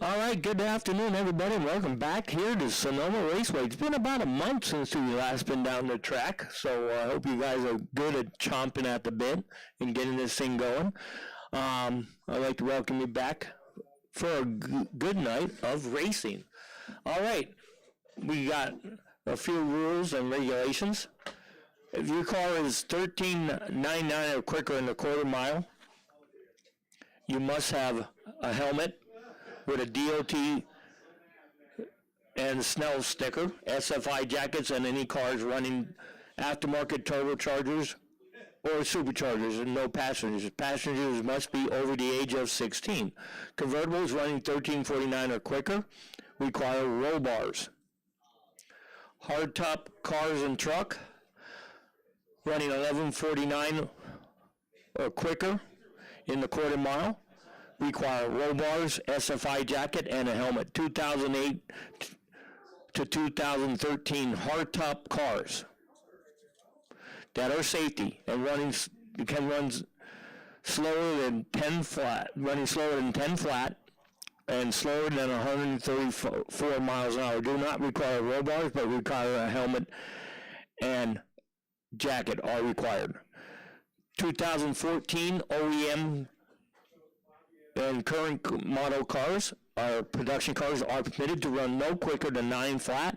All right, good afternoon, everybody. Welcome back here to Sonoma Raceway. It's been about a month since we last been down the track, so I hope you guys are good at chomping at the bit and getting this thing going. I'd like to welcome you back for a good night of racing. All right, we got a few rules and regulations. If your car is 13.99 or quicker in the quarter mile, you must have a helmet with a DOT and Snell sticker, SFI jackets, and any cars running aftermarket turbochargers or superchargers, and no passengers. Passengers must be over the age of 16. Convertibles running 1349 or quicker require roll bars. Hardtop cars and truck running 1149 or quicker in the quarter mile require roll bars, SFI jacket, and a helmet. 2008 to 2013 hardtop cars that are safety and can run slower than 10 flat, running slower than 10 flat and slower than 134 miles an hour do not require roll bars, but require a helmet and jacket are required. 2014 OEM and current model cars, our production cars, are permitted to run no quicker than 9 flat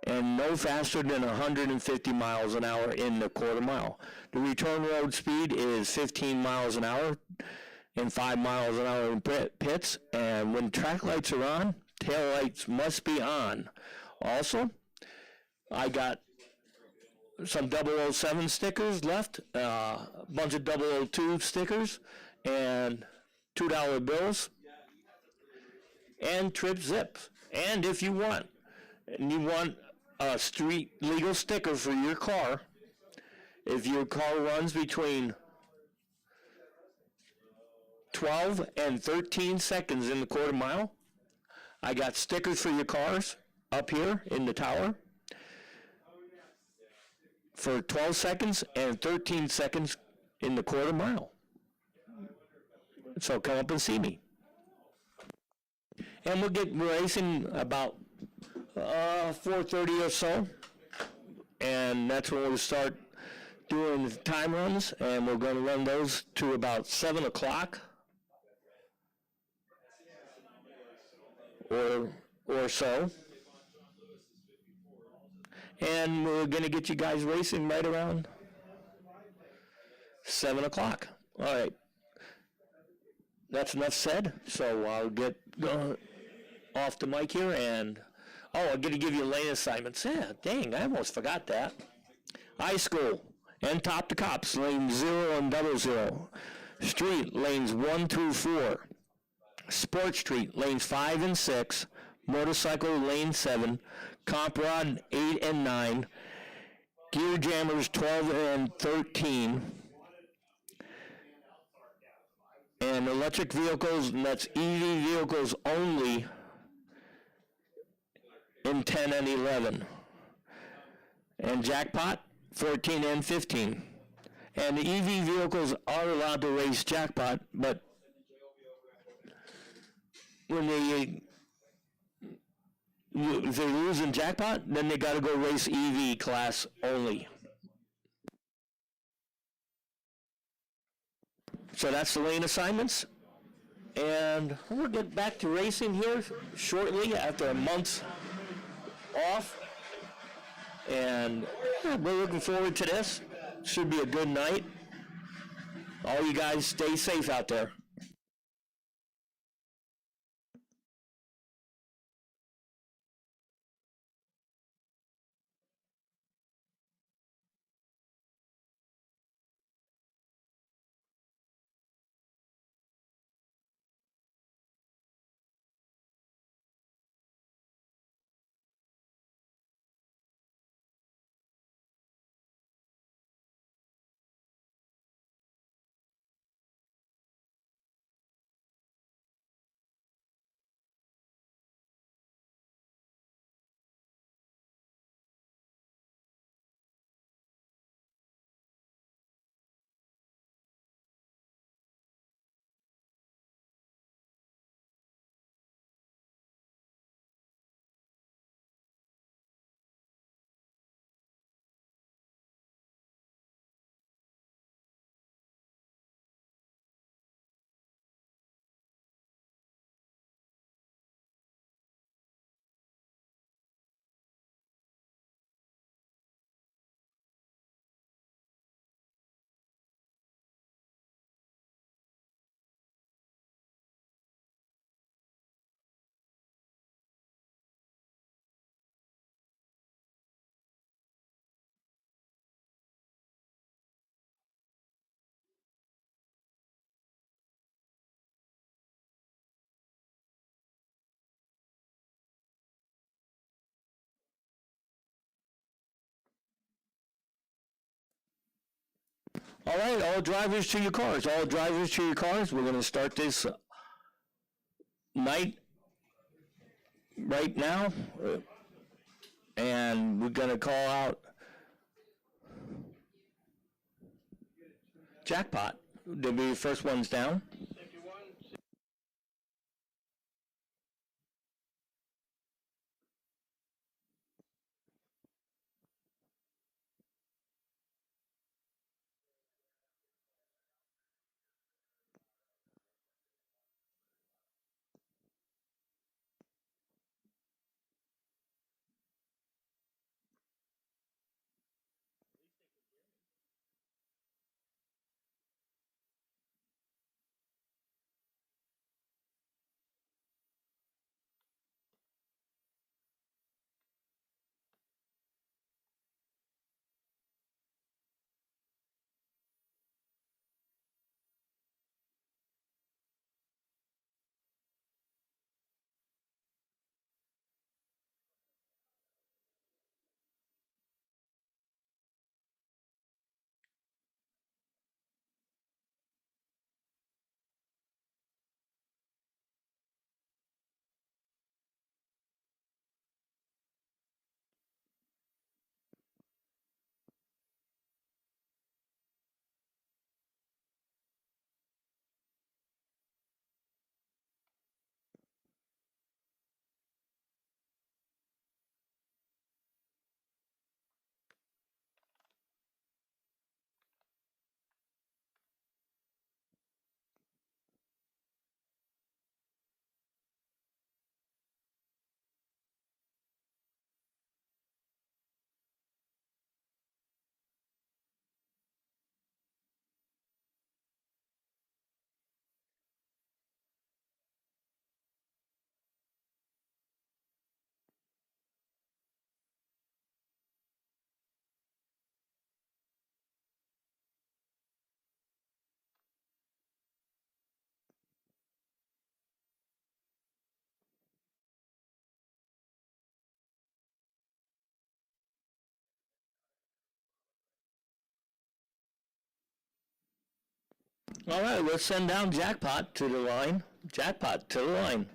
and no faster than 150 miles an hour in the quarter mile. The return road speed is 15 miles an hour and 5 miles an hour in pits, and when track lights are on, tail lights must be on. Also, I got some 007 stickers left, a bunch of 002 stickers, and $2 bills, and trip zips. And if you want a street legal sticker for your car, if your car runs between 12 and 13 seconds in the quarter mile, I got stickers for your cars up here in the tower for 12 seconds and 13 seconds in the quarter mile. So come up and see me. And we'll get racing about 4:30 or so. And that's when we'll start doing the time runs. And we're going to run those to about 7 o'clock or so. And we're going to get you guys racing right around 7 o'clock. All right. That's enough said, so I'll get off the mic here, and I'm going to give you lane assignments. Yeah, dang, I almost forgot that. High school and top to cops, lane 0 and 00. Street, lanes 1 through 4. Sports Street, lanes 5 and 6. Motorcycle, lane 7. Comp Rod, 8 and 9. Gear Jammers, 12 and 13. And electric vehicles, and that's EV vehicles only, in 10 and 11. And jackpot, 14 and 15. And the EV vehicles are allowed to race jackpot, but when if they lose in jackpot, then they got to go race EV class only. So that's the lane assignments, and we'll get back to racing here shortly after a month off, and we're looking forward to this. Should be a good night. All you guys stay safe out there. All right, all drivers to your cars. All drivers to your cars. We're going to start this night right now, and we're going to call out Jackpot. They'll be the first ones down. All right, let's send down Jackpot to the line. Jackpot to the line.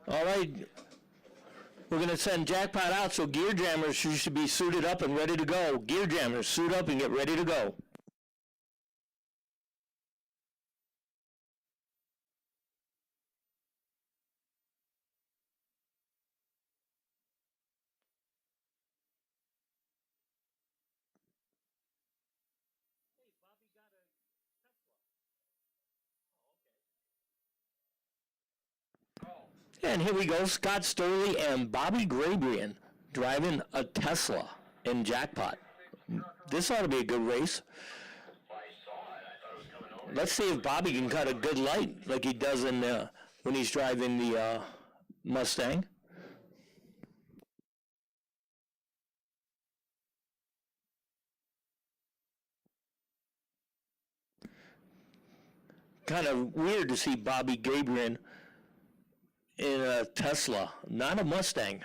All right, we're going to send Jackpot out, so gear jammers should be suited up and ready to go. Gear jammers, suit up and get ready to go. And here we go, Scott Sturley and Bobby Grabrian driving a Tesla in Jackpot. This ought to be a good race. Let's see if Bobby can cut a good light like he does in when he's driving the Mustang. Kind of weird to see Bobby Gabriel in a Tesla, not a Mustang,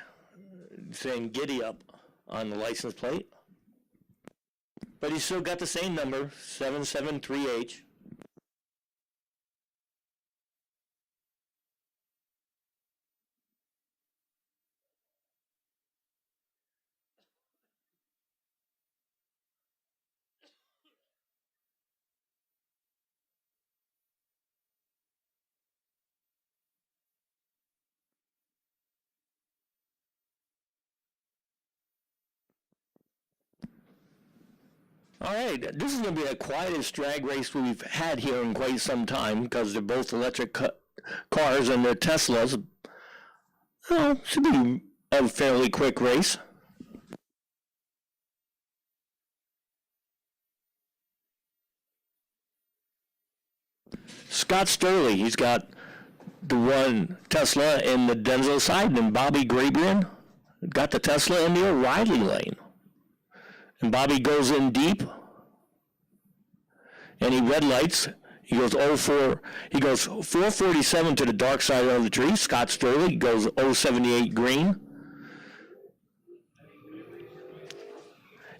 saying giddy up on the license plate. But he's still got the same number, 773H. All right, this is going to be the quietest drag race we've had here in quite some time because they're both electric cars and they're Teslas. Well, should be a fairly quick race. Scott Sturley, he's got the one Tesla in the Denzel side, and Bobby Grabrian got the Tesla in the O'Reilly lane. And Bobby goes in deep, and he red lights. He goes 04. He goes 447 to the dark side of the tree. Scott Sturley goes 078 green.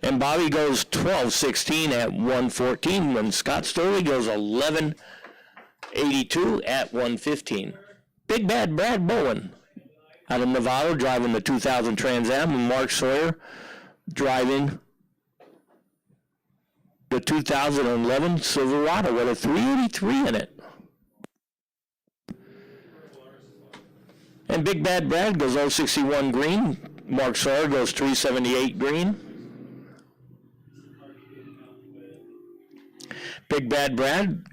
And Bobby goes 1216 at 114 when Scott Sturley goes 1182 at 115. Big Bad Brad Bowen out of Nevada driving the 2000 Trans Am, and Mark Sawyer driving the 2011 Silverado with a 383 in it. And Big Bad Brad goes 061 green. Mark Sawyer goes 378 green. Big Bad Brad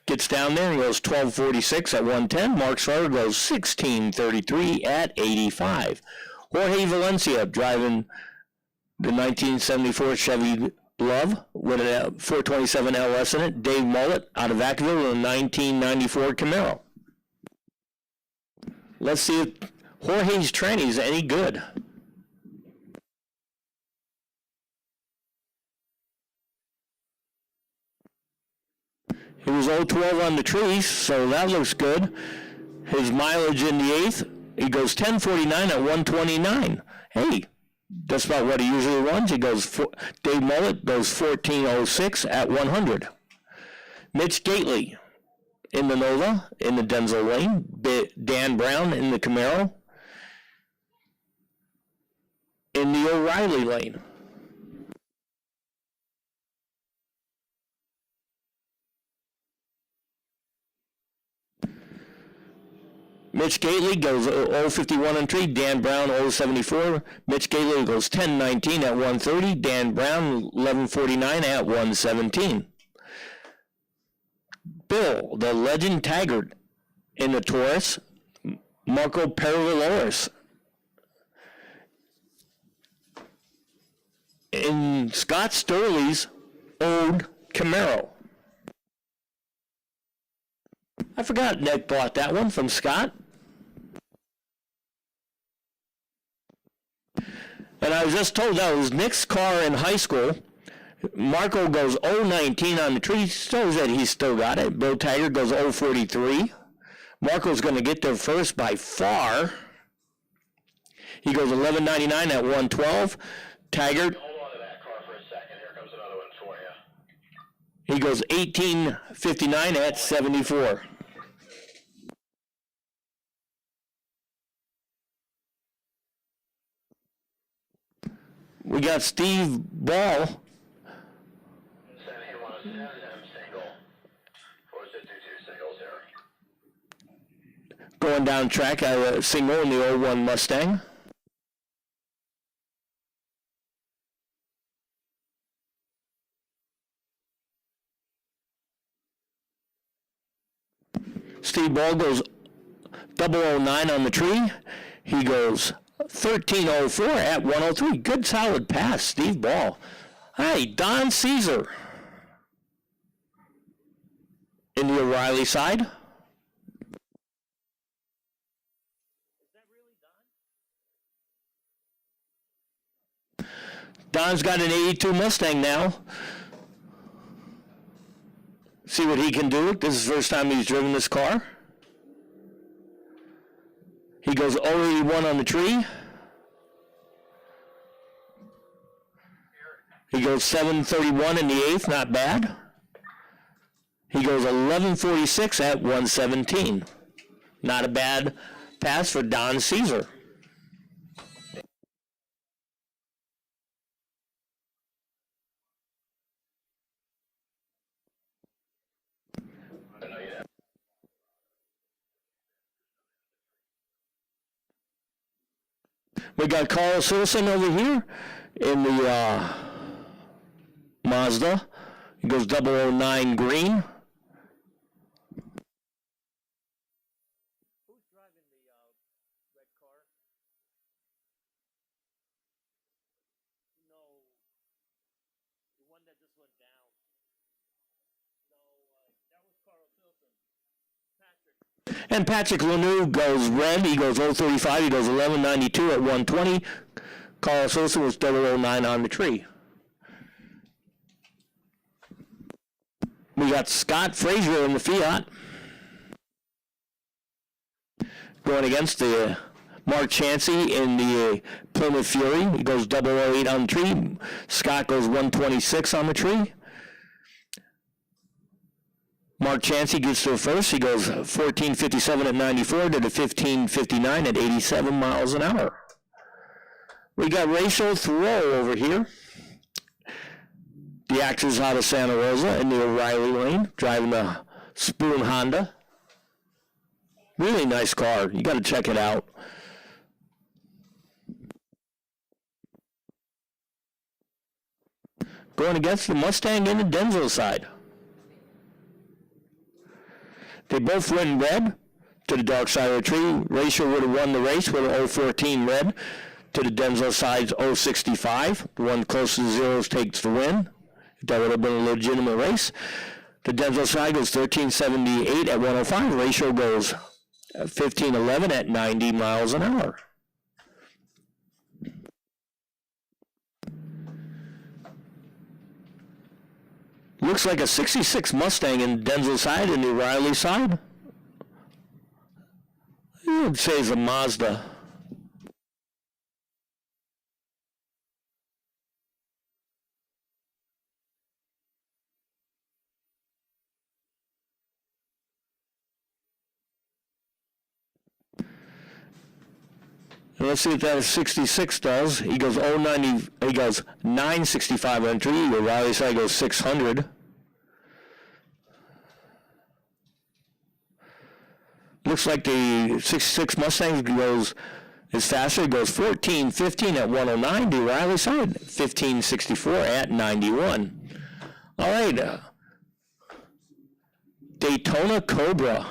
gets down there and goes 1246 at 110. Mark Sawyer goes 1633 at 85. Jorge Valencia driving the 1974 Chevy Love with a 427 LS in it. Dave Mullet out of Vacaville with a 1994 Camaro. Let's see if Jorge's tranny is any good. He was 012 on the trees, so that looks good. His mileage in the eighth, he goes 1049 at 129. Hey, that's about what he usually runs. He goes, Dave Mullet goes 1406 at 100. Mitch Gately in the Nova, in the Denzel lane. Dan Brown in the Camaro. In the O'Reilly lane. Mitch Gately goes 051 on tree. Dan Brown 074. Mitch Gately goes 1019 at 130. Dan Brown 1149 at 117. Bill, the legend Taggart in the Taurus. Marco Perovaloris in Scott Sturley's old Camaro. I forgot Nick bought that one from Scott. And I was just told that was Nick's car in high school. Marco goes 019 on the tree, shows that he's still got it. Bill Taggart goes 043. Marco's going to get there first by far. He goes 1199 at 112. Taggart. Hold on to that car for a second. Here comes another one for you. He goes 1859 at 74. We got Steve Ball. Going down track at a single in the 01 Mustang. Steve Ball goes 009 on the tree. He goes 1304 at 103. Good solid pass, Steve Ball. Hi, Don Caesar in the O'Reilly side. Is that really Don? Don's got an 82 Mustang now. See what he can do. This is the first time he's driven this car. He goes 081 on the tree. He goes 731 in the eighth, not bad. He goes 1146 at 117. Not a bad pass for Don Caesar. We got Carl Silson over here in the Mazda. He goes 009 green. Who's driving the red car? No, the one that just went down. No, that was Carl Filson. Patrick. And Patrick Lanoux goes red. He goes 035. He goes 1192 at 120. Carl Sosa was 009 on the tree. We got Scott Frazier in the Fiat. Going against the Mark Chansey in the Plymouth Fury. He goes 008 on the tree. Scott goes 126 on the tree. Mark Chansey gets to the first. He goes 1457 at 94 to the 1559 at 87 miles an hour. We got Rachel Thoreau over here. The actor's out of Santa Rosa in the O'Reilly lane, driving the Spoon Honda. Really nice car. You got to check it out. Going against the Mustang and the Denso side. They both went red to the dark side of the tree. Rachel would have won the race with an 014 red. To the Denso side's 065. The one closest to zeros takes the win. That would have been a legitimate race. The Denso side goes 1378 at 105. Rachel goes 1511 at 90 miles an hour. Looks like a 66 Mustang in the Denso side and the O'Reilly side. I would say it's a Mazda. And let's see what that 66 does. He goes 090. He goes 965 on tree. The O'Reilly side goes 600. Looks like the 66 Mustang is faster. It goes 1415 at 109. The O'Reilly side 1564 at 91. All right. Daytona Cobra.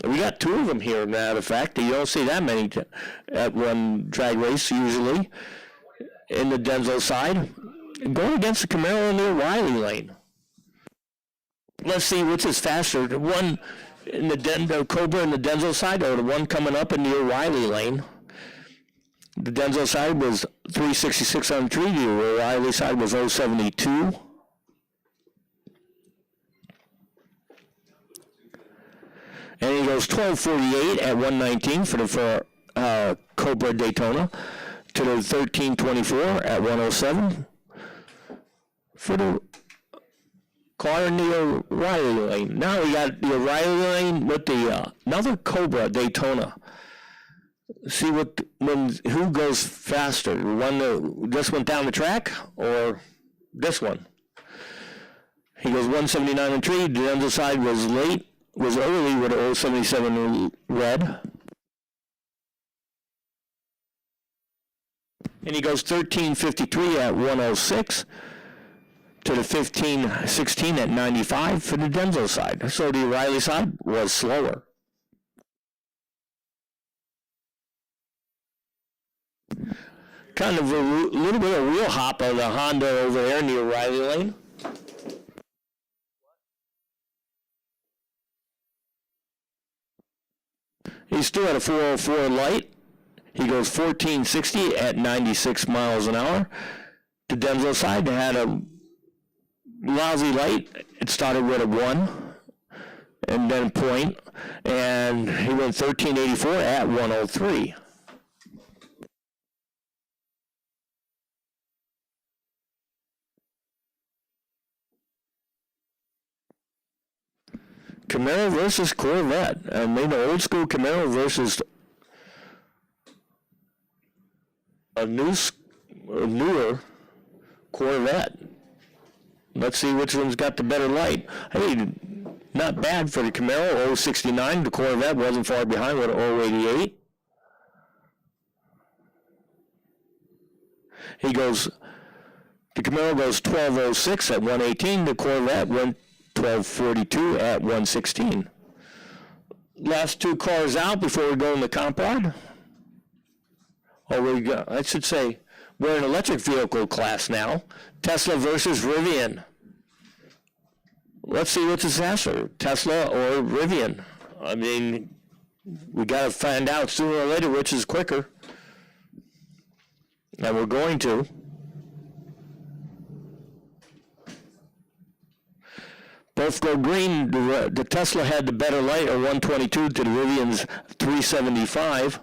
We got two of them here, matter of fact. You don't see that many at one drag race usually in the Denso side. Going against the Camaro in the O'Reilly lane. Let's see which is faster. The one in the Cobra in the Denso side or the one coming up in the O'Reilly lane. The Denso side was 366 on the tree. The O'Reilly side was 072. And he goes 1248 at 119 for Cobra Daytona to the 1324 at 107 for the car in the O'Reilly lane. Now we got the O'Reilly lane with the another Cobra Daytona. See who goes faster, the one that just went down the track or this one? He goes 179 on tree. The other side was early with a 077 red. And he goes 1353 at 106 to the 1516 at 95 for the Denso side. So the O'Reilly side was slower. Kind of a little bit of wheel hop of the Honda over there in the O'Reilly lane. He's still at a 404 light. He goes 1460 at 96 miles an hour. The Denso side had a lousy light. It started with a 1 and then a point, and he went 1384 at 103. Camaro versus Corvette. I mean, the old school Camaro versus a newer Corvette. Let's see which one's got the better light. Hey, not bad for the Camaro, 069. The Corvette wasn't far behind with 088. He goes The Camaro goes 12:06 at 118. The Corvette went 12:42 at 116. Last two cars out before we go in the comp rod. I should say, we're in electric vehicle class now. Tesla versus Rivian. Let's see what's faster, Tesla or Rivian. I mean, we got to find out sooner or later which is quicker. And we're going to. Both go green. The Tesla had the better light, a 122 to the Rivian's 375.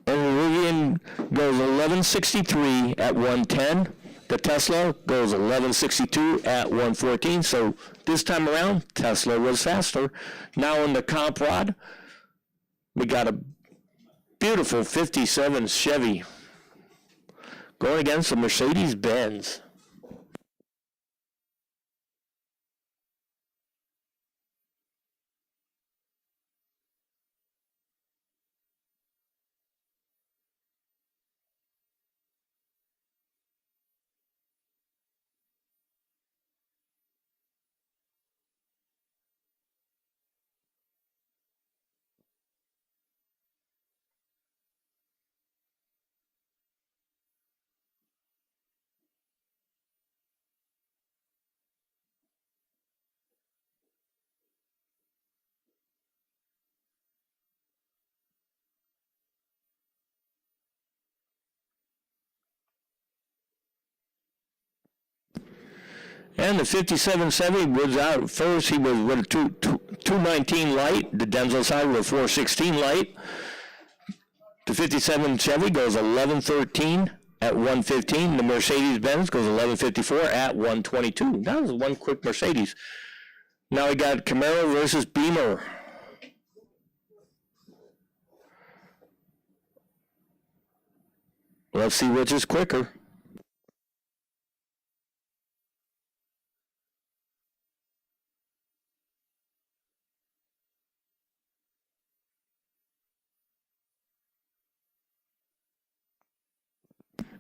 And the Rivian goes 1163 at 110. The Tesla goes 1162 at 114. So this time around, Tesla was faster. Now in the comp rod, we got a beautiful 57 Chevy going against a Mercedes-Benz. And the 5770 was out first. He was with a 219 light. The Denzel side with a 416 light. The 57 Chevy goes 1113 at 115. The Mercedes-Benz goes 1154 at 122. That was one quick Mercedes. Now we got Camaro versus Beamer. Let's see which is quicker.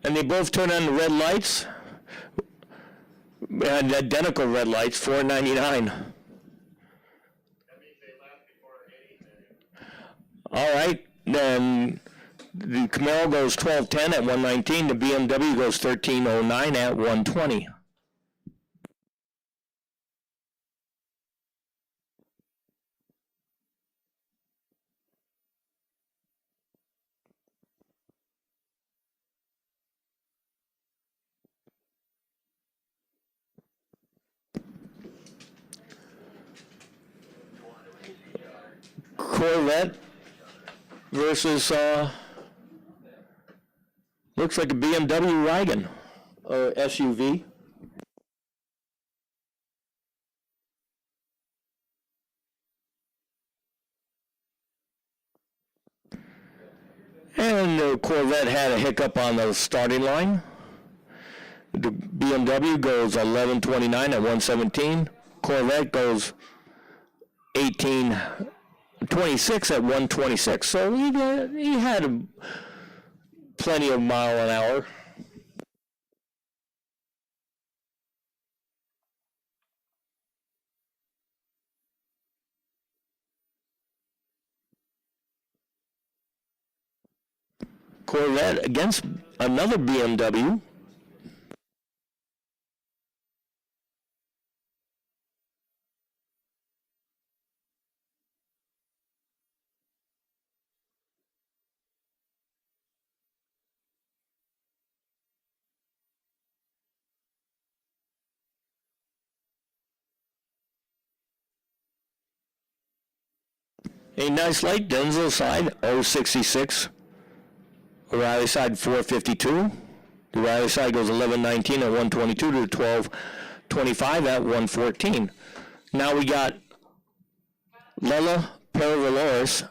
And they both turn on the red lights. And identical red lights, $4.99. That means they left before 80. All right, then the Camaro goes 1210 at 119. The BMW goes 1309 at 120. Corvette versus looks like a BMW wagon or SUV. And the Corvette had a hiccup on the starting line. The BMW goes 1129 at 117. Corvette goes 1826 at 126. So he had plenty of mile an hour. Corvette against another BMW. A nice light, Denzel side, 066. O'Reilly side 452. The O'Reilly side goes 1119 at 122 to 1225 at 114. Now we got Lela Peravaloris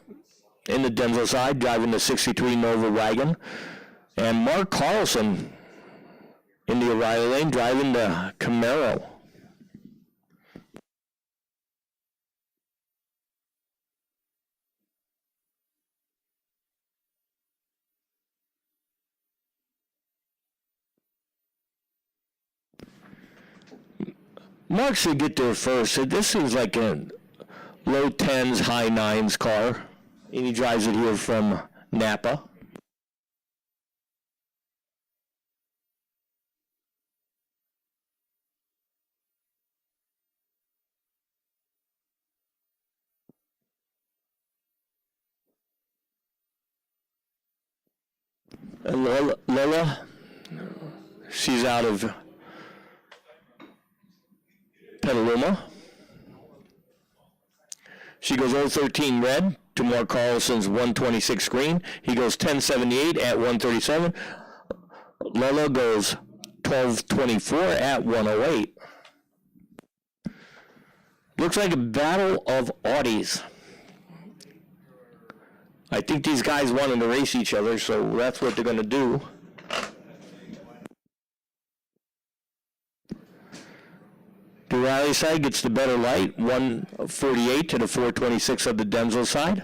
in the Denzel side driving the 63 Nova wagon, and Mark Carlson in the O'Reilly lane driving the Camaro. Mark should get there first. This seems like a low 10s, high 9s car. And he drives it here from Napa. And Lola, she's out of Petaluma. She goes 013 red to Mark Carlson's 126 green. He goes 1078 at 137. Lola goes 1224 at 108. Looks like a battle of Audis. I think these guys wanted to race each other, so that's what they're going to do. The Riley side gets the better light, 148 to the 426 of the Denzel side.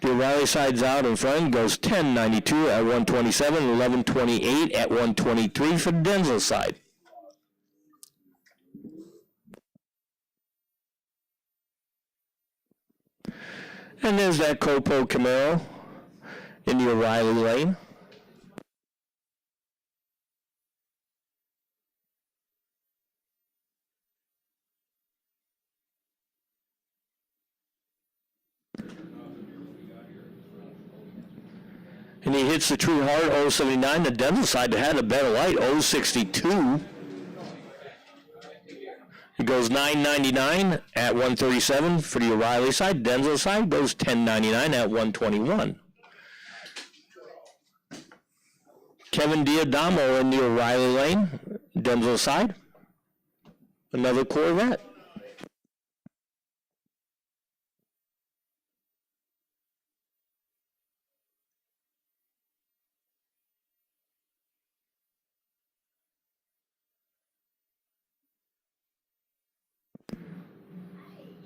The Riley side's out in front, goes 1092 at 127, 1128 at 123 for the Denzel side. And there's that Copo Camaro in the O'Reilly lane. And he hits the tree hard, 079. The Denzel side that had a better light, 062. It goes 999 at 137 for the O'Reilly side. Denzel side goes 1099 at 121. Kevin Diadamo in the O'Reilly lane. Denzel side. Another Corvette.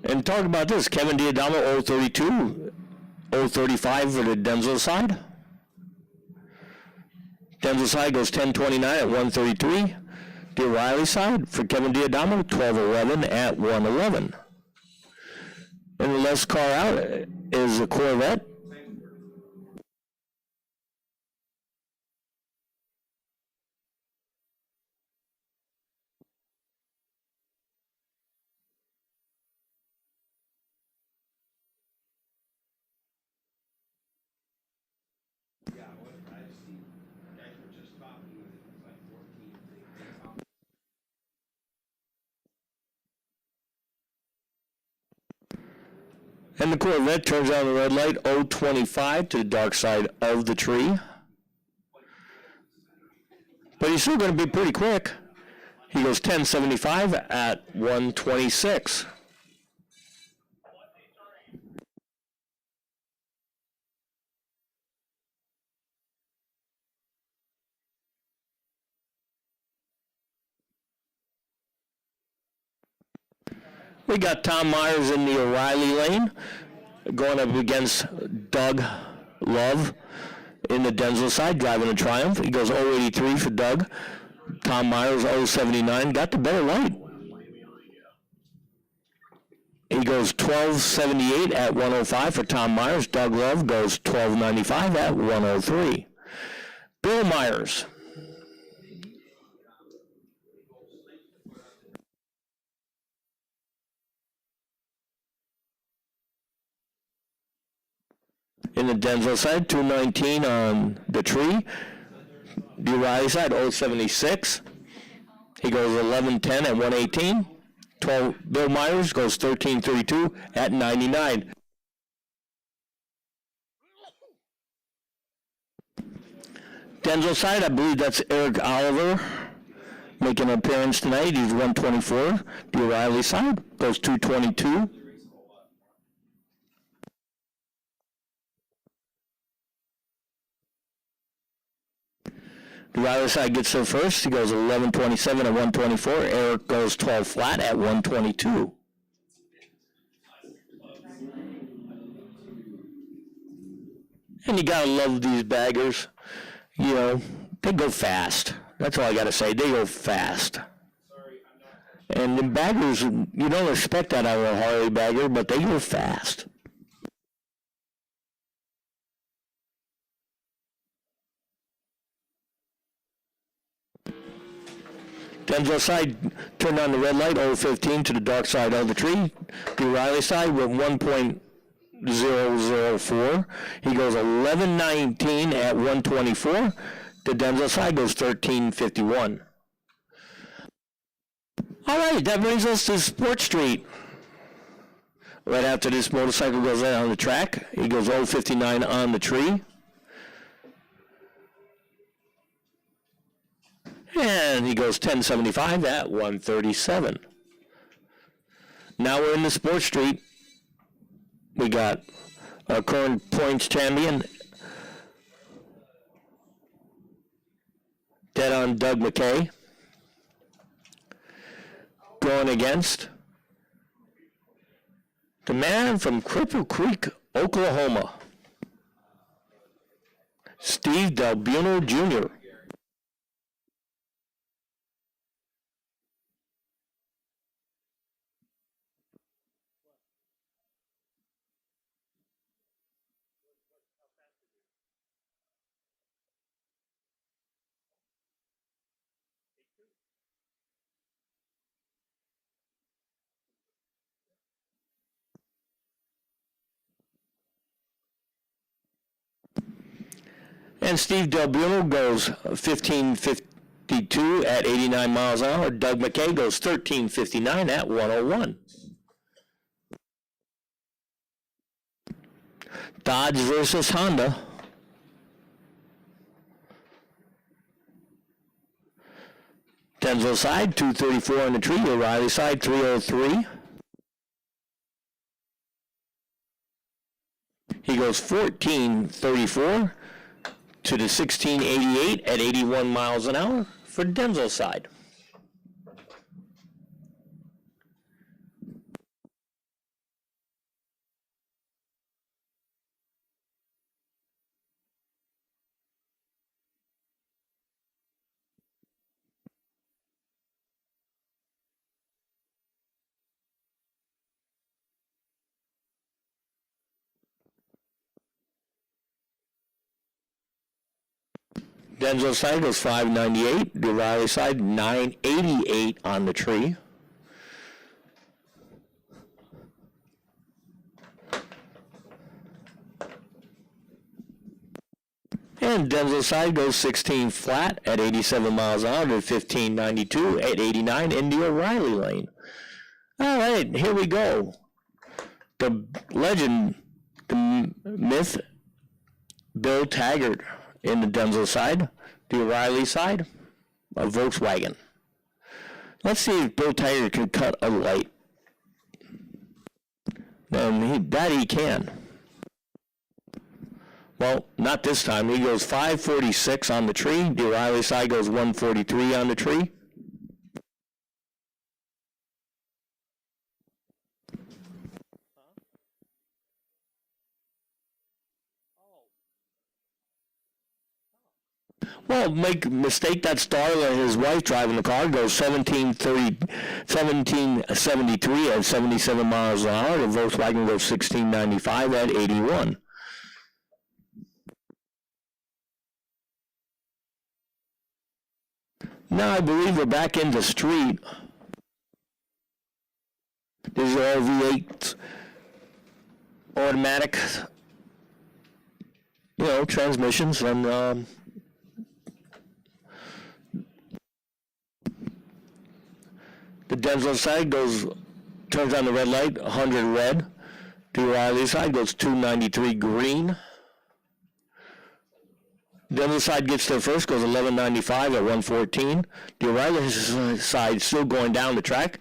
And talk about this, Kevin Diadamo 032, 035 for the Denzel side. Denzel side goes 1029 at 133. The O'Reilly side for Kevin Diadamo 1211 at 111. And the last car out is a Corvette. And the Corvette turns on the red light, 025 to the dark side of the tree. But he's still going to be pretty quick. He goes 1075 at 126. We got Tom Myers in the O'Reilly lane, going up against Doug Love in the Denzel side, driving a Triumph. He goes 083 for Doug. Tom Myers 079, got the better light. He goes 1278 at 105 for Tom Myers. Doug Love goes 1295 at 103. Bill Myers. In the Denzel side, 219 on the tree. The O'Reilly side, 076. He goes 1110 at 118. 12. Bill Myers goes 1332 at 99. Denzel side, I believe that's Eric Oliver making an appearance tonight. He's 124. The O'Reilly side goes 222. The Riley side gets there first. He goes 11.27 at 124. Eric goes 12 flat at 122. And you gotta love these baggers. You know, they go fast. That's all I got to say. They go fast. Sorry, I'm not. And the baggers, you don't expect that out of a Harley bagger, but they go fast. Denzel side turned on the red light, 015 to the dark side of the tree. The Riley side with 1.004. He goes 11.19 at 124. The Denzel side goes 13.51. All right, that brings us to Sport Street. Right after this motorcycle goes out on the track, he goes 059 on the tree. And he goes 1075 at 137. Now we're in the Sport Street. We got our current points champion, dead on Doug McKay, going against the man from Cripple Creek, Oklahoma, Steve Dalbuno Jr. And Steve Dalbuno goes 15.52 at 89 miles an hour. Doug McKay goes 13.59 at 101. Dodge versus Honda. Denzel side, 234 on the tree. O'Reilly side, 303. He goes 14.34 to the 1688 at 81 miles an hour for Denzel side. Denzel side goes 598. The Riley side 988 on the tree. And Denzel side goes 16 flat at 87 miles an hour to 1592 at 89 in the O'Reilly lane. All right, here we go. The legend, the myth, Bill Taggart in the Denzel side, the O'Reilly side, a Volkswagen. Let's see if Bill Taggart can cut a light. And he can. Well, not this time. He goes 546 on the tree. The O'Reilly side goes 143 on the tree. Well, make a mistake, that's Darla and his wife driving the car, goes 1773 at 77 miles an hour. The Volkswagen goes 1695 at 81. Now I believe we're back in the street. These are all V8 automatic, transmissions, and the Denzel side turns on the red light, 100 red. The O'Reilly side goes 293 green. The other side gets there first, goes 1195 at 114. The O'Reilly side still going down the track,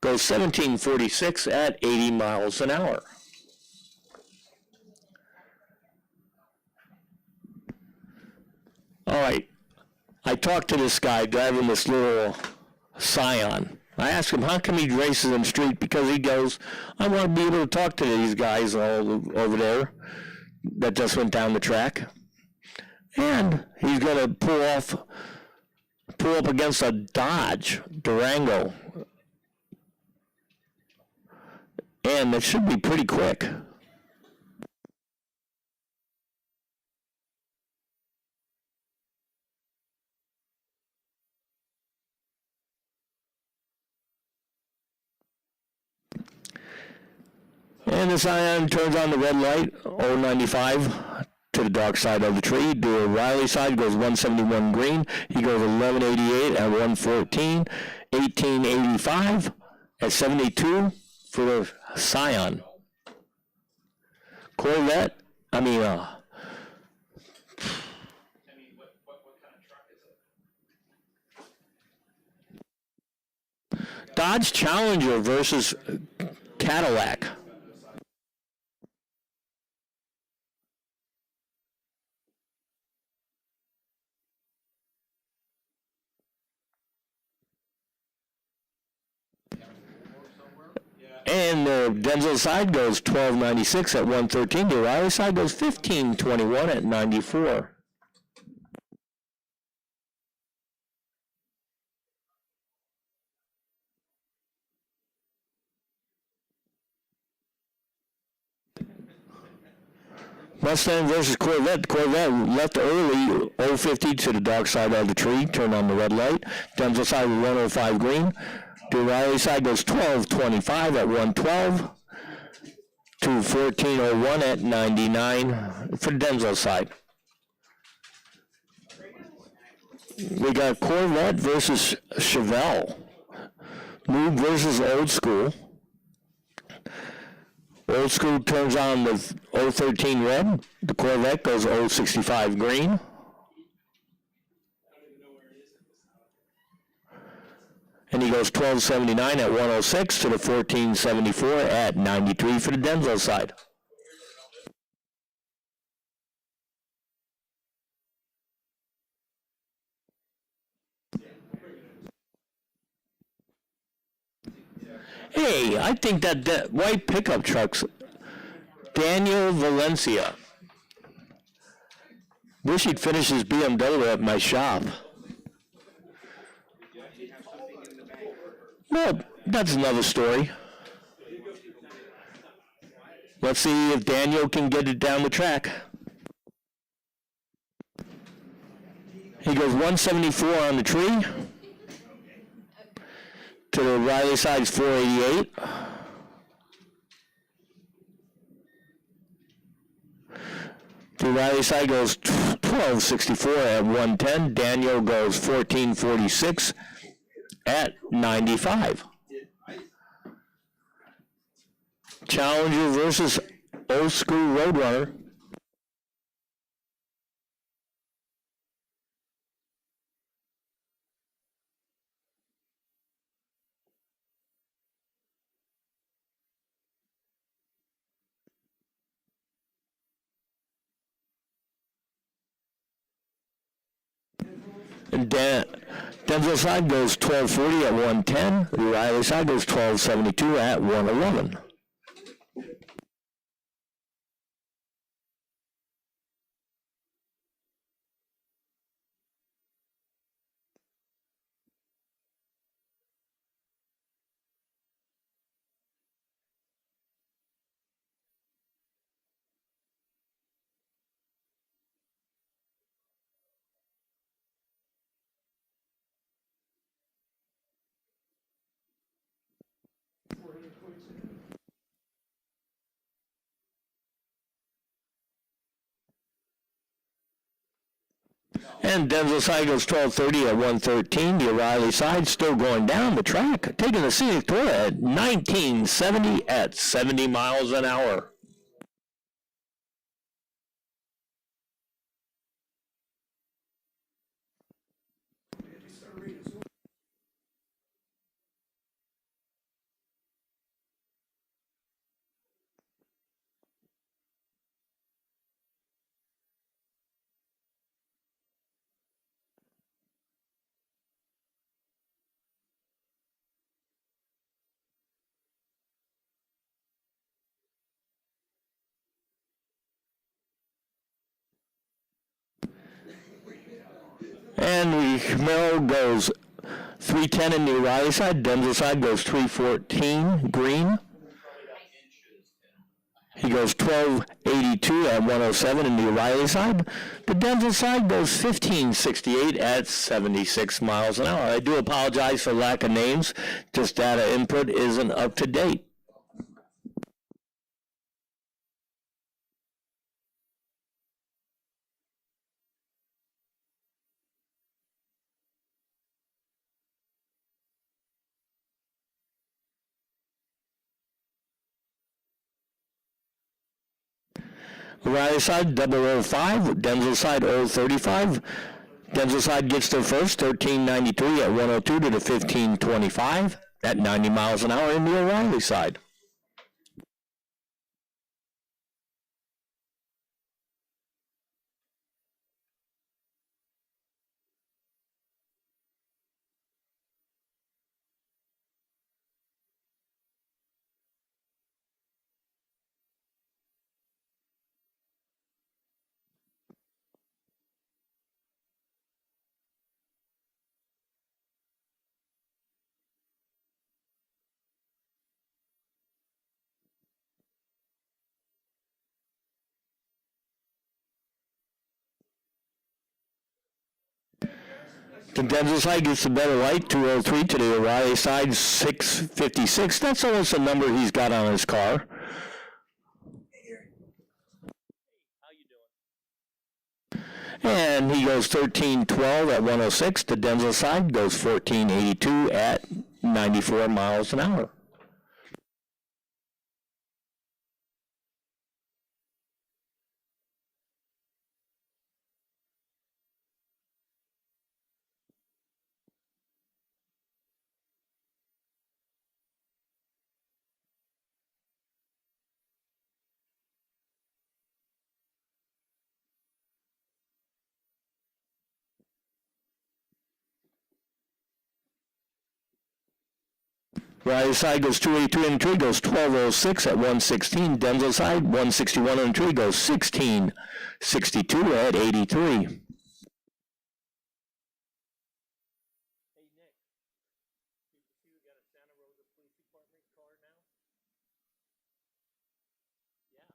goes 1746 at 80 miles an hour. All right, I talked to this guy driving this little Scion. I asked him how come he races in the street, because he goes, I want to be able to talk to these guys all over there that just went down the track. And he's going to pull off pull up against a Dodge Durango. And that should be pretty quick. And this ion turns on the red light, 095 to the dark side of the tree. To Riley side goes 171 green. He goes 1188 at 114, 1885 at 72 for the Scion. Corvette, what kind of truck is it? Dodge Challenger versus Cadillac. And the Denzel side goes 1296 at 113. The O'Reilly side goes 1521 at 94. Mustang versus Corvette. Corvette left early, 050 to the dark side of the tree, turned on the red light. Denzel side 105 green. The O'Reilly side goes 1225 at 112 to 1401 at 99 for Denzel side. We got Corvette versus Chevelle. New versus old school. Old school turns on the 013 red. The Corvette goes 065 green. And he goes 1279 at 106 to the 1474 at 93 for the Denzel side. Hey, I think that white pickup truck's Daniel Valencia. Wish he'd finish his BMW at my shop. Well, that's another story. Let's see if Daniel can get it down the track. He goes 174 on the tree. To the Riley side's 488. The Riley side goes 1264 at 110. Daniel goes 1446 at 95. Challenger versus old school Roadrunner. And Denzel side goes 1240 at 110. The Riley side goes 1272 at 111. And Denzel side goes 1230 at 113. The O'Reilly side still going down the track, taking the scenic tour at 1970 at 70 miles an hour. And the Camaro goes 310 in the O'Reilly side. Denzel side goes 314 green. He goes 1282 at 107 in the O'Reilly side. The Denzel side goes 1568 at 76 miles an hour. I do apologize for lack of names. Just data input isn't up to date. O'Reilly side 005, Denzel side 035. Denzel side gets there first, 1393 at 102 to the 1525 at 90 miles an hour in the O'Reilly side. The Denzel side gets the better light, 203 to the O'Reilly side, 656. That's almost the number he's got on his car. How you doing? And he goes 1312 at 106. The Denzel side goes 1482 at 94 miles an hour. Riley side goes 282 and tree goes 1206 at 116. Denzel side 161 and tree goes 1662 at 83. Hey, Nick. You see we got a Santa Rosa Police Department car now? Yeah.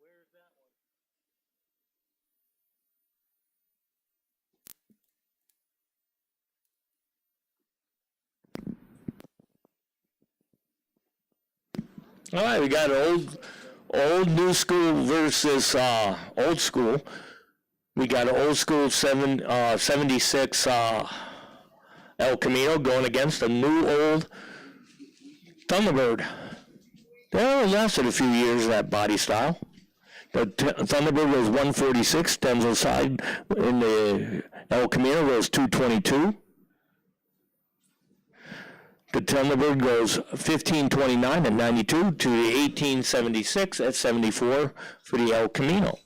Where's that one? All right, we got old new school versus old school. We got an old school 76 El Camino going against a new old Thunderbird. They only lasted a few years, that body style. The Thunderbird was 146. Denzel side in the El Camino was 222. The Thunderbird goes 1529 at 92 to the 1876 at 74 for the El Camino.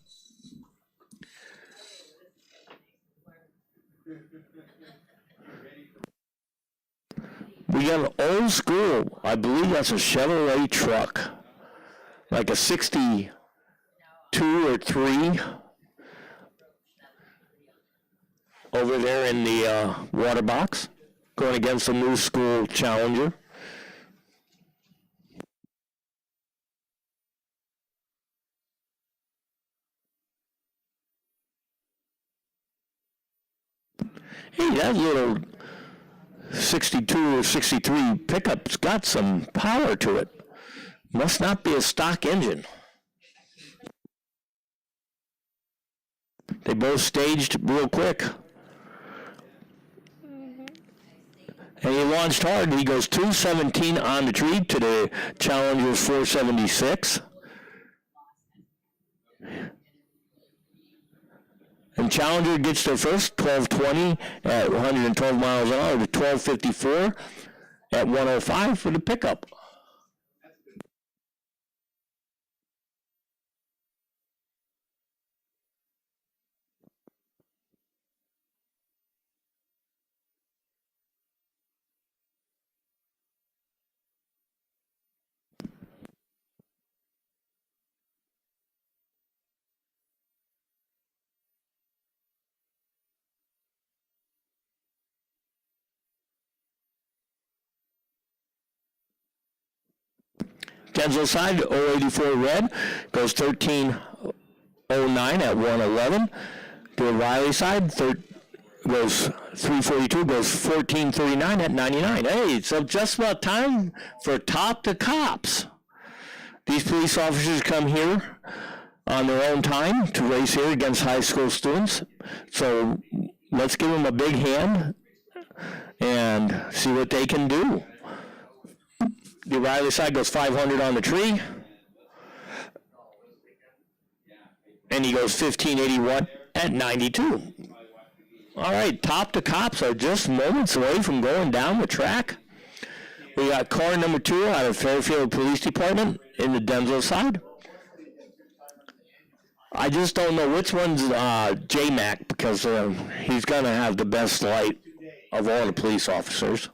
We got an old school, I believe that's a Chevrolet truck, like a 62 or 3 over there in the water box, going against a new school Challenger. Hey, that little 62 or 63 pickup's got some power to it. Must not be a stock engine. They both staged real quick. And he launched hard. He goes 217 on the tree to the Challenger's 476. And Challenger gets there first, 1220 at 112 miles an hour to 1254 at 105 for the pickup. Denzel side, 084 red, goes 1309 at 111. The Riley side, goes 342, goes 1439 at 99. Hey, so just about time for Top to Cops. These police officers come here on their own time to race here against high school students. So let's give them a big hand and see what they can do. The Riley side goes 500 on the tree. And he goes 1581 at 92. All right, Top to Cops are just moments away from going down the track. We got car number 2 out of Fairfield Police Department in the Denzel side. I just don't know which one's J-Mac because he's going to have the best light of all the police officers.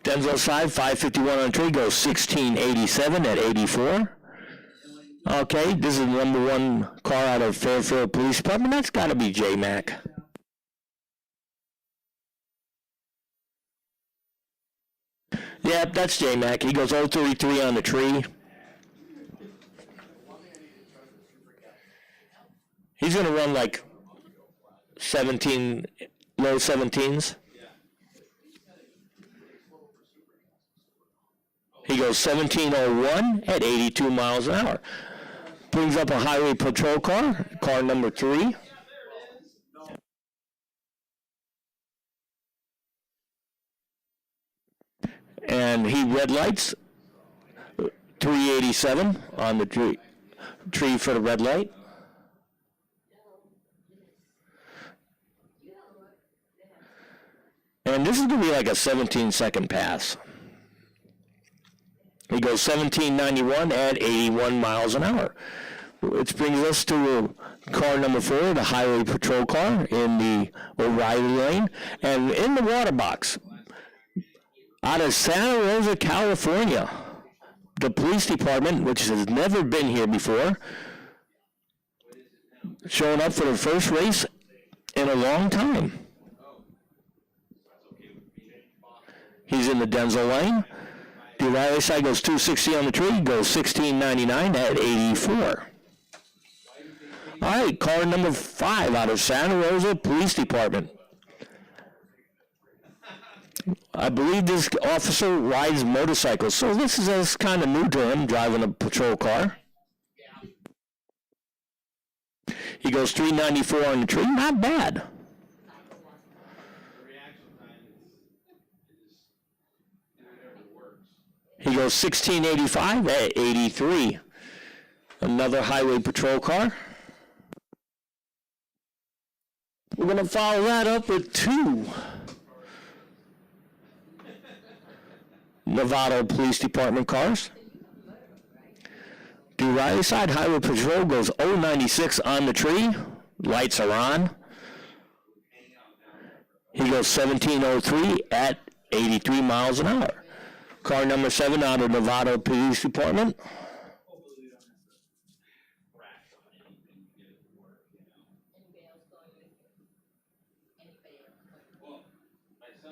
Denzel side, 551 on the tree, goes 1687 at 84. Okay, this is the number 1 car out of Fairfield Police Department. That's got to be J-Mac. Yep, that's J-Mac. He goes 033 on the tree. He's going to run like 17, low 17s. He goes 1701 at 82 miles an hour. Brings up a highway patrol car, car number 3. And he red lights 387 on the tree for the red light. And this is going to be like a 17-second pass. He goes 1791 at 81 miles an hour. Which brings us to car number 4, the highway patrol car in the O'Reilly lane. And in the water box, out of Santa Rosa, California, the police department, which has never been here before, showing up for the first race in a long time. He's in the Denzel lane. The Riley side goes 260 on the tree, goes 1699 at 84. All right, car number 5 out of Santa Rosa Police Department. I believe this officer rides motorcycles, so this is kind of new to him, driving a patrol car. He goes 394 on the tree, not bad. He goes 1685 at 83. Another highway patrol car. We're going to follow that up with 2 Novato Police Department cars. The Riley side highway patrol goes 096 on the tree. Lights are on. He goes 1703 at 83 miles an hour. Car number 7 out of Novato Police Department.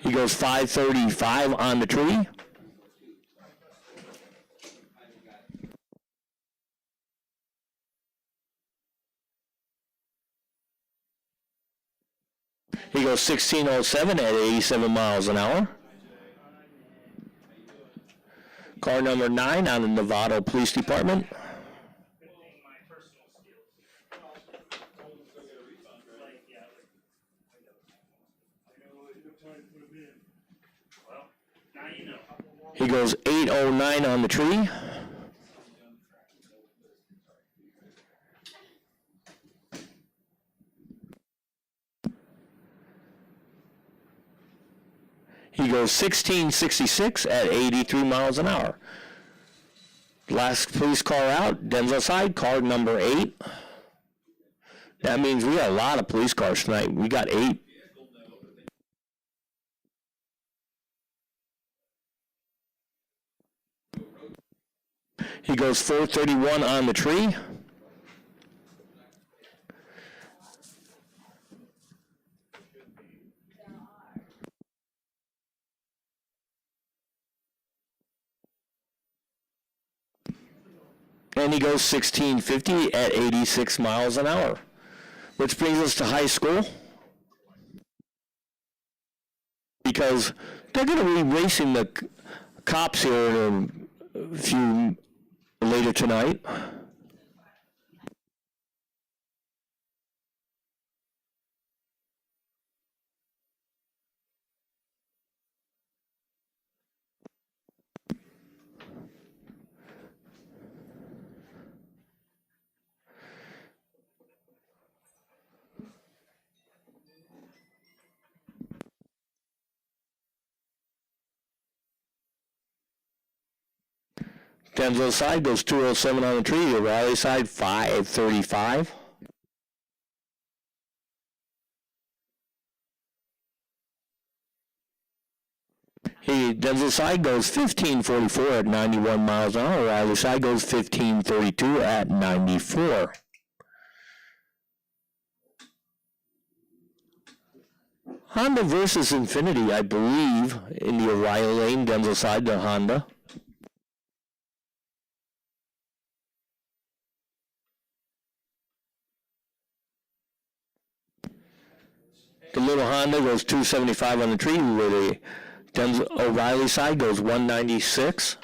He goes 535 on the tree. He goes 1607 at 87 miles an hour. Car number 9 out of Novato Police Department. He goes 809 on the tree. He goes 1666 at 83 miles an hour. Last police car out, Denzel side, car number 8. That means we got a lot of police cars tonight. We got 8. He goes 431 on the tree. And he goes 1650 at 86 miles an hour. Which brings us to high school. Because they're going to be racing the cops here in a few later tonight. Denzel side goes 207 on the tree. Riley side 535. Denzel side goes 1544 at 91 miles an hour. Riley side goes 1532 at 94. Honda versus Infinity, I believe, in the O'Reilly lane. Denzel side to Honda. The little Honda goes 275 on the tree, where the O'Reilly side goes 196.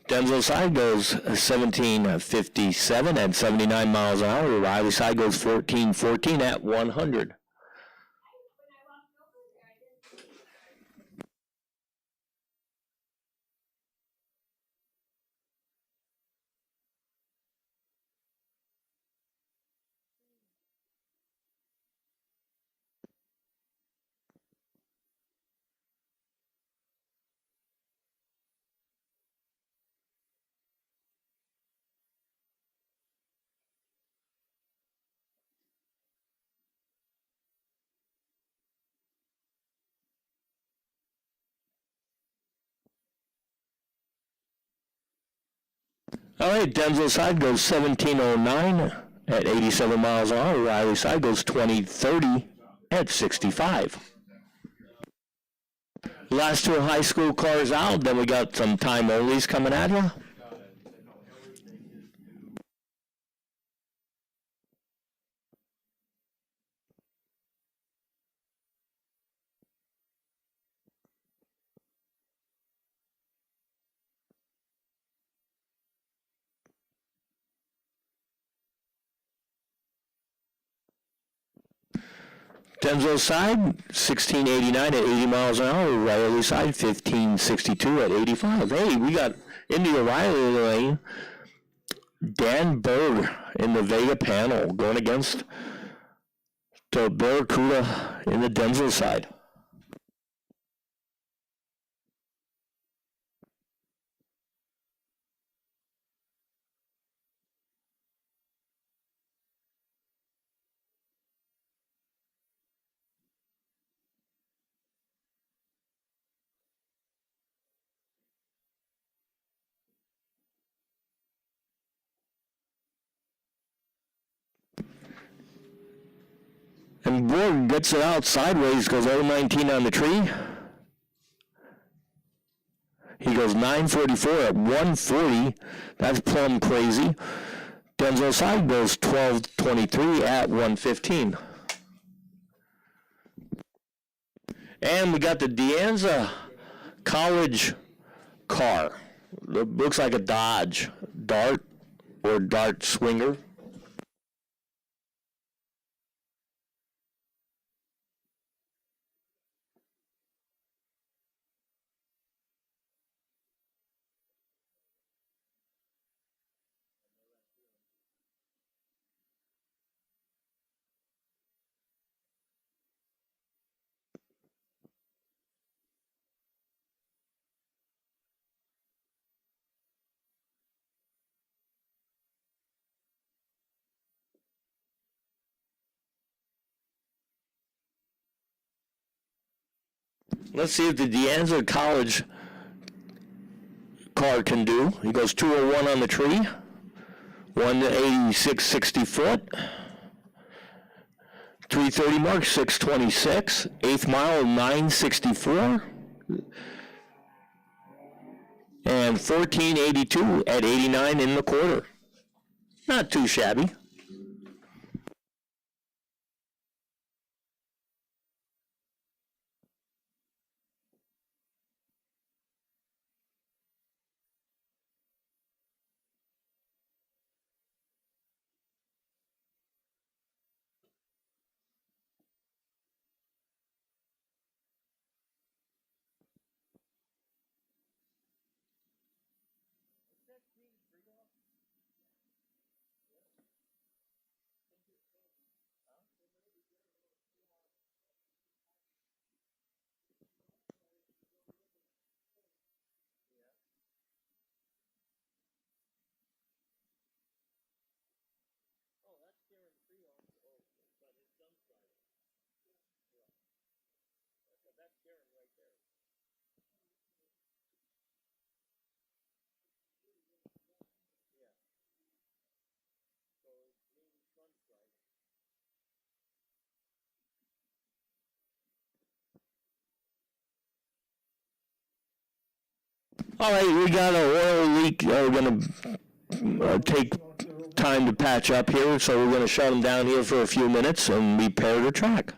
Denzel side goes 1757 at 79 miles an hour. O'Reilly side goes 1414 at 100. All right, Denzel side goes 1709 at 87 miles an hour. Riley side goes 2030 at 65. Last two high school cars out, then we got some time onlys coming at you. Denzel side, 1689 at 80 miles an hour. Riley side, 1562 at 85. Hey, we got in the O'Reilly lane, Dan Berg in the Vega panel going against the Barracuda in the Denzel side. And Borg gets it out sideways, goes 019 on the tree. He goes 944 at 140. That's plumb crazy. Denzel side goes 1223 at 115. And we got the Deanza College car. It looks like a Dodge Dart or Dart Swinger. Let's see if the Deanza College car can do. He goes 201 on the tree, 186.60 foot. 3:30 mark, 6:26. Eighth mile, 9:64. And 14:82 at 89 in the quarter. Not too shabby. All right, we got an oil leak. We're going to take time to patch up here, so we're going to shut them down here for a few minutes and repair the track.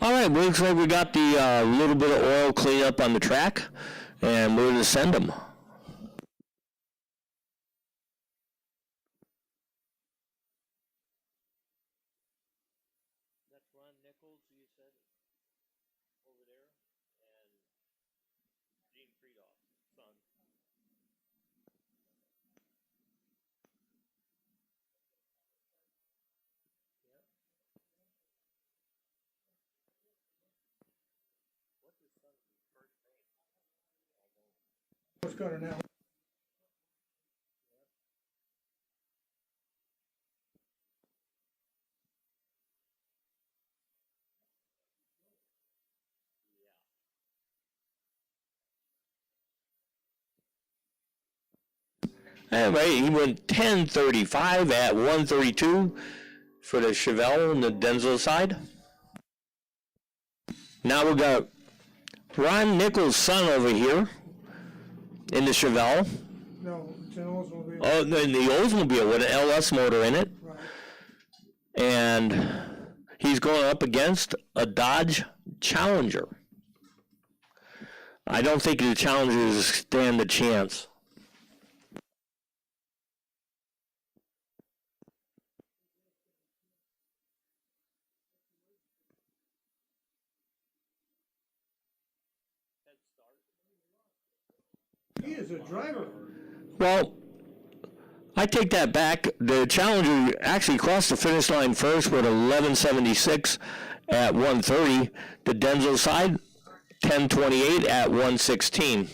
All right, looks like we got the little bit of oil cleanup on the track, and we're going to send them. That's Ron Nichols, you said, over there, and Gene Friedoff's son. Yeah. What's his son's first name? What's got her now? All right, he went 10:35 at 1:32 for the Chevelle on the Denzel side. Now we got Ron Nichols' son over here in the Chevelle. No, it's an Oldsmobile. Oh, in the Oldsmobile with an LS motor in it. Right. And he's going up against a Dodge Challenger. I don't think the Challengers stand a chance. Head start. He is a driver. Well, I take that back. The Challenger actually crossed the finish line first with 11:76 at 1:30. The Denzel side, 10:28 at 1:16.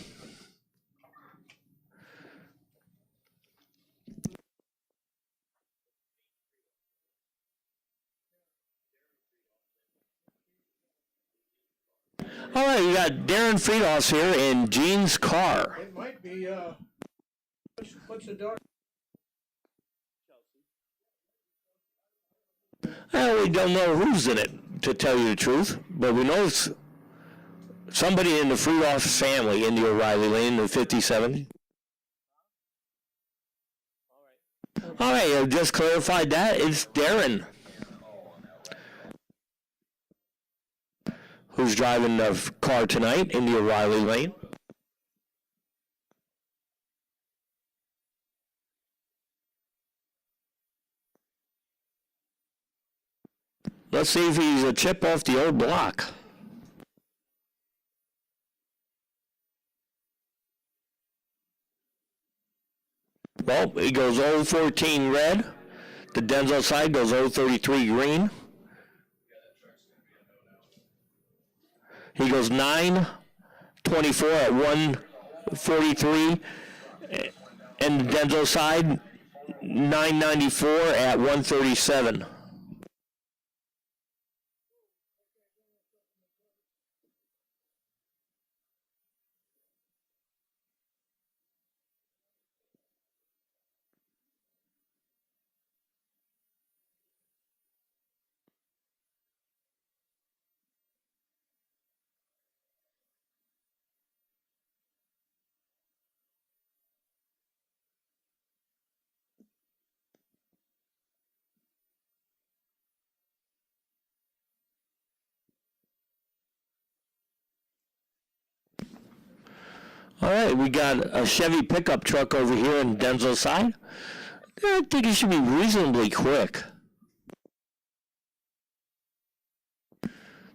All right, you got Darren Friedhoffs here in Gene's car. It might be, what's the dark? Well, we don't know who's in it, to tell you the truth, but we know it's somebody in the Friedhoffs family in the O'Reilly lane, the 57. All right, I just clarified that. It's Darren who's driving the car tonight in the O'Reilly lane. Let's see if he's a chip off the old block. Well, he goes 014 red. The Denzel side goes 033 green. He goes 924 at 143. And the Denzel side 994 at 137. All right, we got a Chevy pickup truck over here in Denzel's side. I think it should be reasonably quick.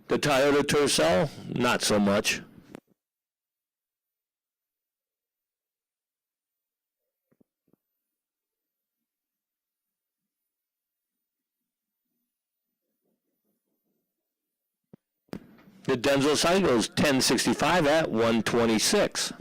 The Toyota Tercel, not so much. The Denzel side goes 1065 at 126.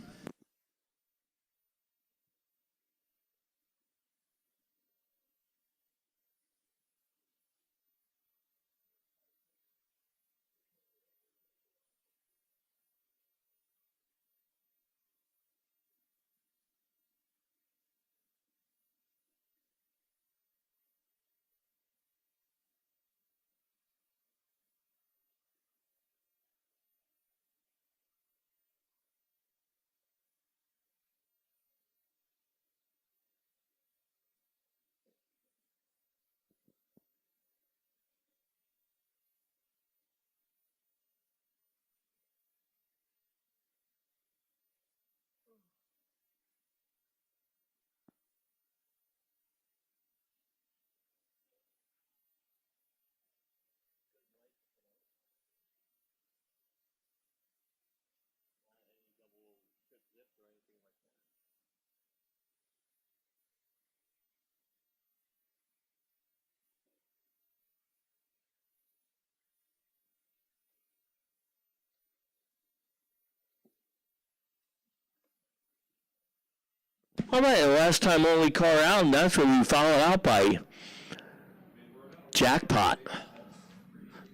All right, last time only car out, and that's when we followed out by Jackpot.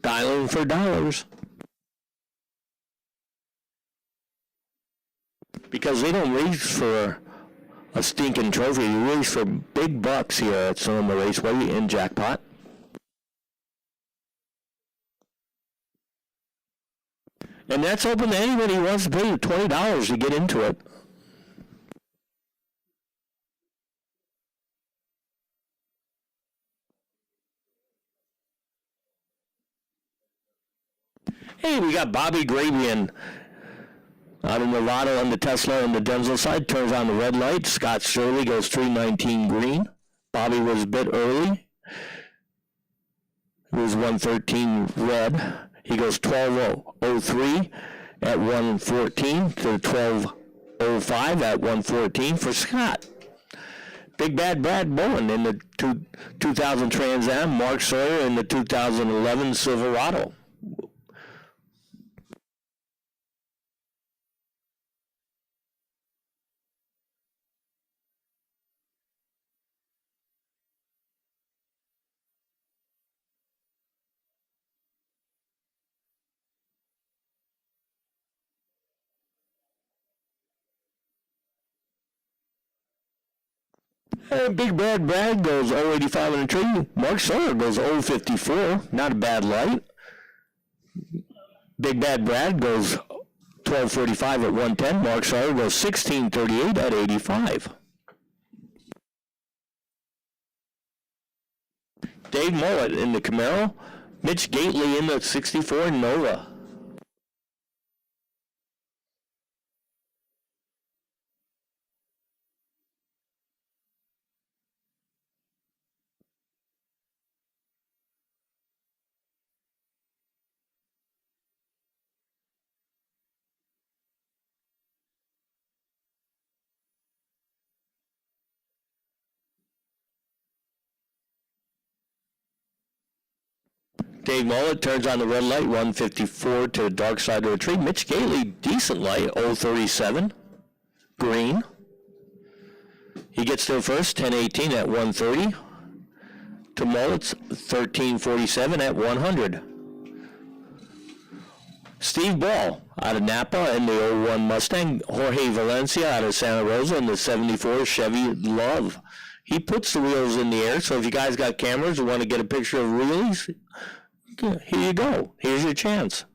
Dialing for dollars. Because they don't race for a stinking trophy. They race for big bucks here at Sonoma Raceway in Jackpot. And that's open to anybody who wants to pay you $20 to get into it. Hey, we got Bobby Grabian out in Nevada on the Tesla on the Denzel side. Turns on the red light. Scott Shirley goes 319 green. Bobby was a bit early. It was 113 red. He goes 1203 at 114 to 1205 at 114 for Scott. Big Bad Brad Bowen in the 2000 Trans Am. Mark Sawyer in the 2011 Silverado. And Big Bad Brad goes 085 in the tree. Mark Sawyer goes 054. Not a bad light. Big Bad Brad goes 1245 at 110. Mark Sawyer goes 1638 at 85. Dave Mullet in the Camaro. Mitch Gately in the 64 Nova. Dave Mullet turns on the red light, 154 to the dark side of the tree. Mitch Gately, decent light, 037, green. He gets there first, 1018 at 130. To Mullet's 1347 at 100. Steve Ball out of Napa in the 01 Mustang. Jorge Valencia out of Santa Rosa in the 74 Chevy Love. He puts the wheels in the air, so if you guys got cameras and want to get a picture of wheelies, here you go. Here's your chance.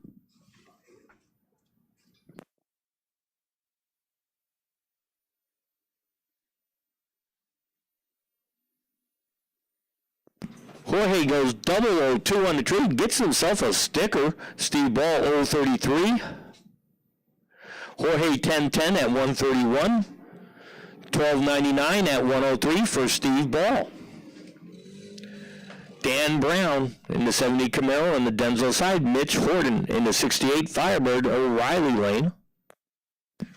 Jorge goes 002 on the tree, gets himself a sticker. Steve Ball 033. Jorge 1010 at 131. 1299 at 103 for Steve Ball. Dan Brown in the 70 Camaro on the Denzel side. Mitch Horton in the 68 Firebird O'Reilly lane.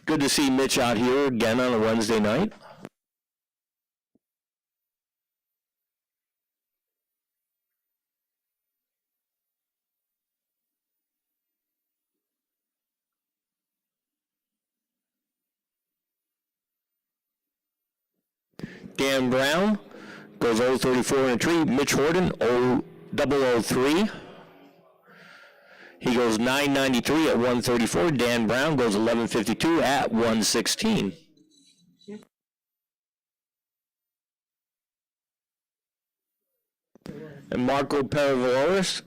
Good to see Mitch out here again on a Wednesday night. Dan Brown goes 034 in a tree. Mitch Horton 003. He goes 993 at 134. Dan Brown goes 1152 at 116. And Marco Peravaloris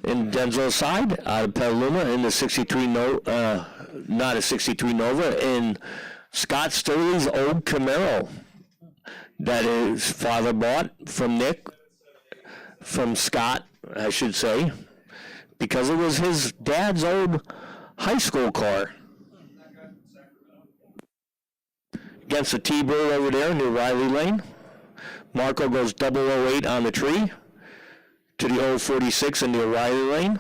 in Denzel's side out of Petaluma in the 63 not a 63 Nova, in Scott Sturley's old Camaro that his father bought from Scott, I should say, because it was his dad's old high school car. Against the T-Bird over there in the Riley lane. Marco goes 008 on the tree to the 046 in the O'Reilly lane.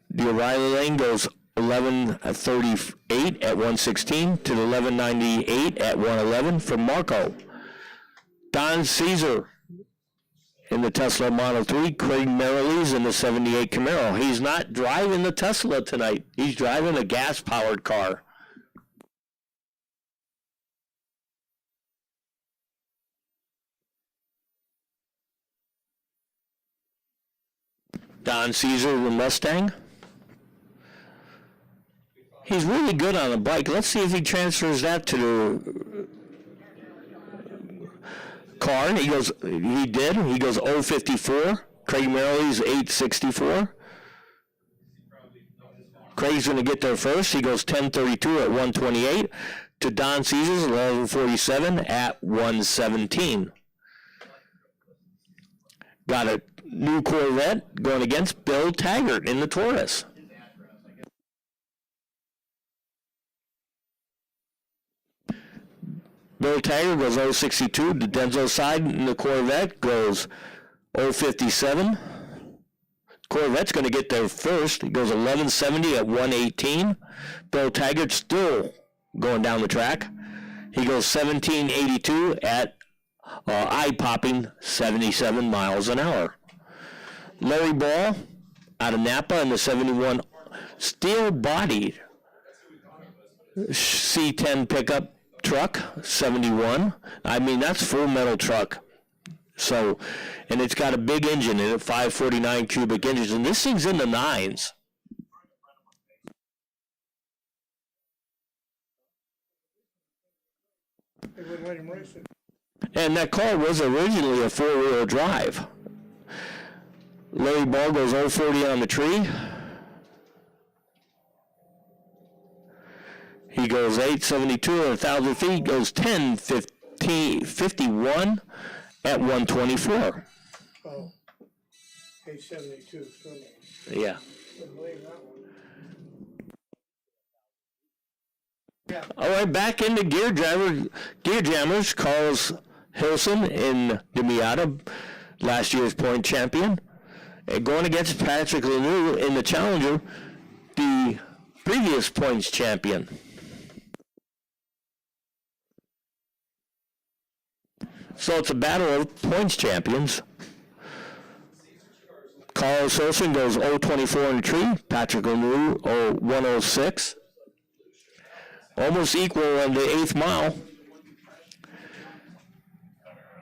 The O'Reilly lane goes 1138 at 116 to the 1198 at 111 for Marco. Don Caesar in the Tesla Model 3. Craig Merrilees in the 78 Camaro. He's not driving the Tesla tonight. He's driving a gas-powered car. Don Caesar, the Mustang. He's really good on a bike. Let's see if he transfers that to the car. He did. He goes 054. Craig Merrilee's 864. Craig's going to get there first. He goes 1032 at 128 to Don Caesar's 1147 at 117. Got a new Corvette going against Bill Taggart in the Taurus. Bill Taggart goes 062. The Denzel side in the Corvette goes 057. Corvette's going to get there first. He goes 1170 at 118. Bill Taggart still going down the track. He goes 1782 at eye-popping 77 miles an hour. Larry Ball out of Napa in the 71 steel-bodied C10 pickup truck, 71. I mean, that's full metal truck. So, and it's got a big engine in it, 549 cubic inches, and this thing's in the nines. They wouldn't let him race it. And that car was originally a four-wheel drive. Larry Ball goes 040 on the tree. He goes 872 at 1,000 feet, goes 1051 at 124. Oh, 872, still not. Yeah. Couldn't believe that one. Yeah. All right, back into Gear Jammers. Carlos Hilson in the Miata, last year's point champion. And going against Patrick Lanoux in the Challenger, the previous points champion. So it's a battle of points champions. Carlos Hilson goes 024 in the tree. Patrick Lanoux 106. Almost equal on the 8th mile.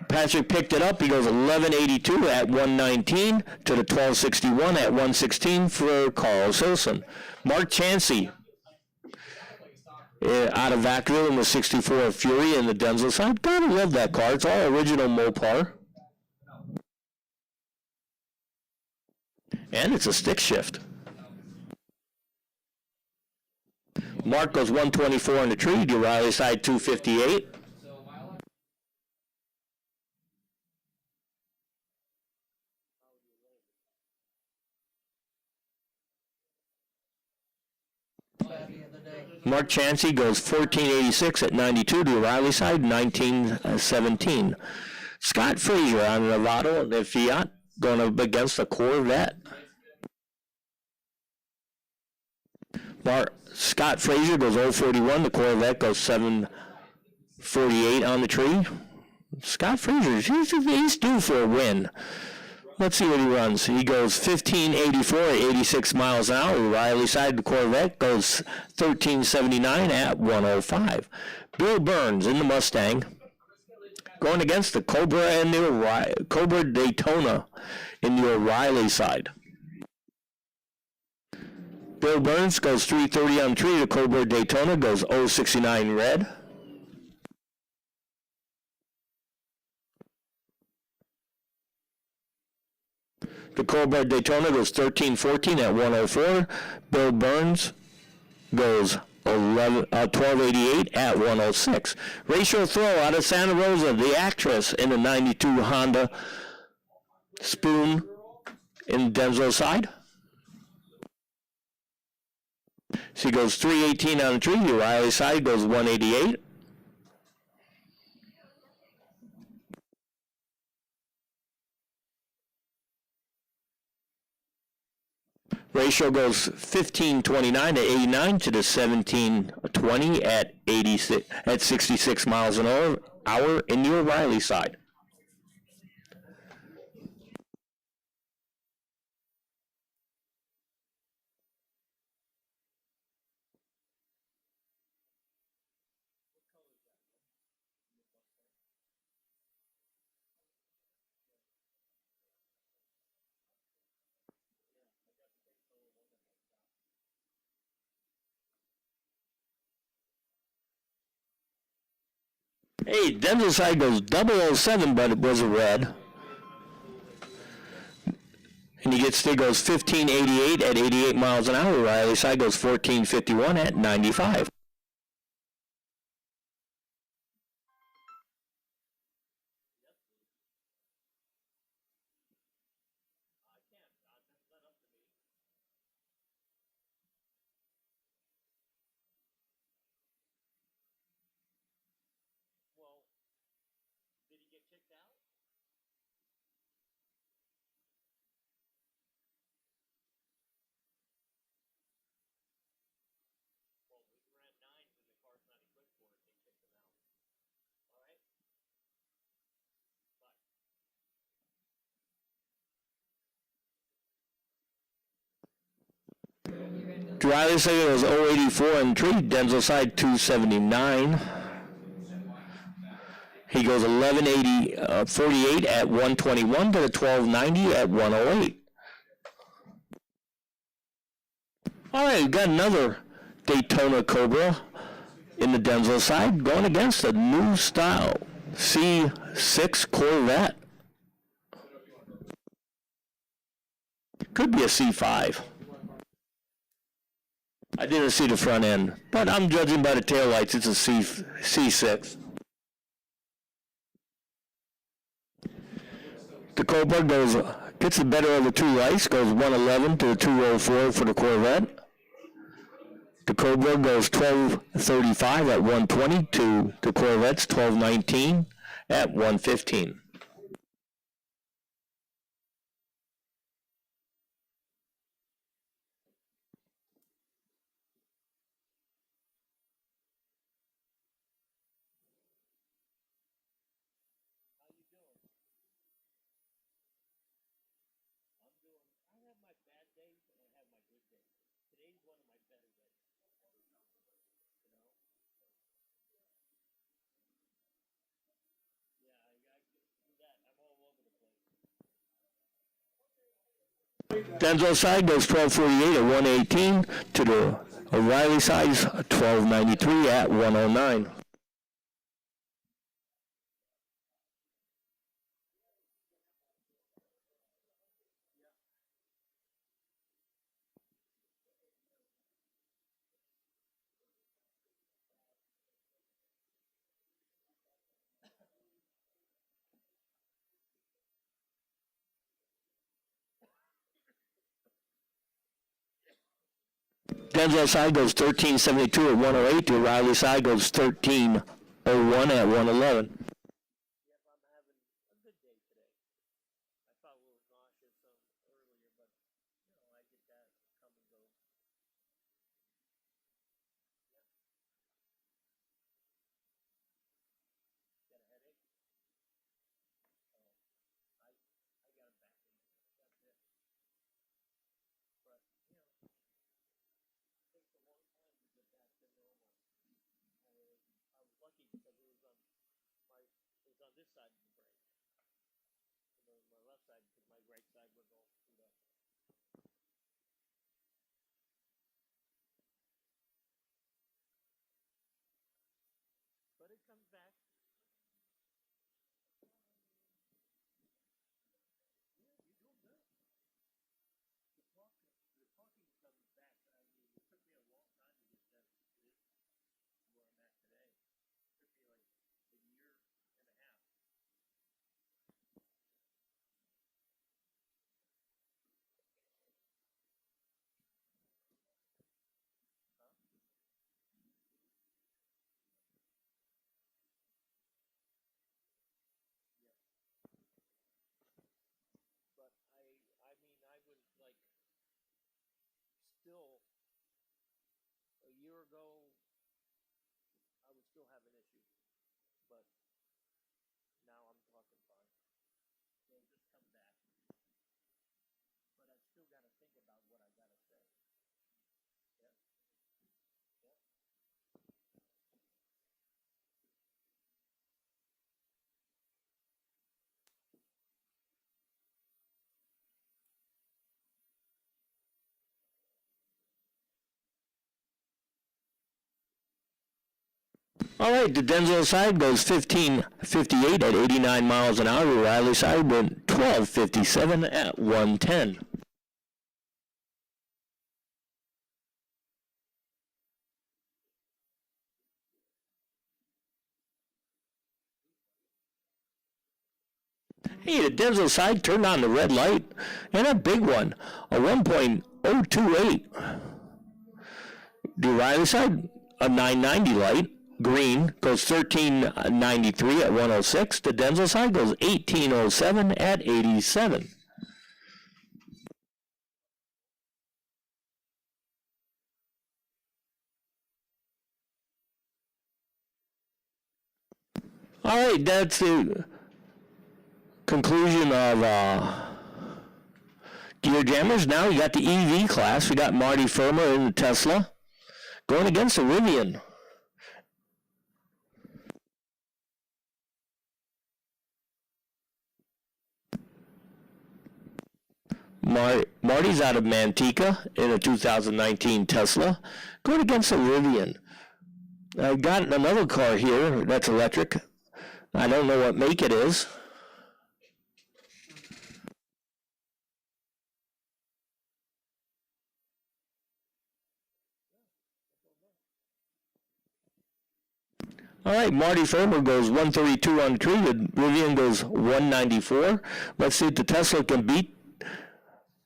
Patrick picked it up. He goes 1182 at 119 to the 1261 at 116 for Carlos Hilson. Mark Chansey out of Vacaville in the 64 Fury in the Denzel side. Gotta love that car. It's all original Mopar. And it's a stick shift. Mark goes 124 on the tree. O'Reilly side 258. Mark Chansey goes 1486 at 92 to O'Reilly side 1917. Scott Frazier on the Novato and the Fiat going up against the Corvette. Scott Frazier goes 041. The Corvette goes 748 on the tree. Scott Frazier, he's due for a win. Let's see what he runs. He goes 1584 at 86 miles an hour. Riley side, the Corvette goes 1379 at 105. Bill Burns in the Mustang going against the Cobra and the Cobra Daytona in the O'Reilly side. Bill Burns goes 330 on the tree. The Cobra Daytona goes 069 red. The Cobra Daytona goes 1314 at 104. Bill Burns goes 1288 at 106. Ratio throw out of Santa Rosa, the actress in the 92 Honda Spoon in Denzel side. She goes 318 on the tree. O'Reilly side goes 188. Ratio goes 1529 to 89 to the 1720 at 66 miles an hour in the O'Reilly side. Hey, Denzel side goes 007, but it was a red. And he goes 1588 at 88 miles an hour. Riley side goes 1451 at 95. Riley side goes 084 in the tree. Denzel side 279. He goes 48 at 121 to the 1290 at 108. All right, we've got another Daytona Cobra In the Denzel side, going against a new style C6 Corvette. Could be a C5. I didn't see the front end, but I'm judging by the taillights. It's a C6. The Cobra gets the better of the two lights, goes 111 to the 204 for the Corvette. The Cobra goes 1235 at 120 to the Corvette's 1219 at 115. How you doing? I'm doing. I have my bad days and I have my good days. Today's one of my better days. You know? Yeah, I do that. I'm all over the place. Denzel side goes 1248 at 118 to the O'Reilly side's 1293 at 109. Denzel side goes 1372 at 108 to O'Reilly side goes 1301 at 111. Yep, I'm having a good day today. I felt a little nauseous earlier, but you know, I get that come and go. Yep. Got a headache? Oh, I got a backache. That's it. But you know, it takes a long time to get back to normal. I was lucky because it was on this side of the brain. My left side, because my right side was all screwed up. But it comes back. Yeah, you're doing good. The talking comes back. I mean, it took me a long time to get that where I'm at today. It took me like a year and a half. Huh? Yeah. But I mean, I was like, still, a year ago, I was still having issues. But now I'm talking fine. They'll just come back. But I still got to think about what I got to say. Yeah. Yeah. All right, the Denzel side goes 1558 at 89 miles an hour. O'Reilly side went 1257 at 110. Hey, the Denzel side turned on the red light, and a big one, a 1.028. The O'Reilly side, a 990 light, green, goes 1393 at 106. The Denzel side goes 1807 at 87. All right, that's the conclusion of Gear Jammers. Now we got the EV class. We got Marty Firma in the Tesla going against the Rivian. Marty's out of Manteca in a 2019 Tesla, going against the Rivian. I got another car here that's electric. I don't know what make it is. All right, Marty Ferber goes 132 on the tree. The Rivian goes 194. Let's see if the Tesla can beat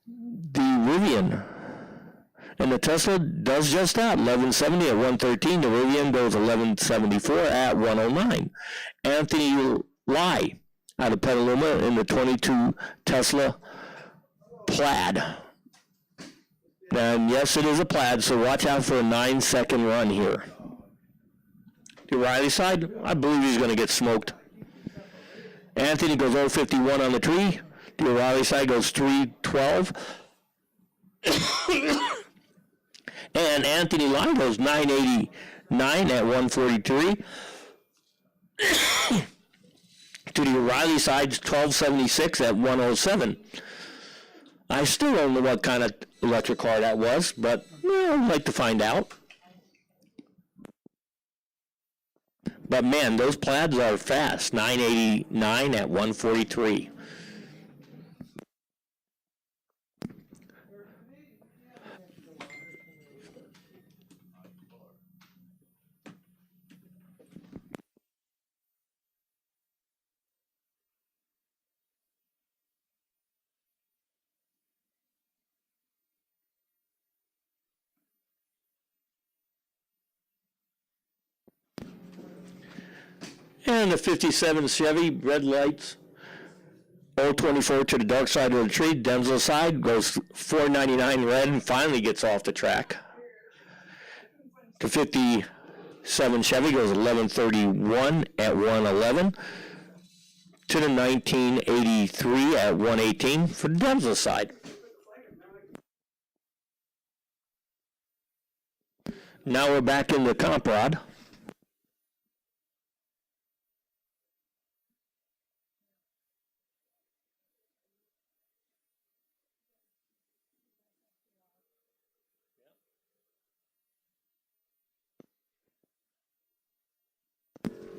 the Rivian. And the Tesla does just that, 1170 at 113. The Rivian goes 1174 at 109. Anthony Lai out of Petaluma in the 22 Tesla Plaid. And yes, it is a Plaid, so watch out for a 9-second run here. The Riley side, I believe he's going to get smoked. Anthony goes 051 on the tree. The O'Reilly side goes 312. And Anthony Lai goes 989 at 143. To the O'Reilly side's 1276 at 107. I still don't know what kind of electric car that was, but I'd like to find out. But man, those Plaids are fast. 989 at 143. And the 57 Chevy, red lights, 024 to the dark side of the tree. Denzel side goes 499 red and finally gets off the track. The 57 Chevy goes 1131 at 111. To the 1983 at 118 for the Denzel side. Now we're back in the comp rod.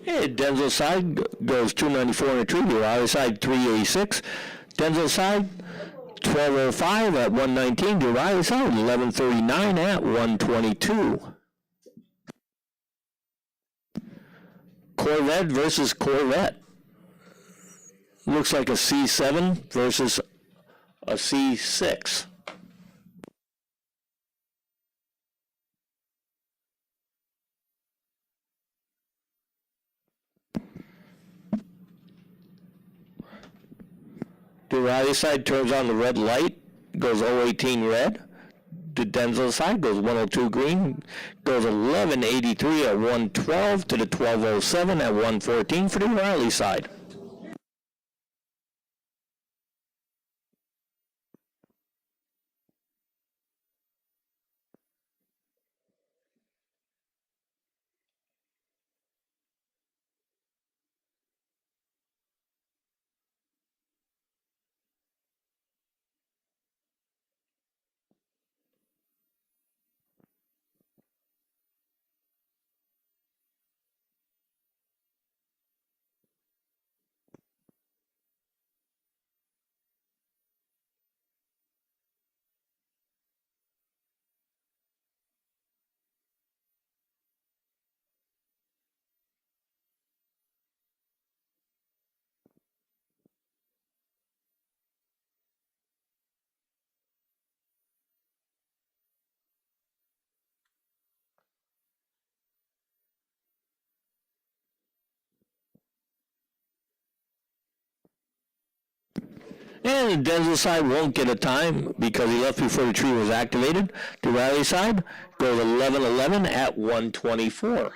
Hey, Denzel side goes 294 on the tree. The Riley side 386. Denzel side 1205 at 119. The Riley side 1139 at 122. Corvette versus Corvette. Looks like a C7 versus a C6. The Riley side turns on the red light, goes 018 red. The Denzel side goes 102 green, goes 1183 at 112 to the 1207 at 114 for the Riley side. And the Denzel side won't get a time because he left before the tree was activated. The Riley side goes 1111 at 124.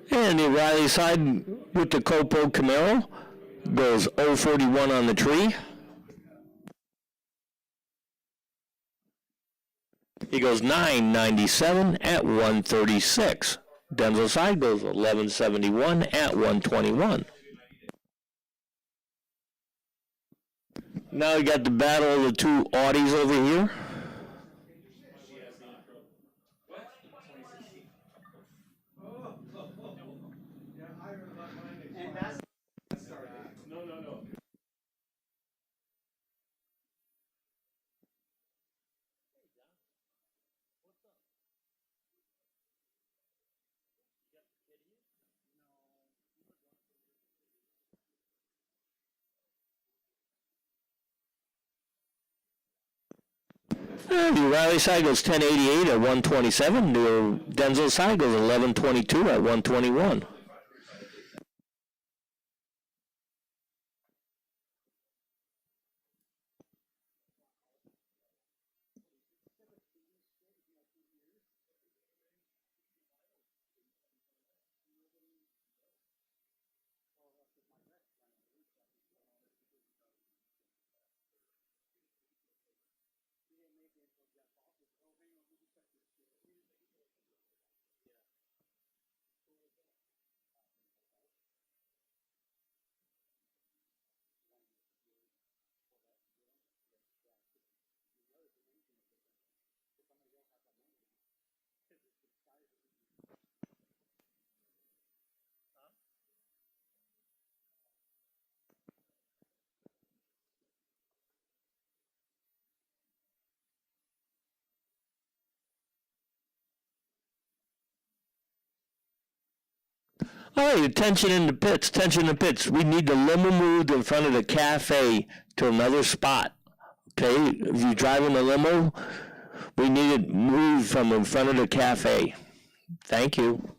And the Riley side with the Copo Camaro goes 041 on the tree. He goes 997 at 136. Denzel side goes 1171 at 121. Now we got the battle of the two Audis over here. The Riley side goes 1088 at 127. The Denzel side goes 1122 at 121. All right, attention in the pits, attention in the pits. We need the limo moved in front of the cafe to another spot. Okay, if you're driving the limo, we need it moved from in front of the cafe. Thank you.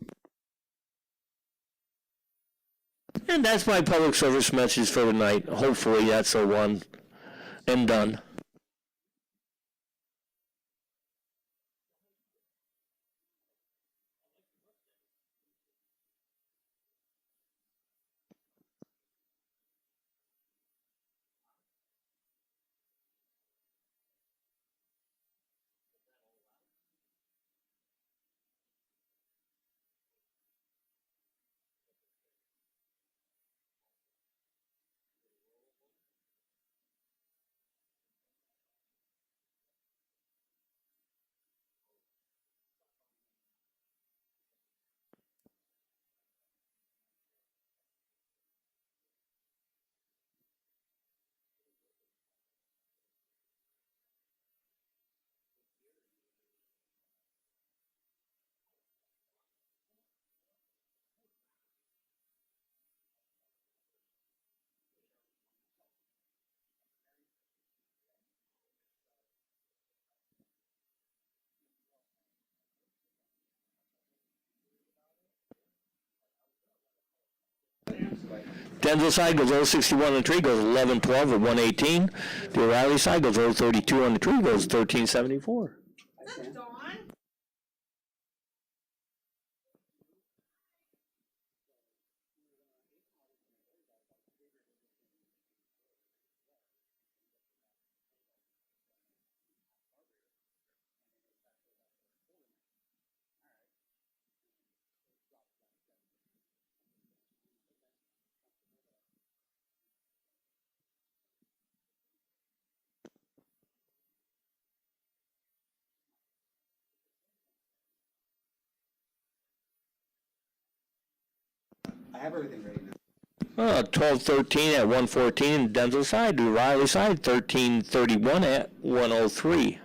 And that's my public service message for tonight. Hopefully that's the one and done. Denzel side goes 061 on the tree, goes 1112 at 118. The O'Reilly side goes 032 on the tree, goes 1374. I have everything ready now. 1213 at 114. Denzel side, the O'Reilly side 1331 at 103.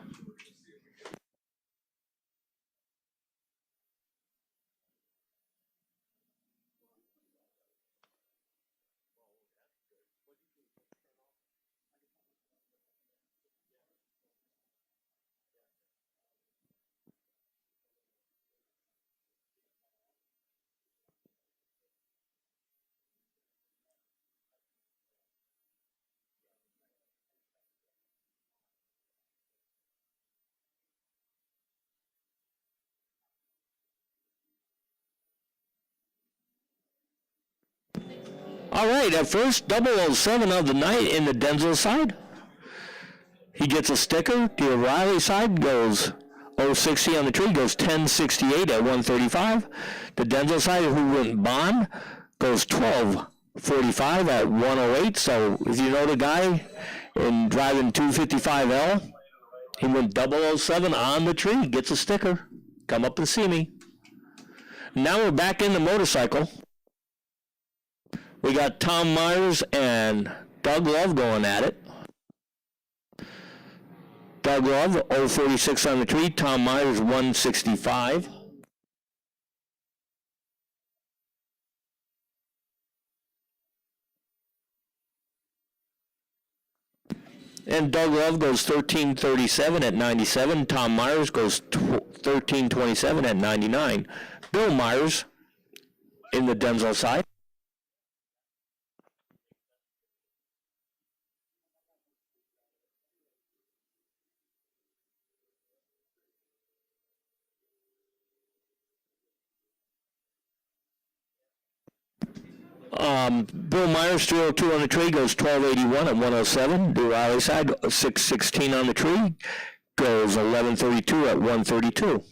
All right, at first, 007 of the night in the Denzel side. He gets a sticker. The O'Reilly side goes 060 on the tree, goes 1068 at 135. The Denzel side, who went Bond, goes 1245 at 108. So if you know the guy in driving 255L, he went 007 on the tree, gets a sticker. Come up and see me. Now we're back in the motorcycle. We got Tom Myers and Doug Love going at it. Doug Love, 046 on the tree. Tom Myers, 165. And Doug Love goes 1337 at 97. Tom Myers goes 1327 at 99. Bill Myers in the Denzel side. Bill Myers, 302 on the tree, goes 1281 at 107. The O'Reilly side, 616 on the tree, goes 1132 at 132.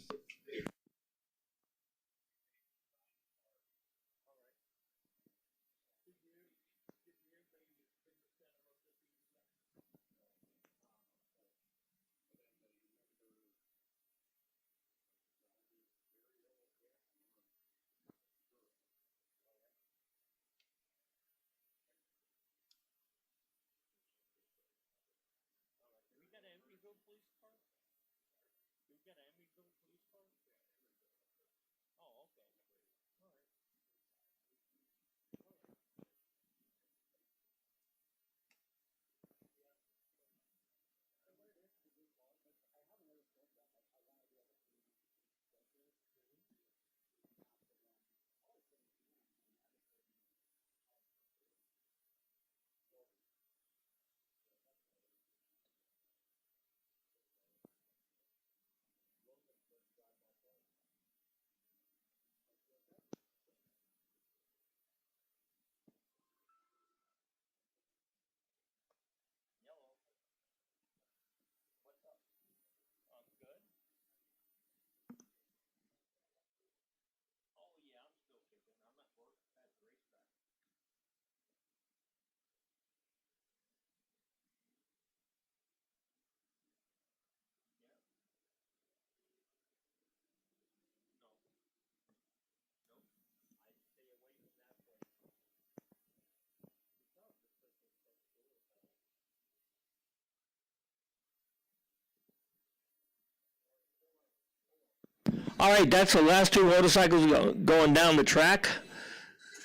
All right, that's the last two motorcycles going down the track.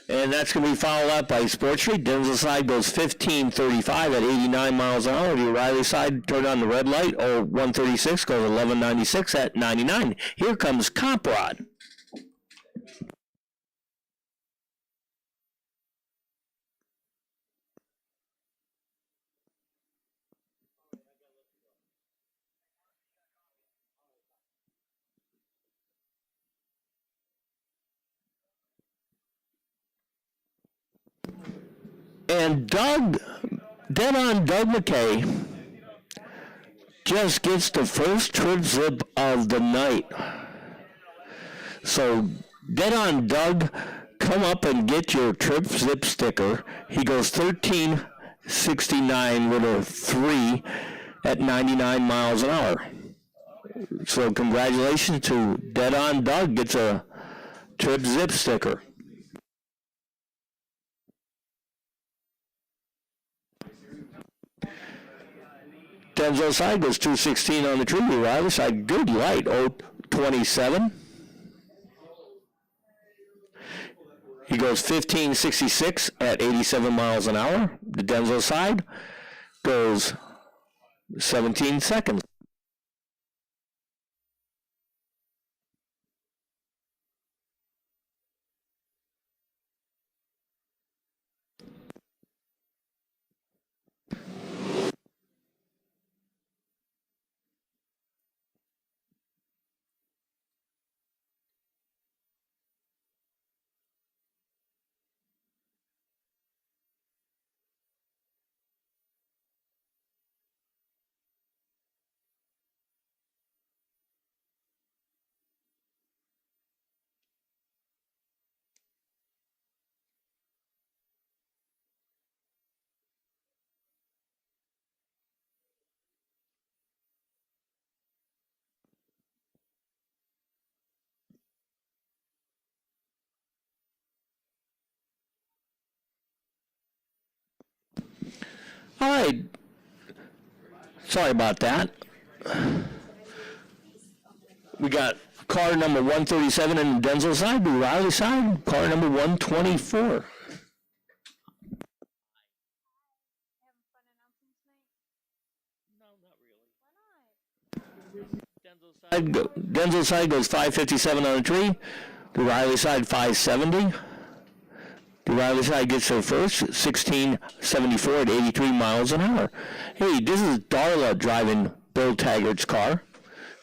And that's going to be followed up by Sport Street. Denzel side goes 1535 at 89 miles an hour. The O'Reilly side turned on the red light, 136, goes 1196 at 99. Here comes Cop Rod. And dead on Doug McKay, just gets the first trip zip of the night. So, dead on Doug, come up and get your trip zip sticker. He goes 1369 with a 3 at 99 miles an hour. So, congratulations to Dead on Doug, gets a trip zip sticker. Denzel side goes 216 on the tree. O'Reilly side, good light, 027. He goes 1566 at 87 miles an hour. The Denzel side goes 17 seconds. All right. Sorry about that. We got car number 137 on the Denzel side, the Riley side. Car number 124. Having fun announcing tonight? No, not really. Why not? Denzel side goes 557 on the tree. The Riley side 570. The Riley side gets there first, 1674 at 83 miles an hour. Hey, this is Darla driving Bill Taggart's car.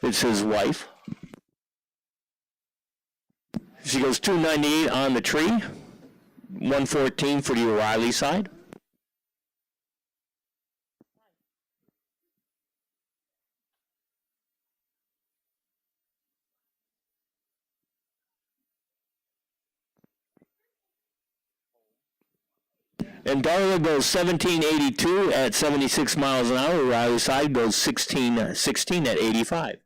It's his wife. She goes 298 on the tree, 114 for the O'Reilly side. And Darla goes 1782 at 76 miles an hour. O'Reilly side goes 1616 at 85.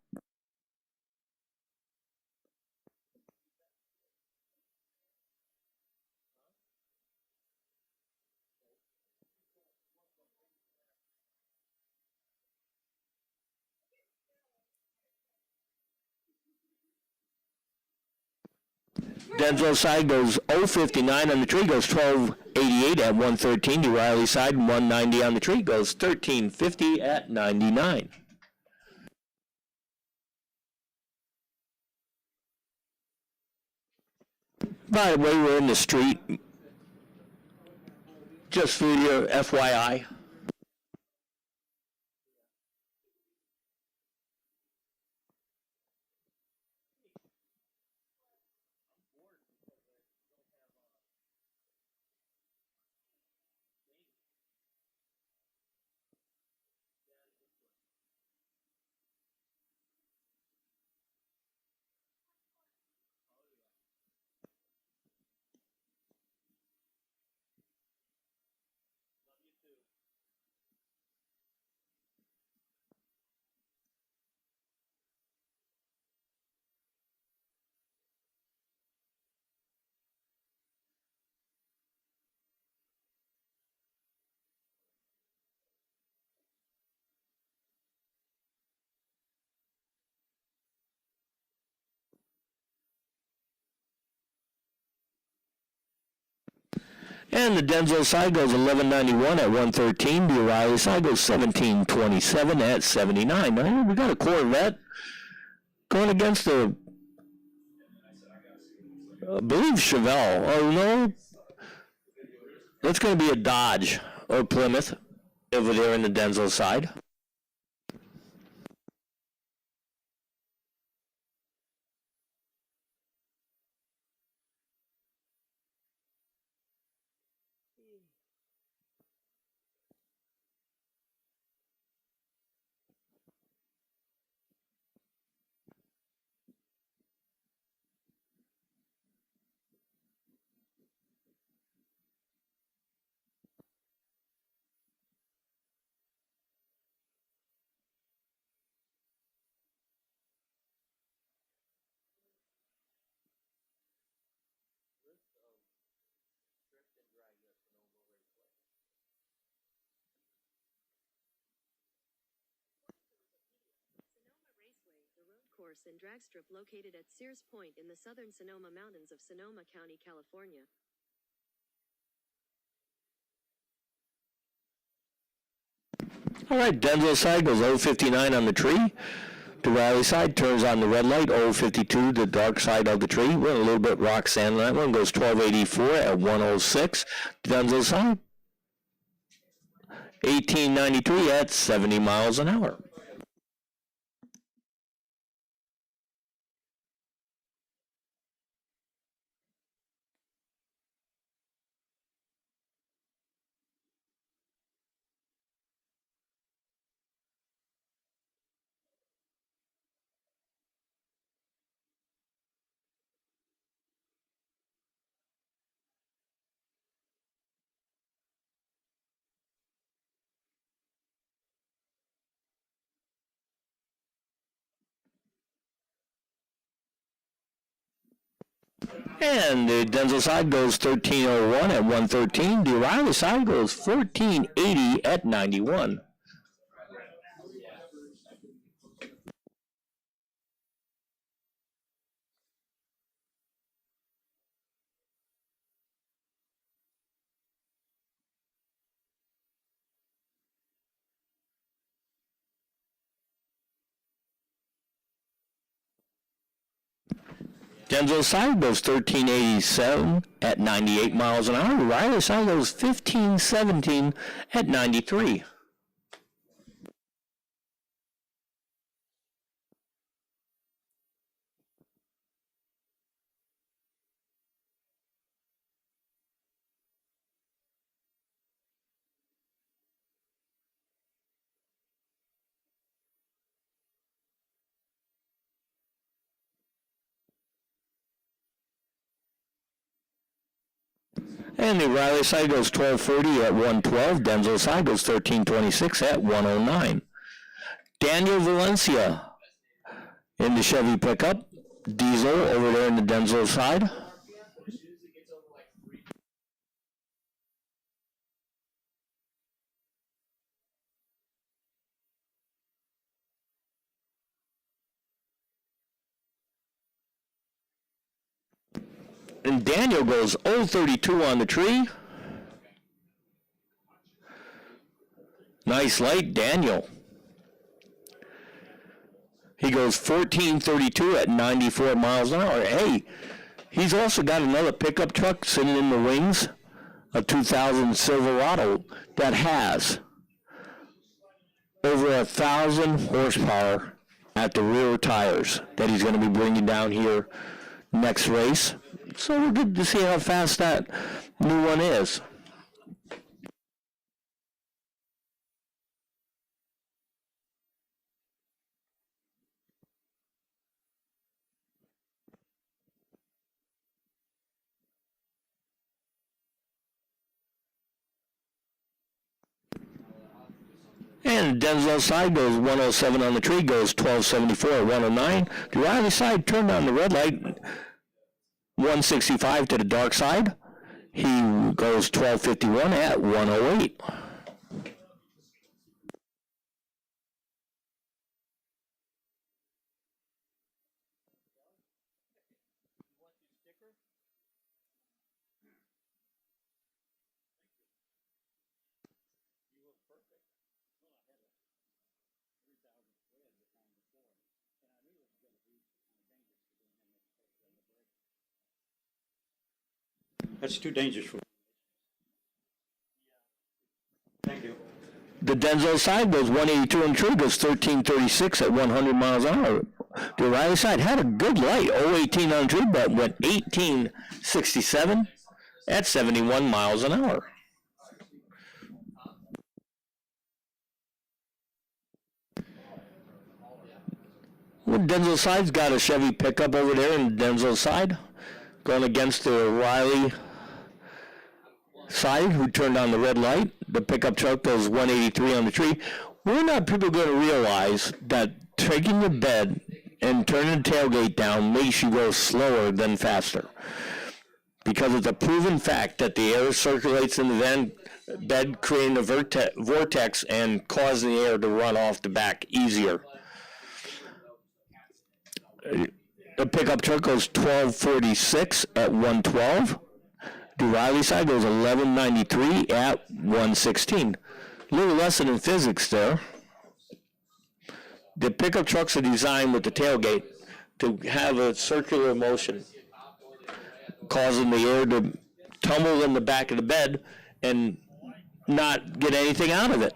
Denzel side goes 059 on the tree, goes 1288 at 113. The Riley side 190 on the tree, goes 1350 at 99. By the way, we're in the street. Just for your FYI. And the Denzel side goes 1191 at 113. The O'Reilly side goes 1727 at 79. Now, we got a Corvette going against a, I believe, Chevelle. Oh, no. That's going to be a Dodge or Plymouth over there in the Denzel side. Sonoma Raceway, the road course and drag strip located at Sears Point in the southern Sonoma Mountains of Sonoma County, California. All right, Denzel side goes 059 on the tree. The Riley side turns on the red light, 052, the dark side of the tree. We're a little bit rock sand on that one. Goes 1284 at 106. Denzel side, 1893 at 70 miles an hour. And the Denzel side goes 13:01 at 113. The O'Reilly side goes 14:80 at 91. Denzel side goes 13:87 at 98 miles an hour. O'Reilly side goes 15:17 at 93. And the O'Reilly side goes 12:40 at 112. Denzel side goes 13:26 at 109. Daniel Valencia in the Chevy pickup. Diesel over there in the Denzel side. And Daniel goes 032 on the tree. Nice light, Daniel. He goes 14:32 at 94 miles an hour. Hey, he's also got another pickup truck sitting in the wings, a 2000 Silverado that has over 1,000 horsepower at the rear tires that he's going to be bringing down here next race. So we're good to see how fast that new one is. And Denzel side goes 107 on the tree, goes 1274 at 109. The Riley side turned on the red light, 165 to the dark side. He goes 1251 at 108. That's too dangerous for me. Thank you. The Denzel side goes 182 on the tree, goes 1336 at 100 miles an hour. The O'Reilly side had a good light, 018 on the tree, but went 1867 at 71 miles an hour. Well, Denzel side's got a Chevy pickup over there in Denzel side, going against the O'Reilly side, who turned on the red light. The pickup truck goes 183 on the tree. We're not people going to realize that taking your bed and turning the tailgate down makes you go slower than faster. Because it's a proven fact that the air circulates in the bed, creating a vortex and causing the air to run off the back easier. The pickup truck goes 1246 at 112. The Riley side goes 1193 at 116. A little lesson in physics there. The pickup trucks are designed with the tailgate to have a circular motion, causing the air to tumble in the back of the bed and not get anything out of it.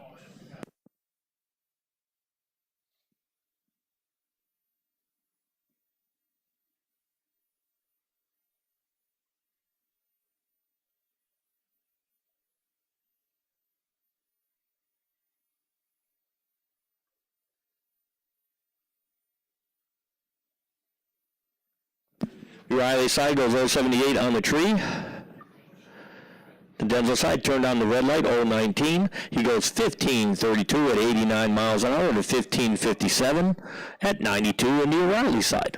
The Riley side goes 078 on the tree. The Denzel side turned on the red light, 019. He goes 1532 at 89 miles an hour to 1557 at 92 in the O'Reilly side.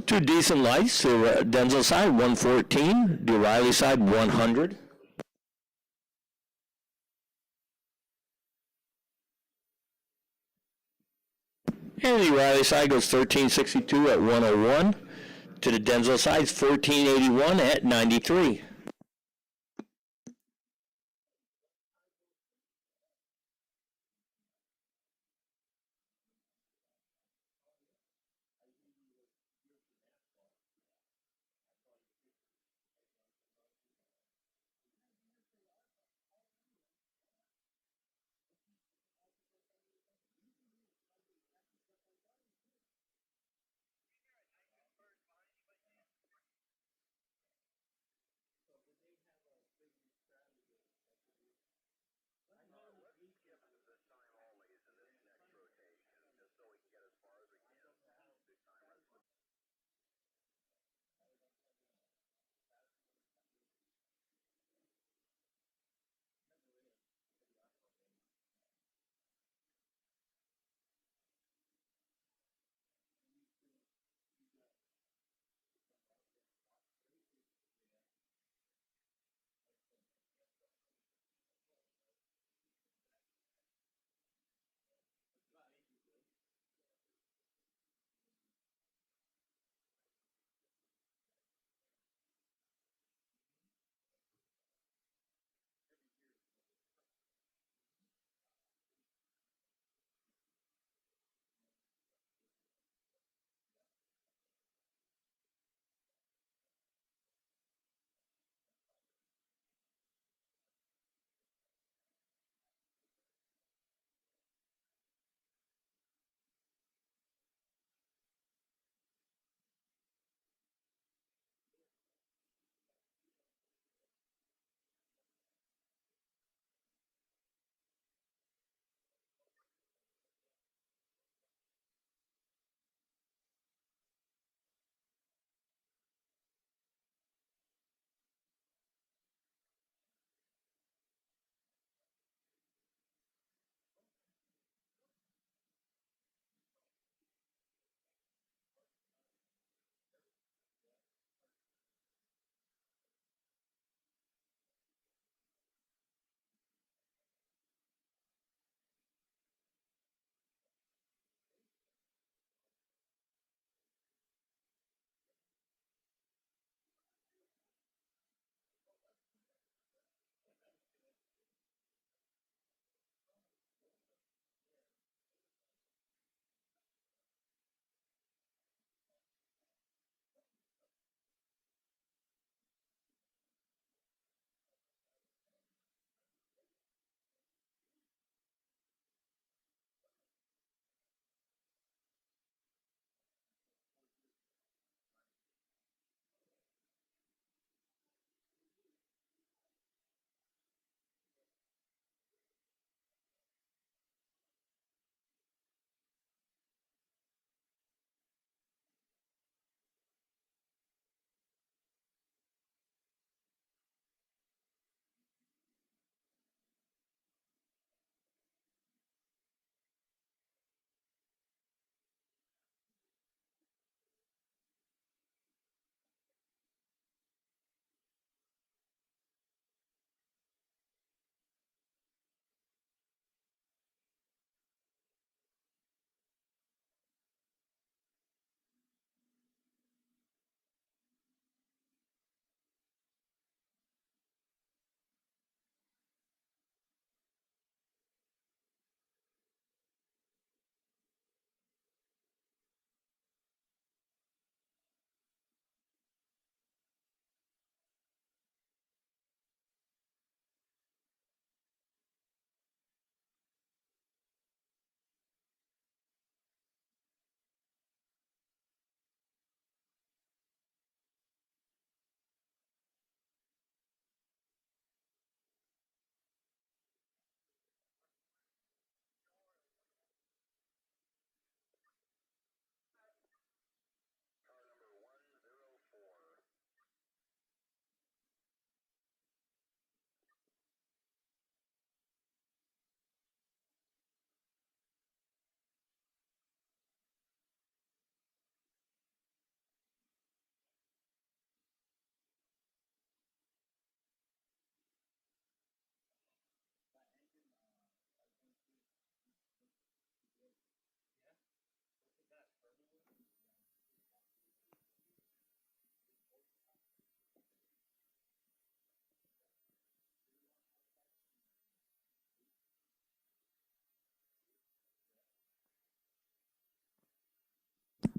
Two decent lights to Denzel side, 114. The Riley side, 100. And the Riley side goes 1362 at 101. To the Denzel side, 1481 at 93.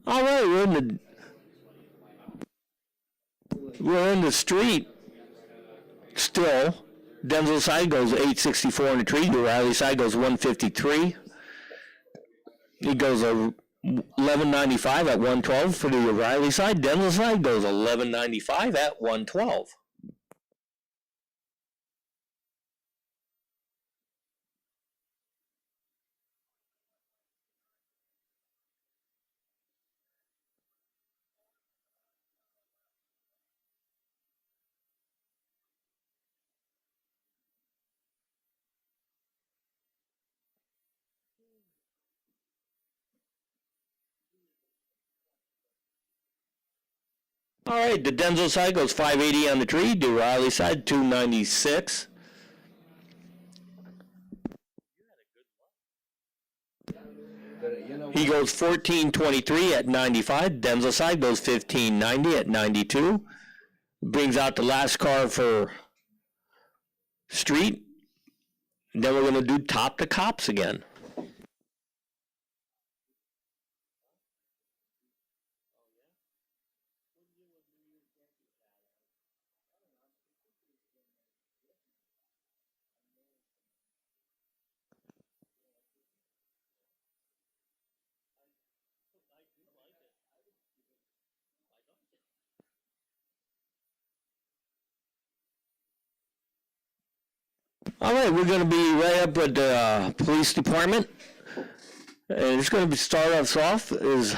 All right, we're in the street still. Denzel side goes 864 in the tree. The Riley side goes 153. He goes 1195 at 112 for the O'Reilly side. Denzel side goes 1195 at 112. All right, the Denzel side goes 580 on the tree. The Riley side 296. He goes 1423 at 95. Denzel side goes 1590 at 92. Brings out the last car for street. Then we're going to do top to cops again. All right, we're going to be right up at the police department. And it's going to start us off is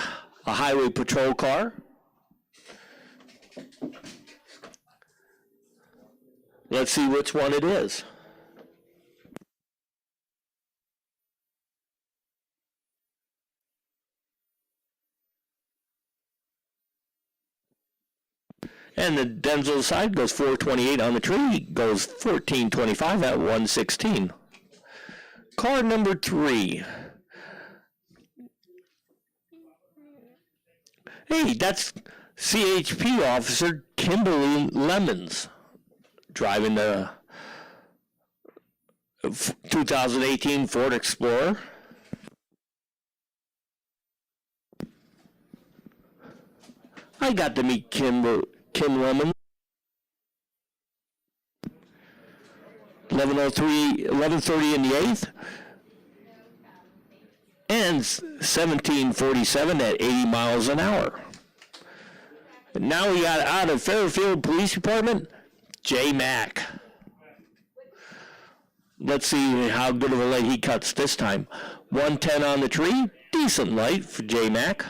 a highway patrol car. Let's see which one it is. And the Denzel side goes 428 on the tree, goes 1425 at 116. Car number 3. Hey, that's CHP officer Kimberly Lemons driving the 2018 Ford Explorer. I got to meet Kim Lemons. 11:30 in the 8th. And 1747 at 80 miles an hour. Now we got out of Fairfield Police Department, J. Mack. Let's see how good of a light he cuts this time. 110 on the tree, decent light for J. Mack.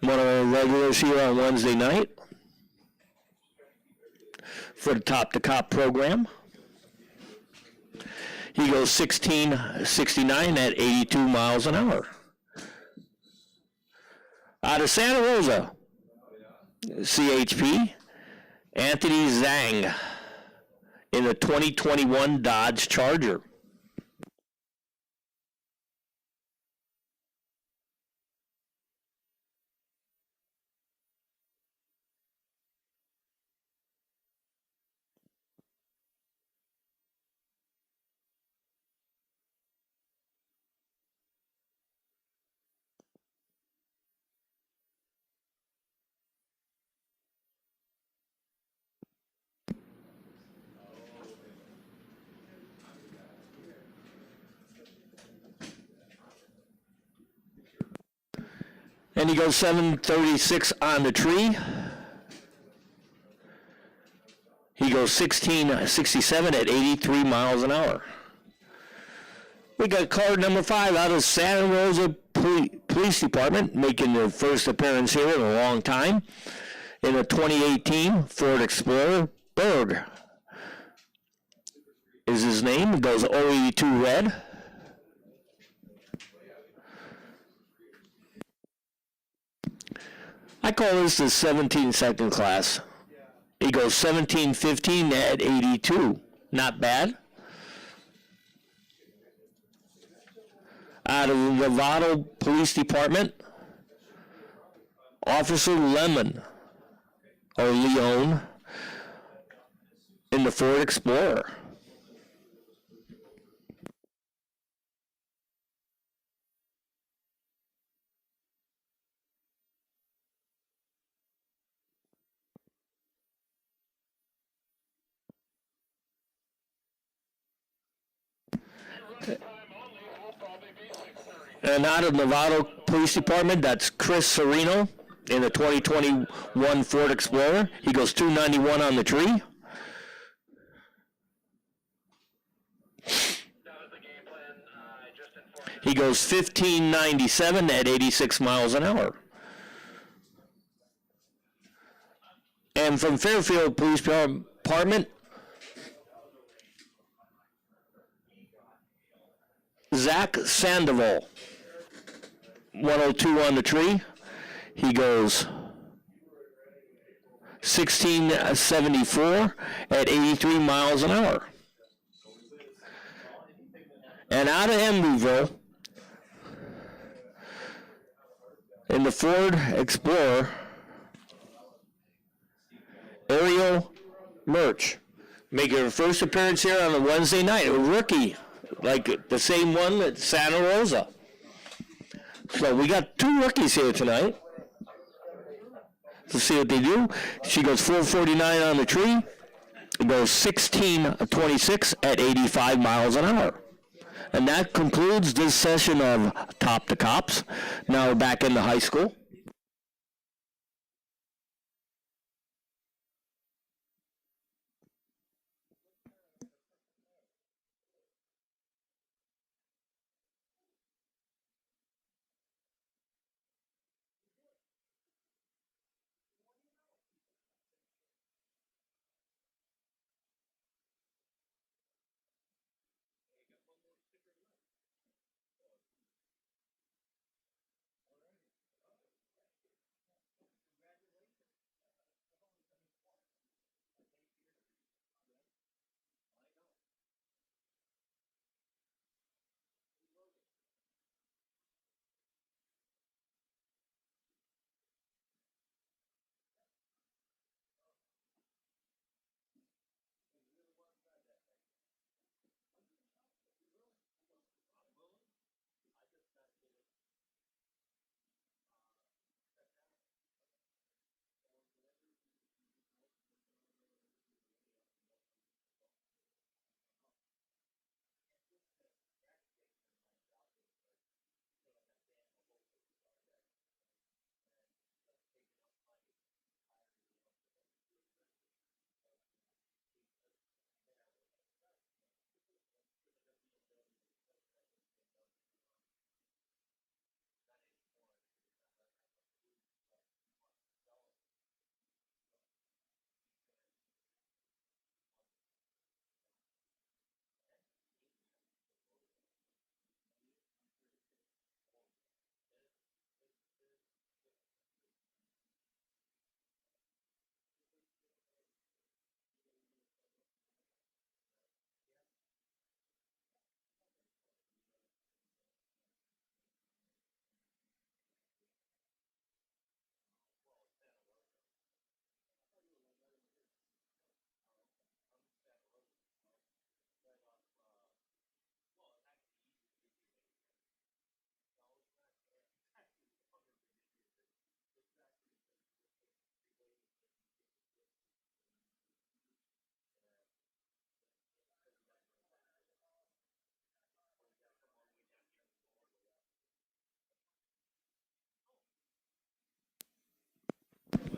One of our regulars here on Wednesday night for the Top to Cop program. He goes 1669 at 82 miles an hour. Out of Santa Rosa, CHP, Anthony Zhang in a 2021 Dodge Charger. And he goes 736 on the tree. He goes 1667 at 83 miles an hour. We got car number 5 out of Santa Rosa Police Department, making their first appearance here in a long time, in a 2018 Ford Explorer. Berg is his name. It goes 082 red. I call this the 17-second class. He goes 1715 at 82. Not bad. Out of the Nevada Police Department, Officer Lemon, or Leon, in the Ford Explorer. And out of Novato Police Department, that's Chris Sereno in the 2021 Ford Explorer. He goes 291 on the tree. He goes 1597 at 86 miles an hour. And from Fairfield Police Department, Zach Sandoval, 102 on the tree. He goes 1674 at 83 miles an hour. And out of Emeryville, in the Ford Explorer, Ariel Murch, making her first appearance here on a Wednesday night, a rookie, like the same one at Santa Rosa. So we got two rookies here tonight. Let's see what they do. She goes 449 on the tree. It goes 1626 at 85 miles an hour. And that concludes this session of Top the Cops. Now we're back in the high school.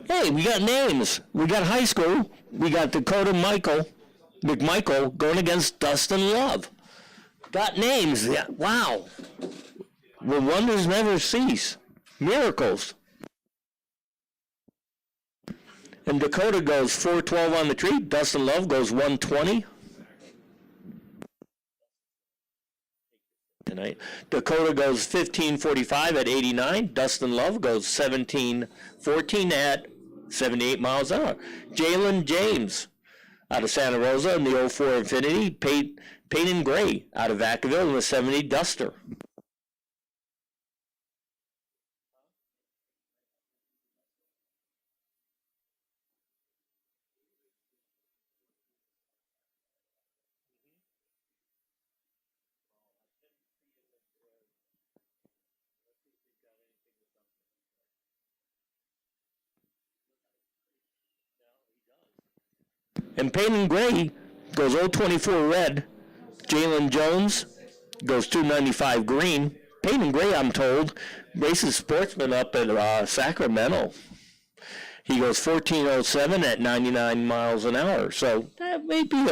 Hey, we got names. We got high school. We got Dakota McMichael going against Dustin Love. Got names. Yeah. Wow. Well, wonders never cease. Miracles. And Dakota goes 412 on the tree. Dustin Love goes 120. Tonight. Dakota goes 1545 at 89. Dustin Love goes 1714 at 78 miles an hour. Jalen James out of Santa Rosa in the 04 Infinity. Peyton Gray out of Vacaville in the 70 Duster. And Peyton Gray goes 024 red. Jalen Jones goes 295 green. Peyton Gray, I'm told, races Sportsman up at Sacramento. He goes 14:07 at 99 miles an hour. So that may be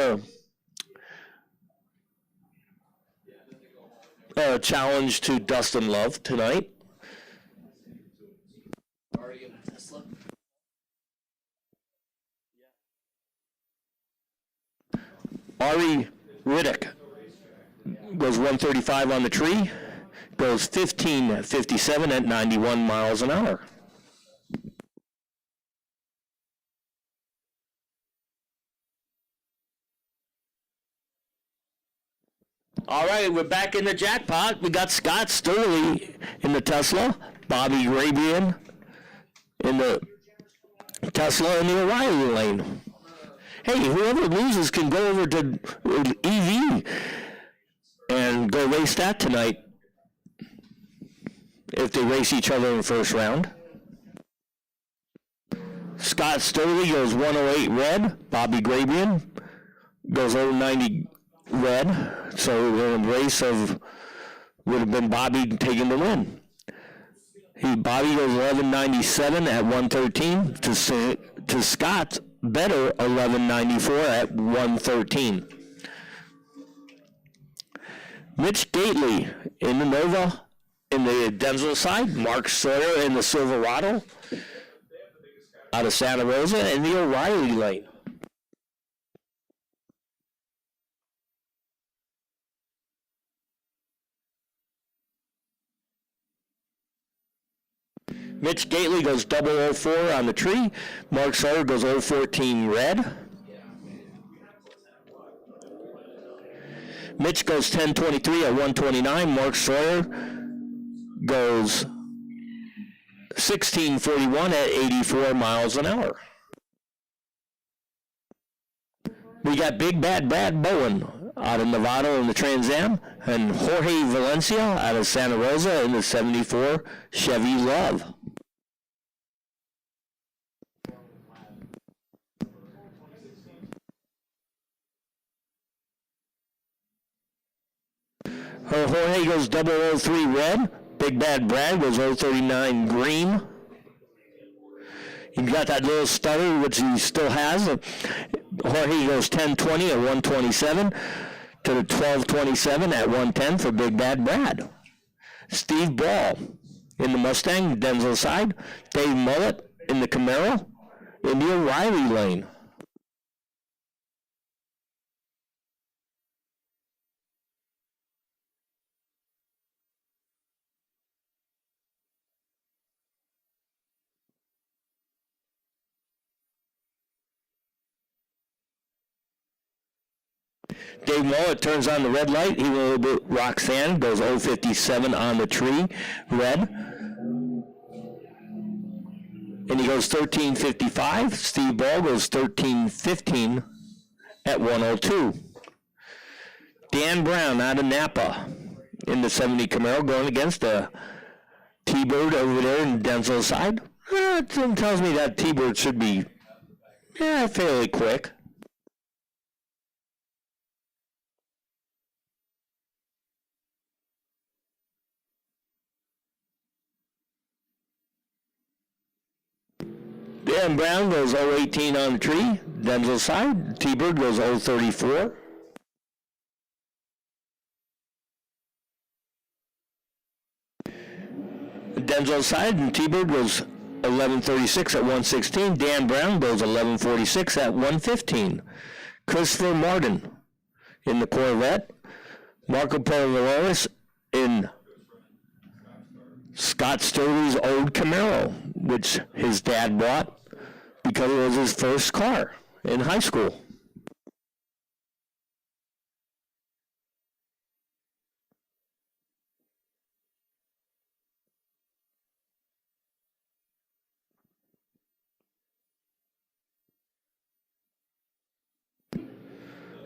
a challenge to Dustin Love tonight. Already in a Tesla? Ari Riddick goes 135 on the tree, goes 15:57 at 91 miles an hour. All right, we're back in the jackpot. We got Scott Sturley in the Tesla, Bobby Grabian in the Tesla in the O'Reilly lane. Hey, whoever loses can go over to EV and go race that tonight if they race each other in the first round. Scott Sturley goes 108 red. Bobby Grabian goes 090 red. So in a race of would have been Bobby taking the win. Bobby goes 1197 at 113 to Scott's better 1194 at 113. Mitch Gately in the Nova in the Denzel side. Mark Sawyer in the Silverado out of Santa Rosa in the O'Reilly lane. Mitch Gately goes 004 on the tree. Mark Sawyer goes 014 red. Mitch goes 1023 at 129. Mark Sawyer goes 1641 at 84 miles an hour. We got Big Bad Brad Bowen out of Nevada in the Trans Am, and Jorge Valencia out of Santa Rosa in the 74 Chevy Love. Jorge goes 003 red. Big Bad Brad goes 039 green. He got that little stutter, which he still has. Jorge goes 1020 at 127 to the 1227 at 110 for Big Bad Brad. Steve Ball in the Mustang, Denzel side. Dave Mullet in the Camaro in the O'Reilly lane. Dave Mullet turns on the red light. He will with Roxanne, goes 057 on the tree, red. And he goes 1355. Steve Ball goes 1315 at 102. Dan Brown out of Napa in the 70 Camaro going against the T-Bird over there in Denzel's side. It tells me that T-Bird should be fairly quick. Dan Brown goes 018 on the tree, Denzel's side. T-Bird goes 034. Denzel's side, and T-Bird goes 1136 at 116. Dan Brown goes 1146 at 115. Christopher Martin in the Corvette. Marco Polaris in Scott Sturley's old Camaro, which his dad bought because it was his first car in high school.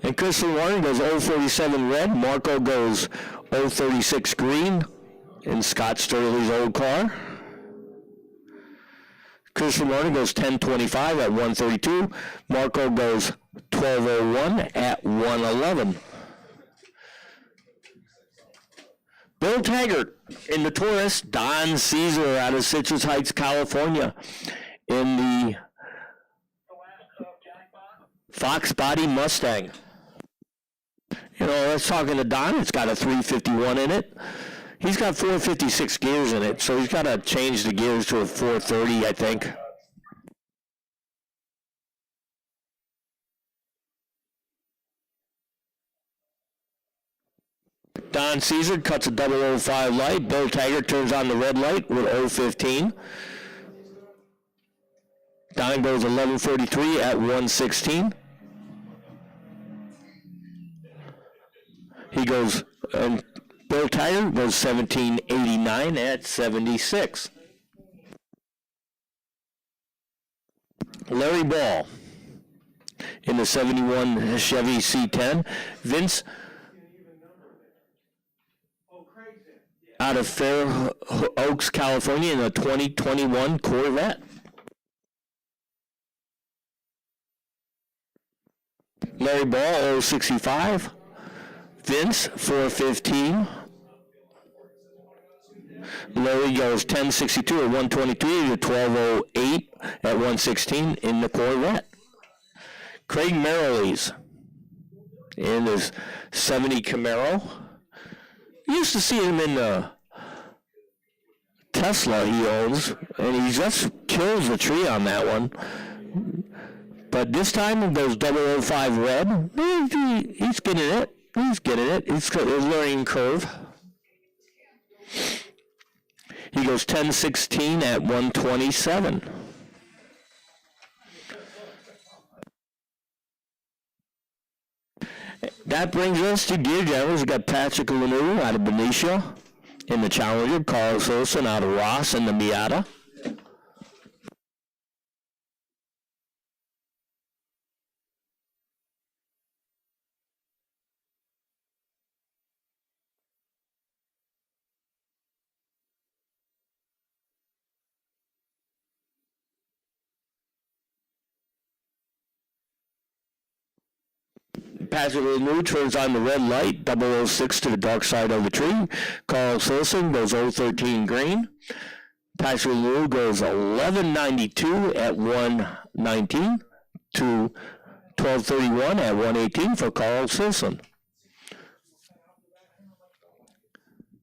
And Christopher Warren goes 047 red. Marco goes 036 green in Scott Sturley's old car. Christopher Martin goes 1025 at 132. Marco goes 1201 at 111. Bill Taggart in the Taurus. Don Caesar out of Citrus Heights, California in the Fox Body Mustang. You know, let's talking to Don. It's got a 351 in it. He's got 456 gears in it, so he's got to change the gears to a 430, I think. Don Caesar cuts a 005 light. Bill Taggart turns on the red light with 015. Don goes 1143 at 116. He goes, Bill Taggart goes 1789 at 76. Larry Ball in the 71 Chevy C10. Vince out of Fair Oaks, California in a 2021 Corvette. Larry Ball 065. Vince 415. Larry goes 1062 at 123 to 1208 at 116 in the Corvette. Craig Merrilees in his 70 Camaro. You used to see him in the Tesla he owns, and he just kills the tree on that one. But this time, those 005 red, he's getting it. He's getting it. It's a learning curve. He goes 1016 at 127. That brings us to Gear Generals. We got Patrick Lanoux out of Benicia in the Challenger. Carlos Olson out of Ross in the Miata. Patrick Lanoux turns on the red light, 006 to the dark side of the tree. Carl Silson goes 013 green. Patrick Lanoux goes 1192 at 119 to 1231 at 118 for Carl Silson.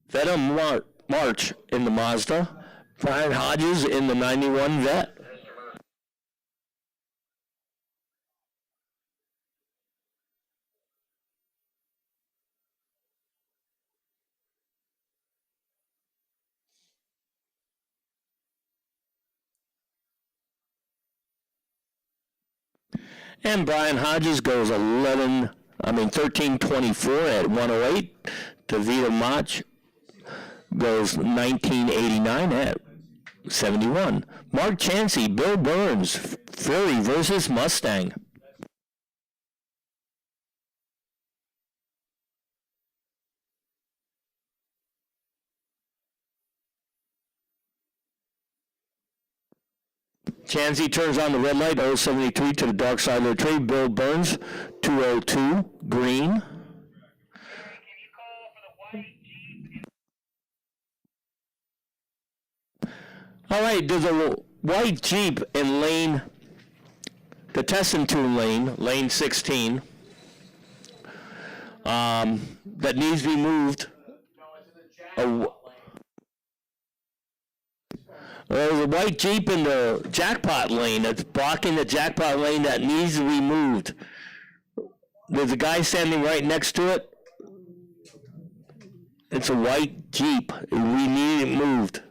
Venom March in the Mazda. Brian Hodges in the 91 Vet. And Brian Hodges goes 1324 at 108. Davida Mach goes 1989 at 71. Mark Chansey, Bill Burns, Fury versus Mustang. Chansey turns on the red light, 073 to the dark side of the tree. Bill Burns, 202, green. All right, there's a white Jeep in the test and tune lane 16, that needs to be moved. There's a white Jeep in the jackpot lane that's blocking the jackpot lane that needs to be moved. There's a guy standing right next to it. It's a white Jeep. We need it moved.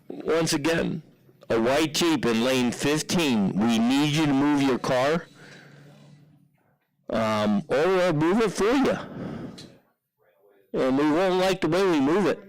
Once again, a white Jeep in lane 15. We need you to move your car, or we'll move it for you. And we won't like the way we move it.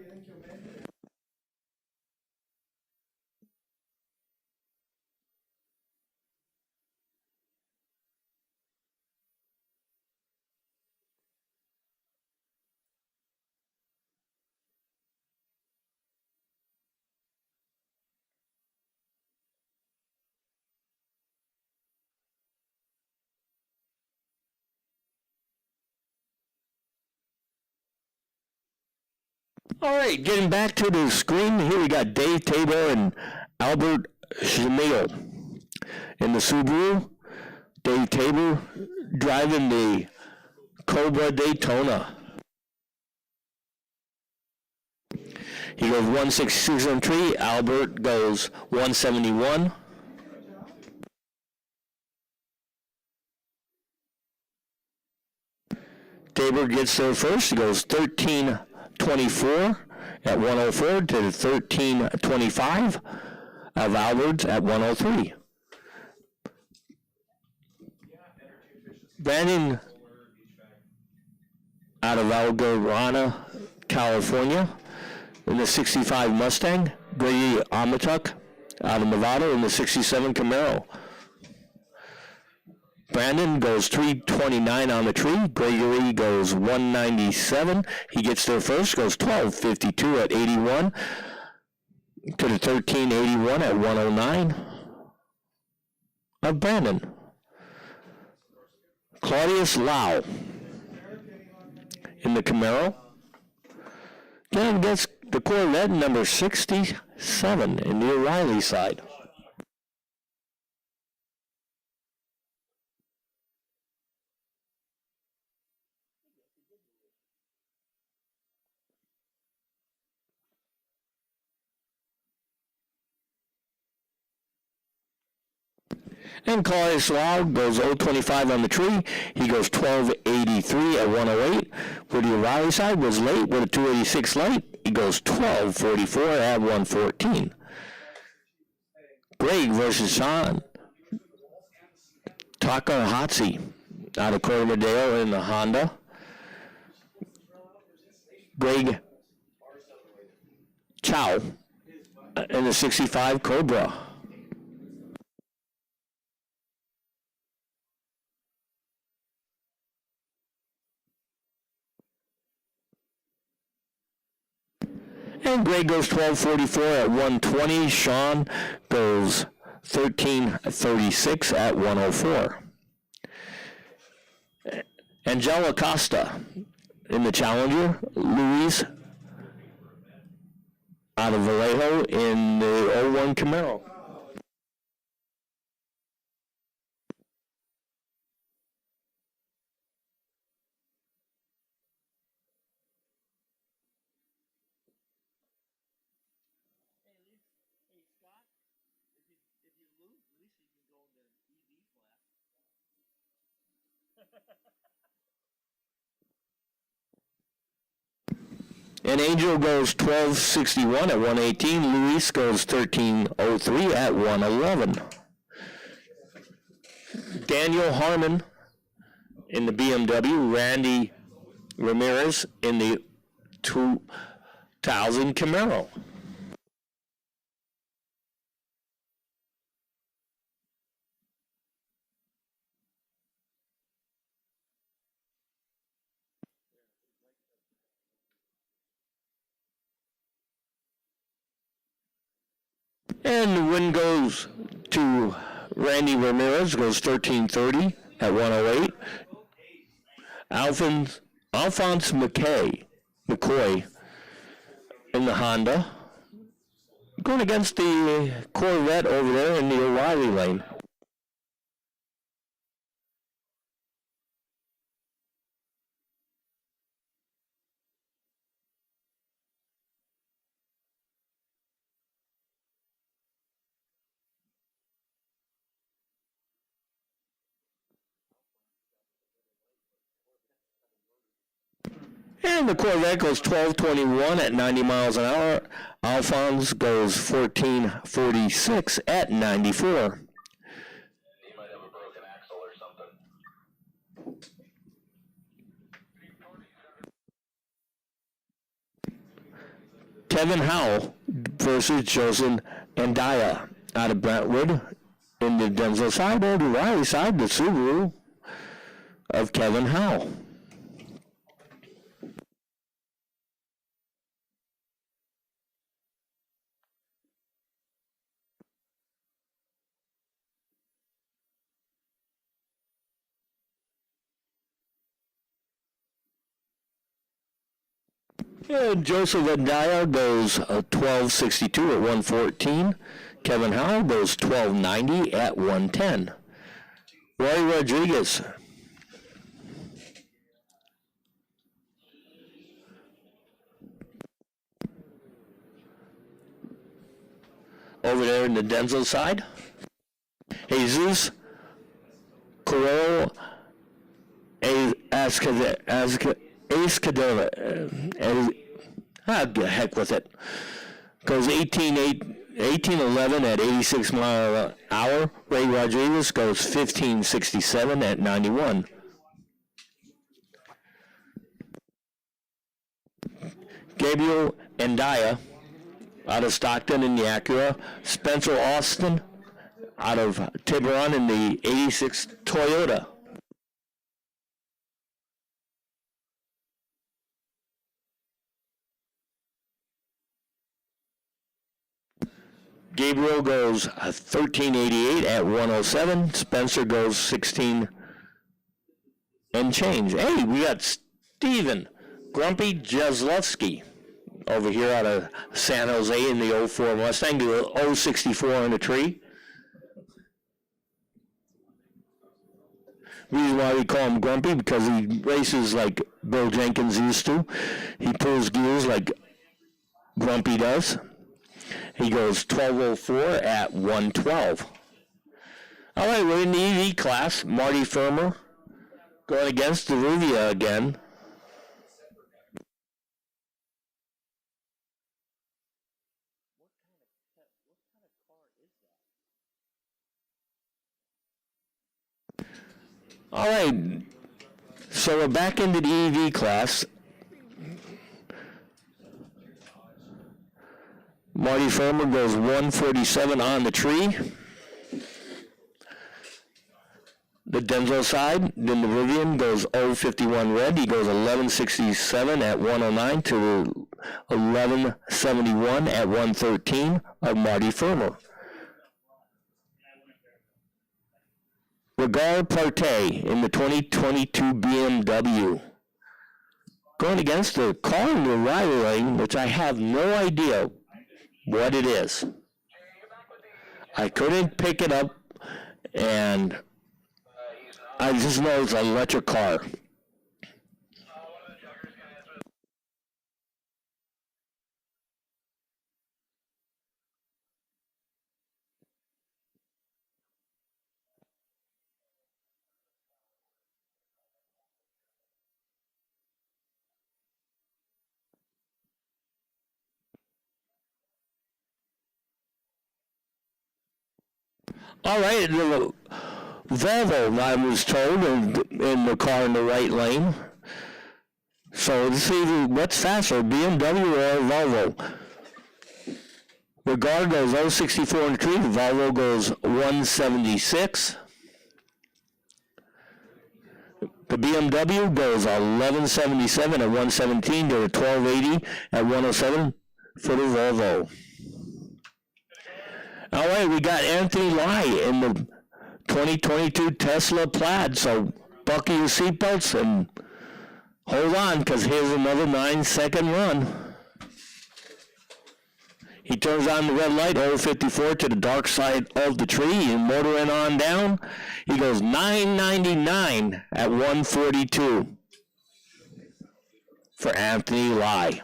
All right, getting back to the screen, here we got Dave Tabor and Albert Jamil in the Subaru. Dave Tabor driving the Cobra Daytona. He goes 166 on tree. Albert goes 171. Tabor gets there first. He goes 13:24 at 104 to 13:25 of Albert's at 103. Brandon out of Algarana, California, in the 65 Mustang. Grady Amatuk out of Nevada in the 67 Camaro. Brandon goes 329 on the tree. Gregory goes 197. He gets there first, goes 1252 at 81 to the 1381 at 109 of Brandon. Claudius Lau in the Camaro. Then gets the Corvette number 67 in the O'Reilly side. And Claudius Lau goes 025 on the tree. He goes 1283 at 108. For the O'Reilly side was late with a 286 light. He goes 1244 at 114. Greg versus Sean Takahatsu out of Cloverdale in the Honda. Greg Chow in the 65 Cobra. And Greg goes 1244 at 120. Sean goes 1336 at 104. Angela Costa in the Challenger. Luis out of Vallejo in the 01 Camaro. And Angel goes 1261 at 118. Luis goes 1303 at 111. Daniel Harmon in the BMW. Randy Ramirez in the 2000 Camaro. And the win goes to Randy Ramirez, goes 1330 at 108. Alphonse McCoy in the Honda, going against the Corvette over there in the O'Reilly lane. And the Corvette goes 1221 at 90 miles an hour. Alphonse goes 1446 at 94. He might have a broken axle or something. Kevin Howell versus Joseph Andaya out of Brentwood in the Denzel side, or the Riley side, the Subaru of Kevin Howell. And Joseph Andaya goes 1262 at 114. Kevin Howell goes 1290 at 110. Roy Rodriguez. Over there in the Denzel side. Jesus Correro Escadilla. The heck with it. Goes 1811 at 86 mile an hour. Ray Rodriguez goes 1567 at 91. Gabriel Andaya out of Stockton in the Acura. Spencer Austin out of Tiburon in the 86 Toyota. Gabriel goes 1388 at 107. Spencer goes 16 and change. Hey, we got Steven Grumpy Jaslowski over here out of San Jose in the 04 Mustang, the 064 on the tree. Reason why we call him Grumpy, because he races like Bill Jenkins used to. He pulls gears like Grumpy does. He goes 1204 at 112. All right, we're in the EV class. Marty Firmer going against Deruvia again. All right, so we're back into the EV class. Marty Firmer goes 147 on the tree. The Denzel side, then the Rivian goes 051 red. He goes 1167 at 109 to 1171 at 113 of Marty Firmer. Regard Partey in the 2022 BMW. Going against the car in the rival lane, which I have no idea what it is. I couldn't pick it up, and I just know it's an electric car. All right, the Volvo, I was told, in the car in the right lane. So let's see what's faster, BMW or Volvo. Regard goes 064 in the tree. The Volvo goes 176. The BMW goes 1177 at 117 to 1280 at 107 for the Volvo. All right, we got Anthony Lai in the 2022 Tesla Plaid. So buckle your seatbelts and hold on, because here's another 9-second run. He turns on the red light, 054 to the dark side of the tree, and motoring on down. He goes 999 at 142 for Anthony Lai.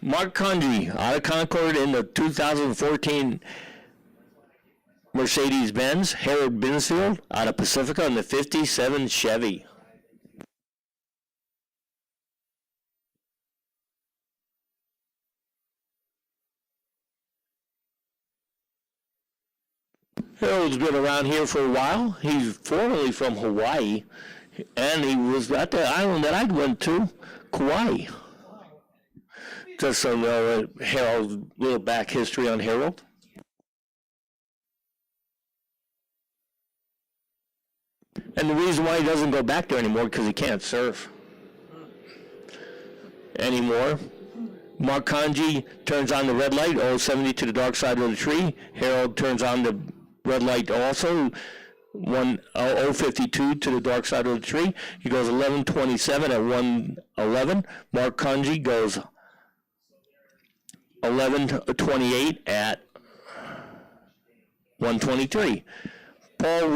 Mark Condrey out of Concord in the 2014 Mercedes-Benz. Harold Binsfield out of Pacifica in the 57 Chevy. Harold's been around here for a while. He's formerly from Hawaii, and he was at the island that I went to, Kauai. Just so you know, Harold's little back history on Harold. And the reason why he doesn't go back there anymore, because he can't surf anymore. Mark Conji turns on the red light, 070 to the dark side of the tree. Harold turns on the red light also. 052 to the dark side of the tree. He goes 1127 at 111. Mark Kunji goes 1128 at 123. Paul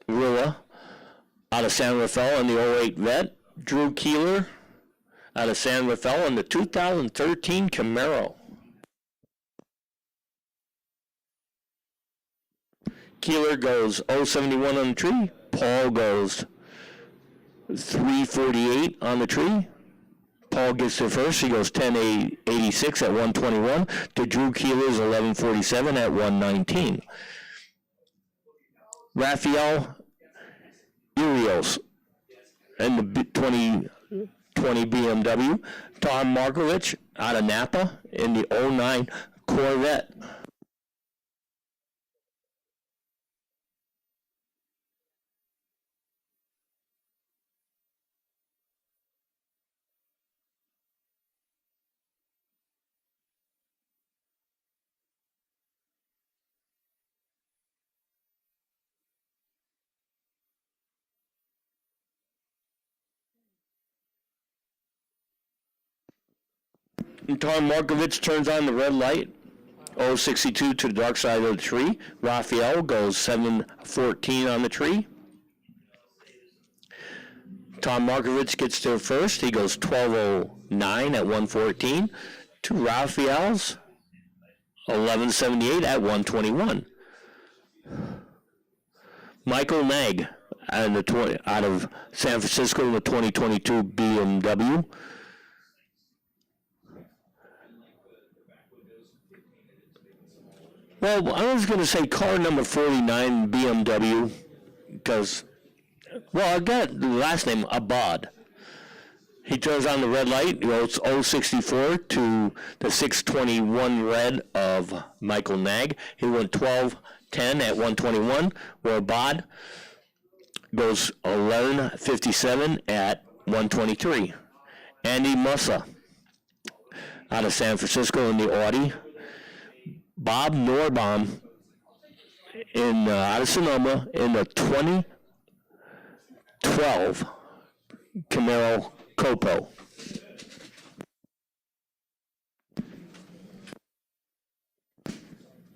Rua out of San Rafael in the 08 vet. Drew Keeler out of San Rafael in the 2013 Camaro. Keeler goes 071 on the tree. Paul goes 348 on the tree. Paul gets there first. He goes 1086 at 121 to Drew Keeler's 1147 at 119. Rafael Urios in the 2020 BMW. Tom Markovich out of Napa in the 09 Corvette. Tom Markovich turns on the red light. 062 to the dark side of the tree. Raphael goes 714 on the tree. Tom Markovich gets there first. He goes 1209 at 114 to Raphael's 1178 at 121. Michael Nag out of San Francisco in the 2022 BMW. Well, I was going to say car number 49 BMW because, well, I got the last name Abad. He turns on the red light, goes 064 to the 621 red of Michael Nag. He went 1210 at 121, where Abad goes 1157 at 123. Andy Mussa out of San Francisco in the Audi. Bob Norbaum out of Sonoma in the 2012 Camaro Copo.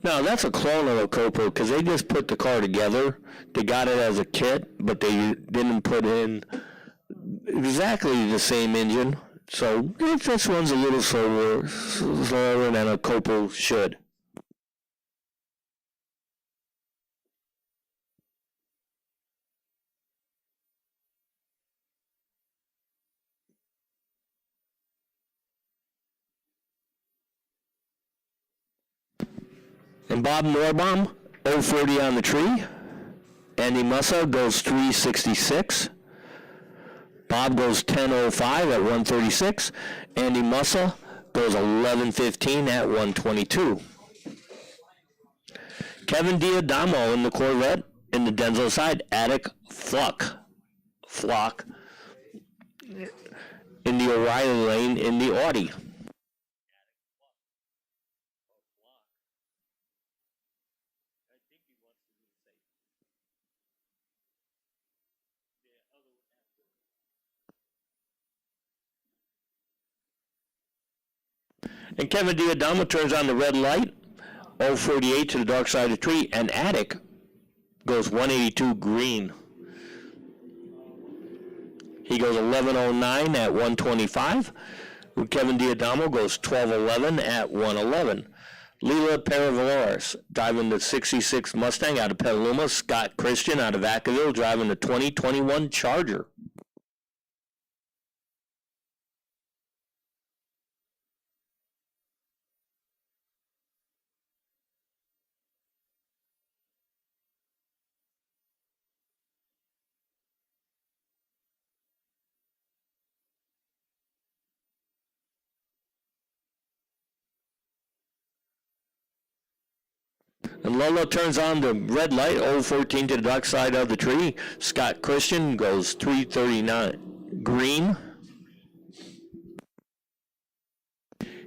Now that's a clone of a Copo because they just put the car together. They got it as a kit, but they didn't put in exactly the same engine. So it just runs a little slower than a Copo should. And Bob Norbaum, 040 on the tree. Andy Mussa goes 366. Bob goes 1005 at 136. Andy Mussa goes 1115 at 122. Kevin Diadamo in the Corvette in the Denzel side. Attic Flock in the O'Reilly lane in the Audi. And Kevin Diadamo turns on the red light, 048 to the dark side of the tree, and Attic goes 182 green. He goes 1109 at 125. Kevin Diadamo goes 1211 at 111. Lila Peravaloris driving the 66 Mustang out of Petaluma. Scott Christian out of Vacaville driving the 2021 Charger. And Lolo turns on the red light, 014 to the dark side of the tree. Scott Christian goes 339 green.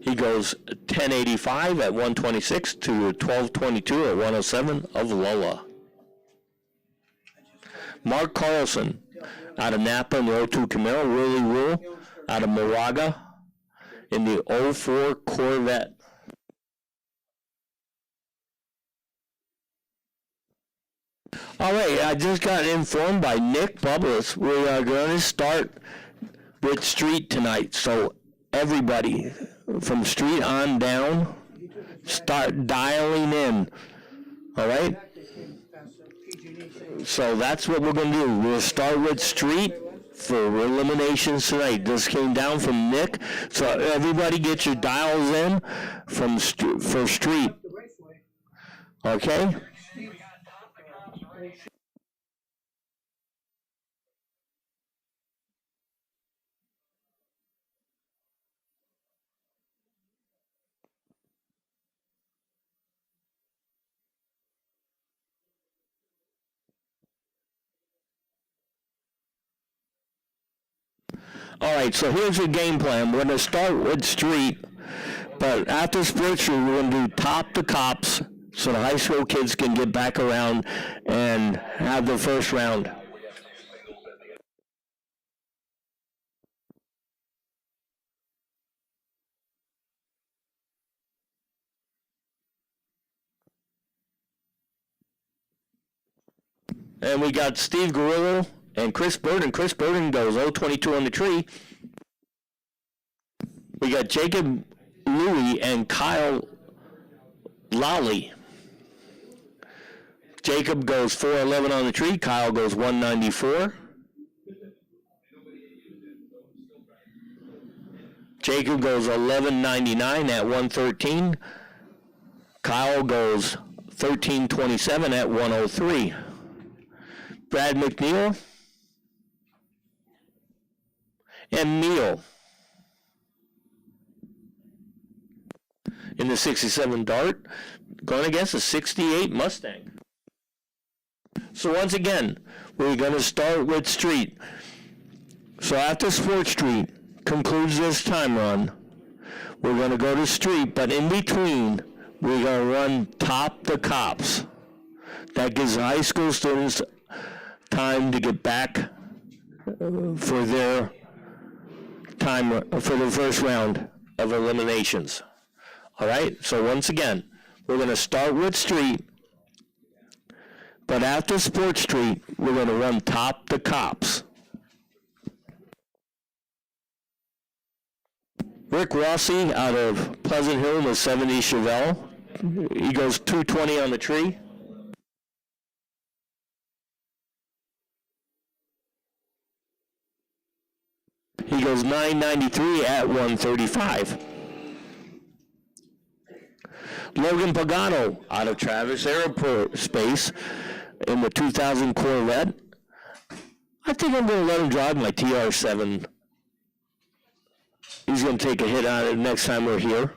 He goes 1085 at 126 to 1222 at 107 of Lola. Mark Carlson out of Napa in the '02 Camaro. Willie Rule out of Moraga in the '04 Corvette. All right, I just got informed by Nick Bubbles we are going to start with street tonight. So everybody from street on down, start dialing in. All right? So that's what we're going to do. We'll start with street for eliminations tonight. This came down from Nick. So everybody get your dials in from for street. Okay? All right, so here's your game plan. We're going to start with street, but after sports street, we're going to do top the cops so the high school kids can get back around and have their first round. And we got Steve Garillo and Chris Burden. Chris Burden goes 0-22 on the tree. We got Jacob Louie and Kyle Lally. Jacob goes 4-11 on the tree. Kyle goes 194. Jacob goes 11.99 at 113. Kyle goes 13.27 at 103. Brad McNeil and Neal in the 67 Dart going against the 68 Mustang. So once again, we're going to start with street. So after Sports Street concludes this time run, we're going to go to street, but in between, we're going to run top the cops. That gives high school students time to get back for their time for the first round of eliminations. All right, so once again, we're going to start with street, but after Sports Street, we're going to run top the cops. Rick Rossi out of Pleasant Hill in the 70 Chevelle. He goes 220 on the tree. He goes 993 at 135. Logan Pagano out of Travis Aerospace in the 2000 Corvette. I think I'm going to let him drive my TR7. He's going to take a hit on it next time we're here.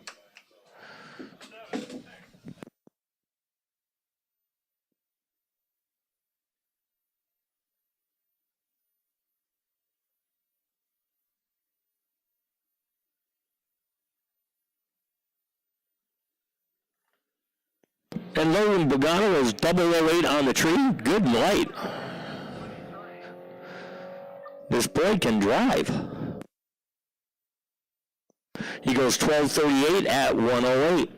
And Logan Pagano is 008 on the tree. Good light. This boy can drive. He goes 12:38 at 108.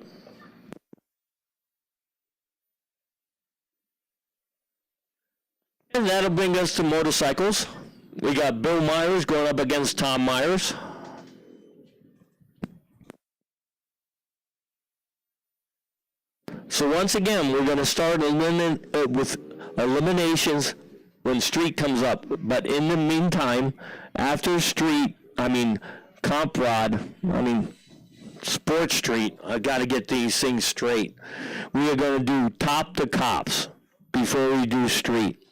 And that'll bring us to motorcycles. We got Bill Myers going up against Tom Myers. So once again, we're going to start with eliminations when street comes up. But in the meantime, after street, Comp Rod, Sports Street, I got to get these things straight. We are going to do top the cops before we do street.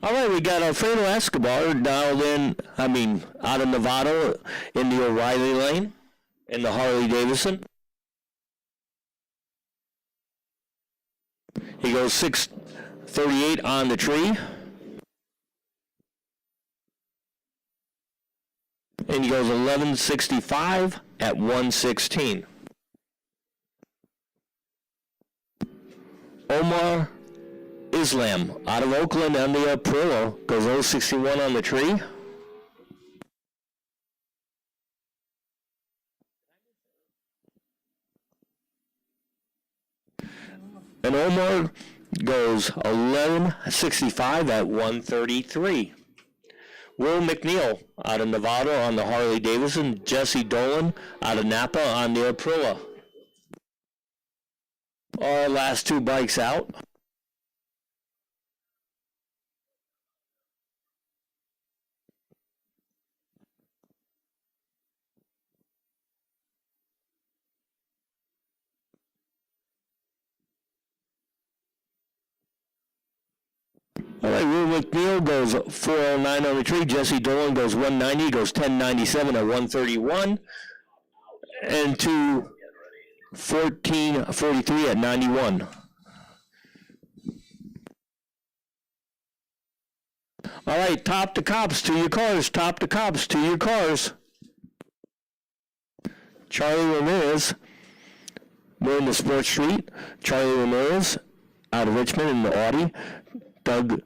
All right, we got Alfredo Escobar dialed in, out of Nevada in the O'Reilly lane in the Harley Davidson. He goes 6:38 on the tree. And he goes 11:65 at 1:16. Omar Islam out of Oakland on the Aprilia goes 0:61 on the tree. And Omar goes 11:65 at 1:33. Will McNeil out of Nevada on the Harley Davidson. Jesse Dolan out of Napa on the Aprilia. Our last two bikes out. All right, Will McNeil goes 4:09 on the tree. Jesse Dolan goes 1:90, goes 10:97 at 1:31. And to 14:43 at 91. All right, top to cops, to your cars. Top to cops, to your cars. Charlie Ramirez, we're in the Sports Street. Charlie Ramirez out of Richmond in the Audi. Doug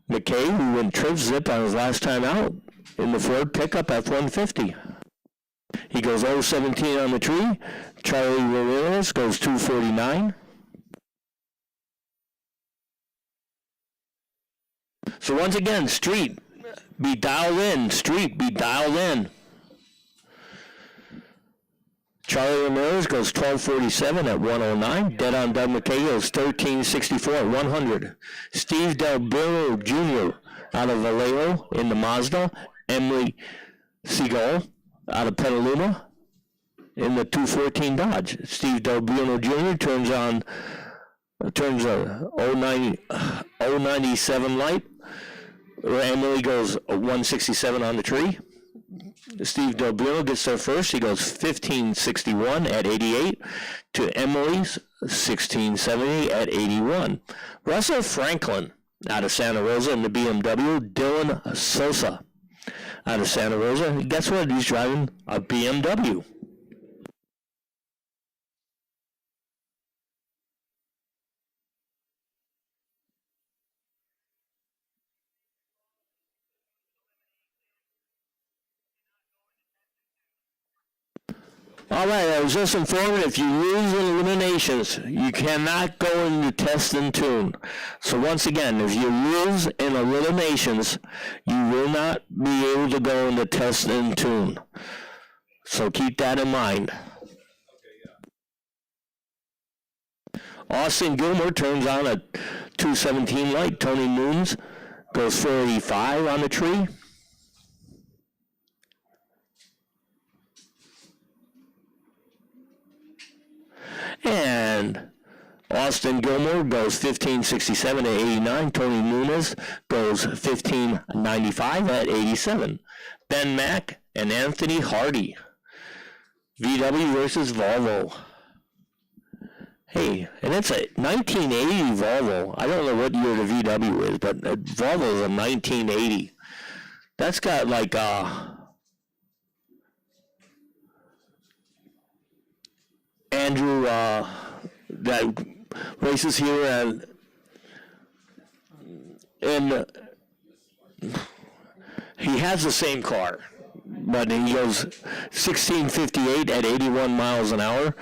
McKay, who went trip zip on his last time out in the Ford pickup F-150. He goes 0:17 on the tree. Charlie Ramirez goes 2:49. So once again, street, be dialed in. Street, be dialed in. Charlie Ramirez goes 12:47 at 1:09. Dead on Doug McKay goes 13:64 at 100. Steve Del Burro Jr. out of Vallejo in the Mazda. Emily Seagull out of Petaluma in the 214 Dodge. Steve Del Burro Jr. turns a 097 light. Emily goes 167 on the tree. Steve Del Burro gets there first. He goes 1561 at 88 to Emily's 1670 at 81. Russell Franklin out of Santa Rosa in the BMW. Dylan Sosa out of Santa Rosa. And guess what? He's driving a BMW. All right, I was just informed if you lose in eliminations, you cannot go into test and tune. So once again, if you lose in eliminations, you will not be able to go into test and tune. So keep that in mind. Austin Gilmore turns on a 217 light. Tony Moons goes 485 on the tree. And Austin Gilmore goes 1567 at 89. Tony Nunes goes 1595 at 87. Ben Mack and Anthony Hardy. VW versus Volvo. Hey, and it's a 1980 Volvo. I don't know what year the VW is, but Volvo is a 1980. That's got like Andrew that races here and he has the same car, but he goes 1658 at 81 miles an hour.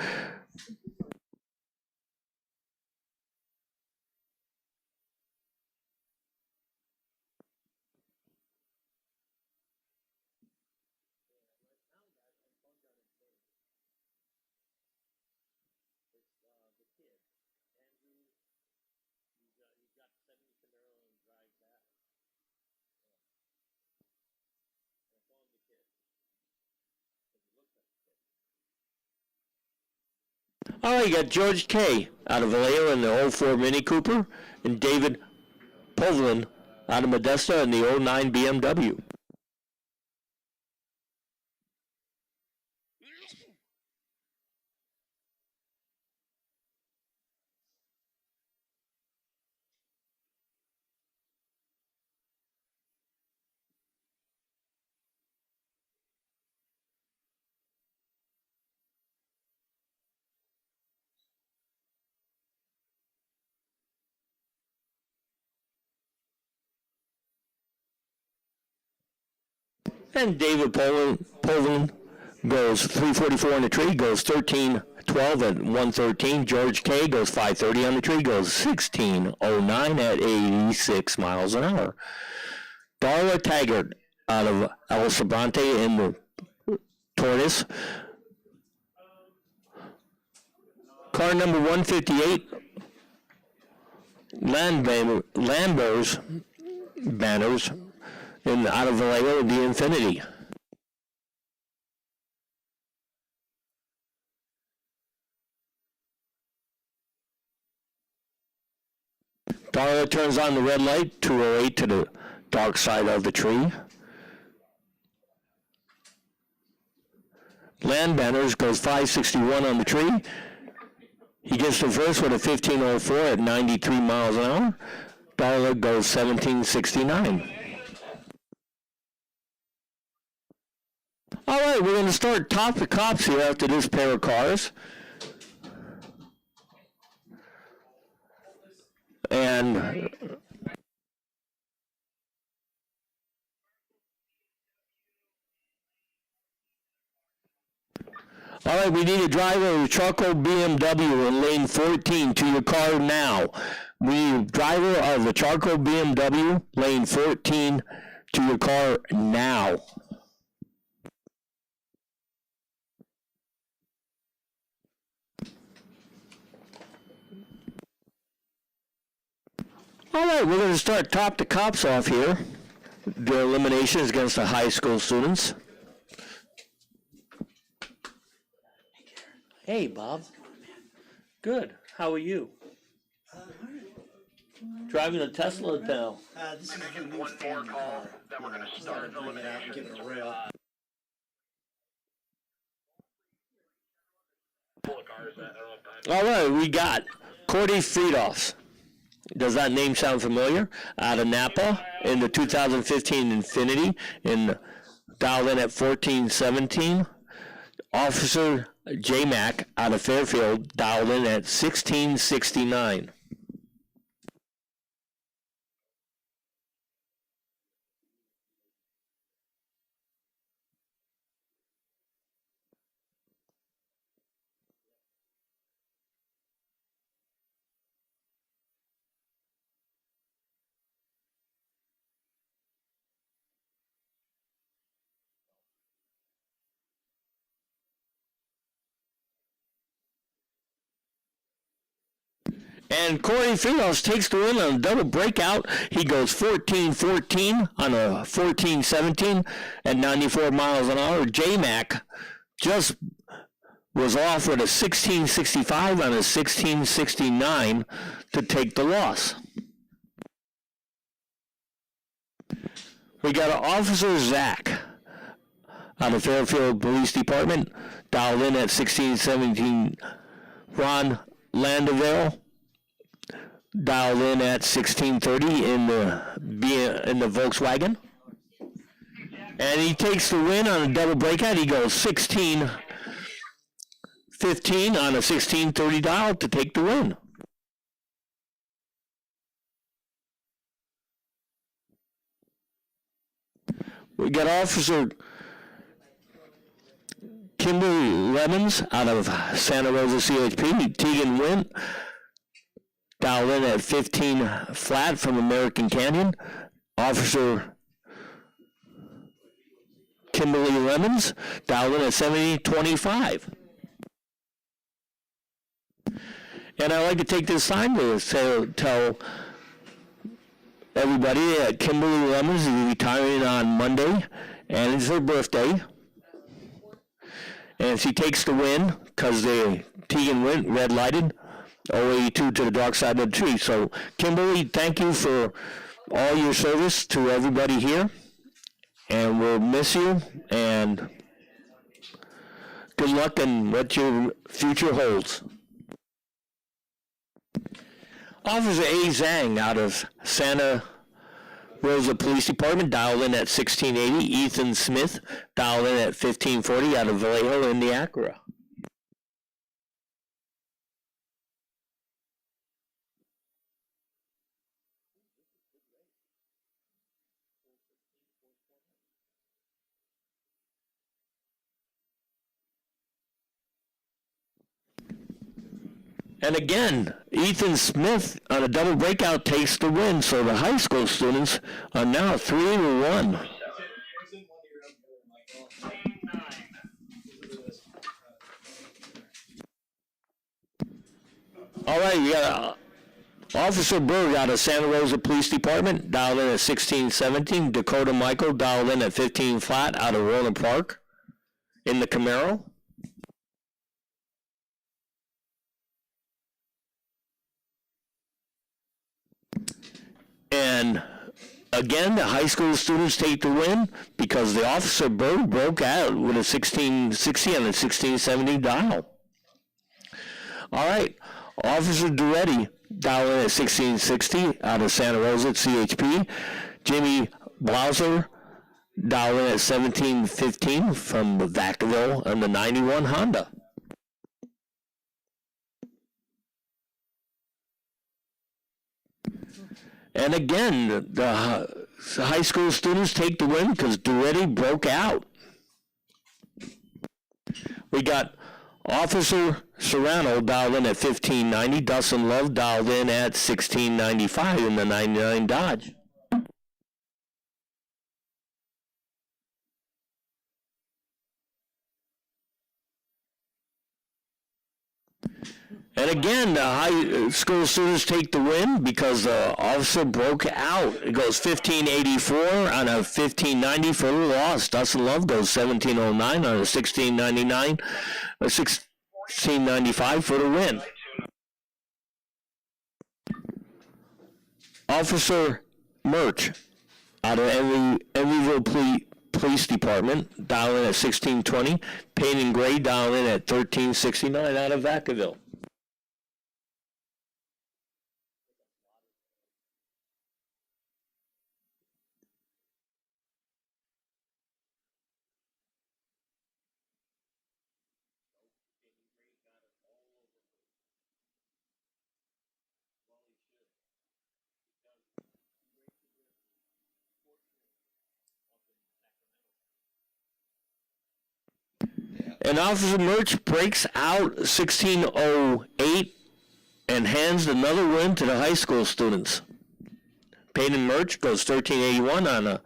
All right, you got George K. out of Vallejo in the 04 Mini Cooper, and David Povlin out of Modesto in the '09 BMW. And David Poland goes 344 on the tree, goes 13-12 at 113. George K goes 530 on the tree, goes 16:09 at 86 miles an hour. Darla Taggart out of El Sabante in the Tortoise. Car number 158, Lambers Banners out of Vallejo, the Infinity. Darla turns on the red light, 208 to the dark side of the tree. Land Banners goes 561 on the tree. He gets the first with a 1504 at 93 miles an hour. Darla goes 1769. All right, we're going to start top the cops here after this pair of cars. And all right, we need a driver of the charcoal BMW in lane 14 to your car now. We need a driver of the charcoal BMW, lane 14 to your car now. All right, we're going to start top the cops off here. The eliminations against the high school students. Hey, Bob. Good. How are you? Driving a Tesla now. This is the new family car. Then we're going to start Bring it out and give it a rail. full of cars that are all time. All right, we got Cordy Friedhoffs. Does that name sound familiar? Out of Napa in the 2015 Infinity, dialed in at 1417. Officer J Mac out of Fairfield, dialed in at 1669. And Corey Fields takes the win on a double breakout. He goes 14-14 on a 14-17 at 94 miles an hour. J-Mac just was off with a 16-65 on a 16-69 to take the loss. We got Officer Zach out of Fairfield Police Department, dialed in at 1617. Ron Landaville, dialed in at 1630 in the Volkswagen. And he takes the win on a double breakout. He goes 16-15 on a 1630 dial to take the win. We got Officer Kimberly Lemons out of Santa Rosa CHP. Tegan Wint, dialed in at 15 flat from American Canyon. Officer Kimberly Lemons, dialed in at 7025. And I'd like to take this time to tell everybody that Kimberly Lemons is retiring on Monday, and it's her birthday. And she takes the win because the Tegan went red lighted 082 to the dark side of the tree. So, Kimberly, thank you for all your service to everybody here, and we'll miss you, and good luck in what your future holds. Officer A. Zhang out of Santa Rosa Police Department, dialed in at 1680. Ethan Smith, dialed in at 1540 out of Vallejo in the Acura. And again, Ethan Smith on a double breakout takes the win, so the high school students are now 3-1. All right, we got Officer Berg out of Santa Rosa Police Department, dialed in at 1617. Dakota Michael, dialed in at 15 flat out of Roland Park in the Camaro. And again, the high school students take the win because the Officer Berg broke out with a 1660 and a 1670 dial. All right, Officer Duretti, dialed in at 1660 out of Santa Rosa at CHP. Jimmy Blauser, dialed in at 1715 from Vacaville on the 91 Honda. And again, the high school students take the win because Duretti broke out. We got Officer Serrano dialed in at 1590. Dustin Love dialed in at 1695 in the 99 Dodge. And again, the high school students take the win because the officer broke out. It goes 1584 on a 1590 for the loss. Dustin Love goes 1709 on a 1699, a 1695 for the win. Officer Murch out of Emeryville Police Department, dialing in at 1620. Payne and Gray dialing in at 1369 out of Vacaville. And Officer Murch breaks out 1608 and hands another win to the high school students. Peyton Murch goes 1381 on a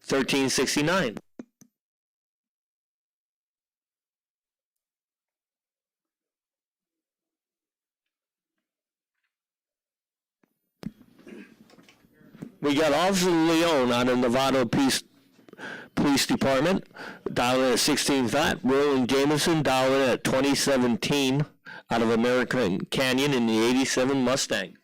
1369. We got Officer Leon out of Nevada Police Department, dialed in at 16 flat. Roland Jameson dialed in at 2017 out of American Canyon in the 87 Mustang.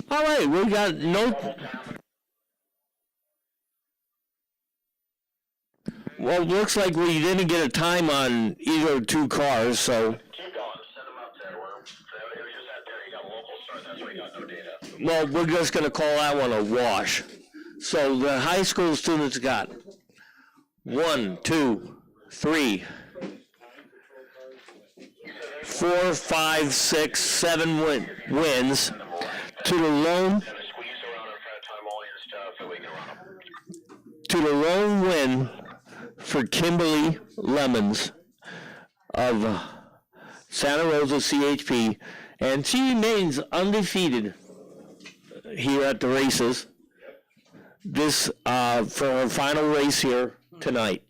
All right, we got no. Well, looks like we didn't get a time on either two cars, so. Keep going. Set them up there. It was just that there. You got local start. That's where you got no data. Well, we're just going to call that one a wash. So the high school students got 1, 2, 3, 4, 5, 6, 7 wins to the lone. Squeeze around and try to time all your stuff so we can run them. To the lone win for Kimberly Lemons of Santa Rosa CHP, and she remains undefeated here at the races. This for her final race here tonight.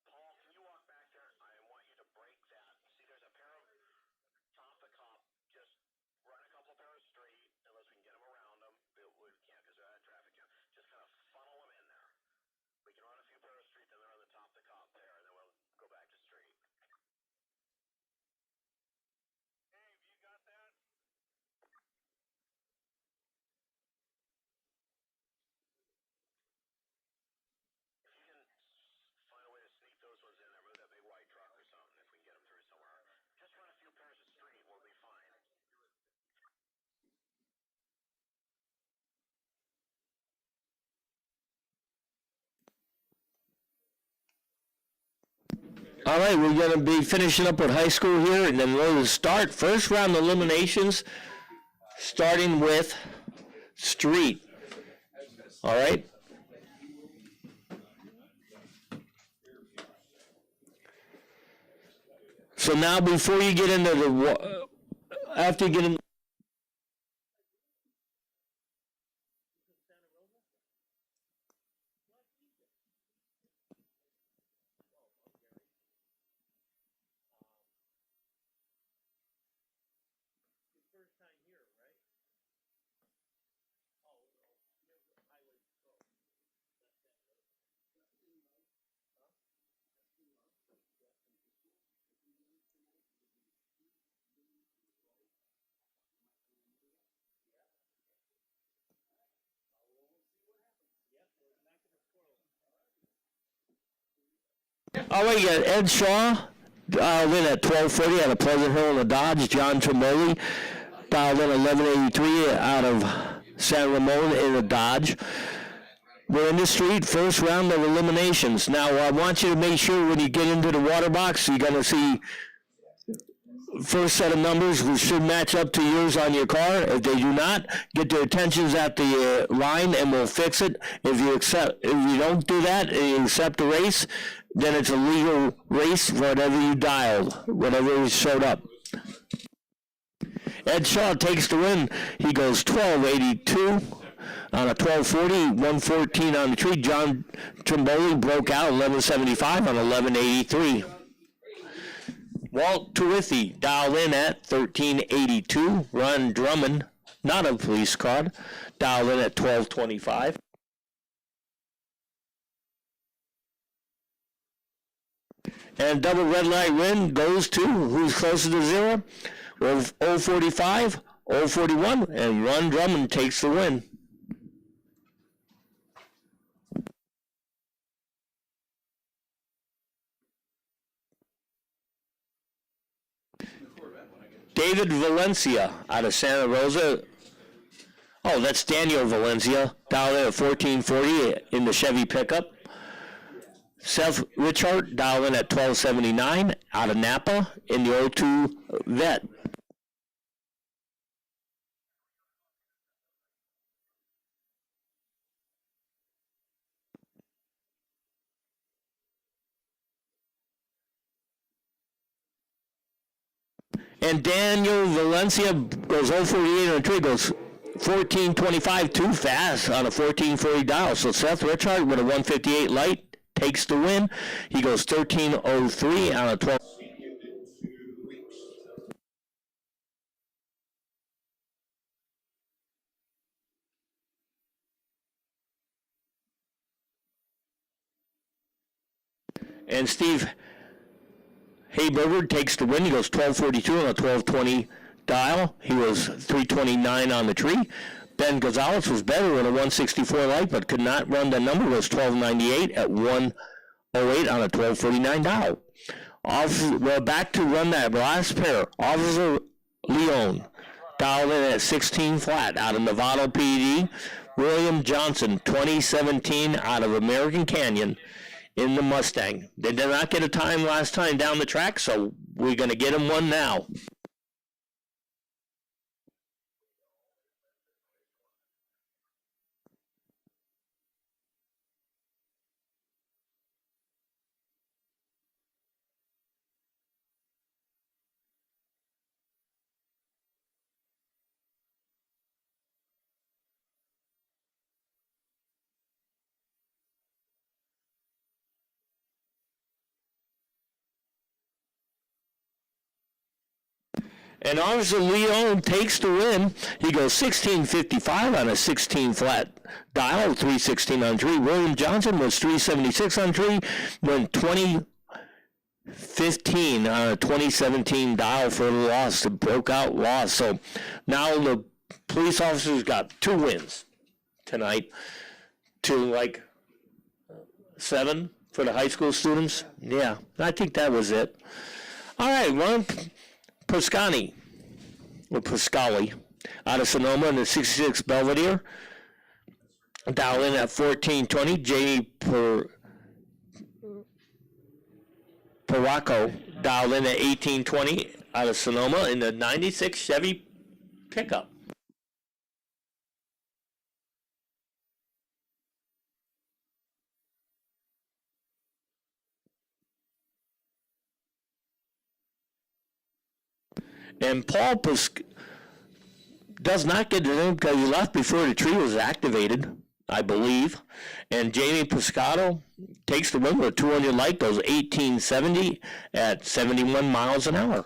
Paul, can you walk back there? I want you to break that. See, there's a pair of top the cop. Just run a couple of pairs straight, unless we can get them around them. We can't because they're out of traffic jam. Just kind of funnel them in there. We can run a few pairs straight, then they're on the top of the cop there, and then we'll go back to straight. Dave, you got that? If you can find a way to sneak those ones in there, move that big white truck or something, if we can get them through somewhere. Just run a few pairs of straight, we'll be fine. All right, we're going to be finishing up with high school here, and then we'll start first round eliminations, starting with street. All right. So now, before you get into the, after you get in. All right, you got Ed Shaw dialed in at 12:30 out of Pleasant Hill in the Dodge. John Tremoli dialed in 11:83 out of San Ramon in the Dodge. We're in the street, first round of eliminations. Now, I want you to make sure when you get into the water box, you're going to see first set of numbers which should match up to yours on your car. If they do not, get their attentions at the line and we'll fix it. If you don't do that and you accept the race, then it's a legal race for whatever you dialed, whatever showed up. Ed Shaw takes the win. He goes 1282 on a 1240, 114 on the tree. John Trimboli broke out 1175 on 1183. Walt Tuithi dialed in at 1382. Ron Drummond, not a police car, dialed in at 1225. And double red light win goes to who's closer to zero? Well, 045, 041, and Ron Drummond takes the win. David Valencia out of Santa Rosa. Oh, that's Daniel Valencia, dialed in at 1440 in the Chevy pickup. Seth Richard dialed in at 1279 out of Napa in the 02 Vet. And Daniel Valencia goes 048 on the tree, goes 1425 too fast on a 1440 dial. So Seth Richard with a 158 light takes the win. He goes 1303 on a 12. And Steve Hayberger takes the win. He goes 1242 on a 1220 dial. He was 329 on the tree. Ben Gonzalez was better with a 164 light, but could not run the number. It was 1298 at 108 on a 1249 dial. Well, back to run that last pair. Officer Leon dialed in at 16 flat out of Novato PD. William Johnson, 2017 out of American Canyon in the Mustang. They did not get a time last time down the track, so we're going to get him one now. And Officer Leon takes the win. He goes 1655 on a 16 flat dial, 316 on tree. William Johnson was 376 on tree, went 2015 on a 2017 dial for the loss, the broke out loss. So now the police officers got 2 wins tonight to like 7 for the high school students. Yeah, I think that was it. All right, Ron Pascali, or Pascali, out of Sonoma in the 66 Belvedere. Dial in at 1420. Jamie Paraco dialed in at 1820 out of Sonoma in the 96 Chevy pickup. And Paul does not get the name because he left before the tree was activated, I believe. And Jamie Pescato takes the win with a 200 light, goes 1870 at 71 miles an hour.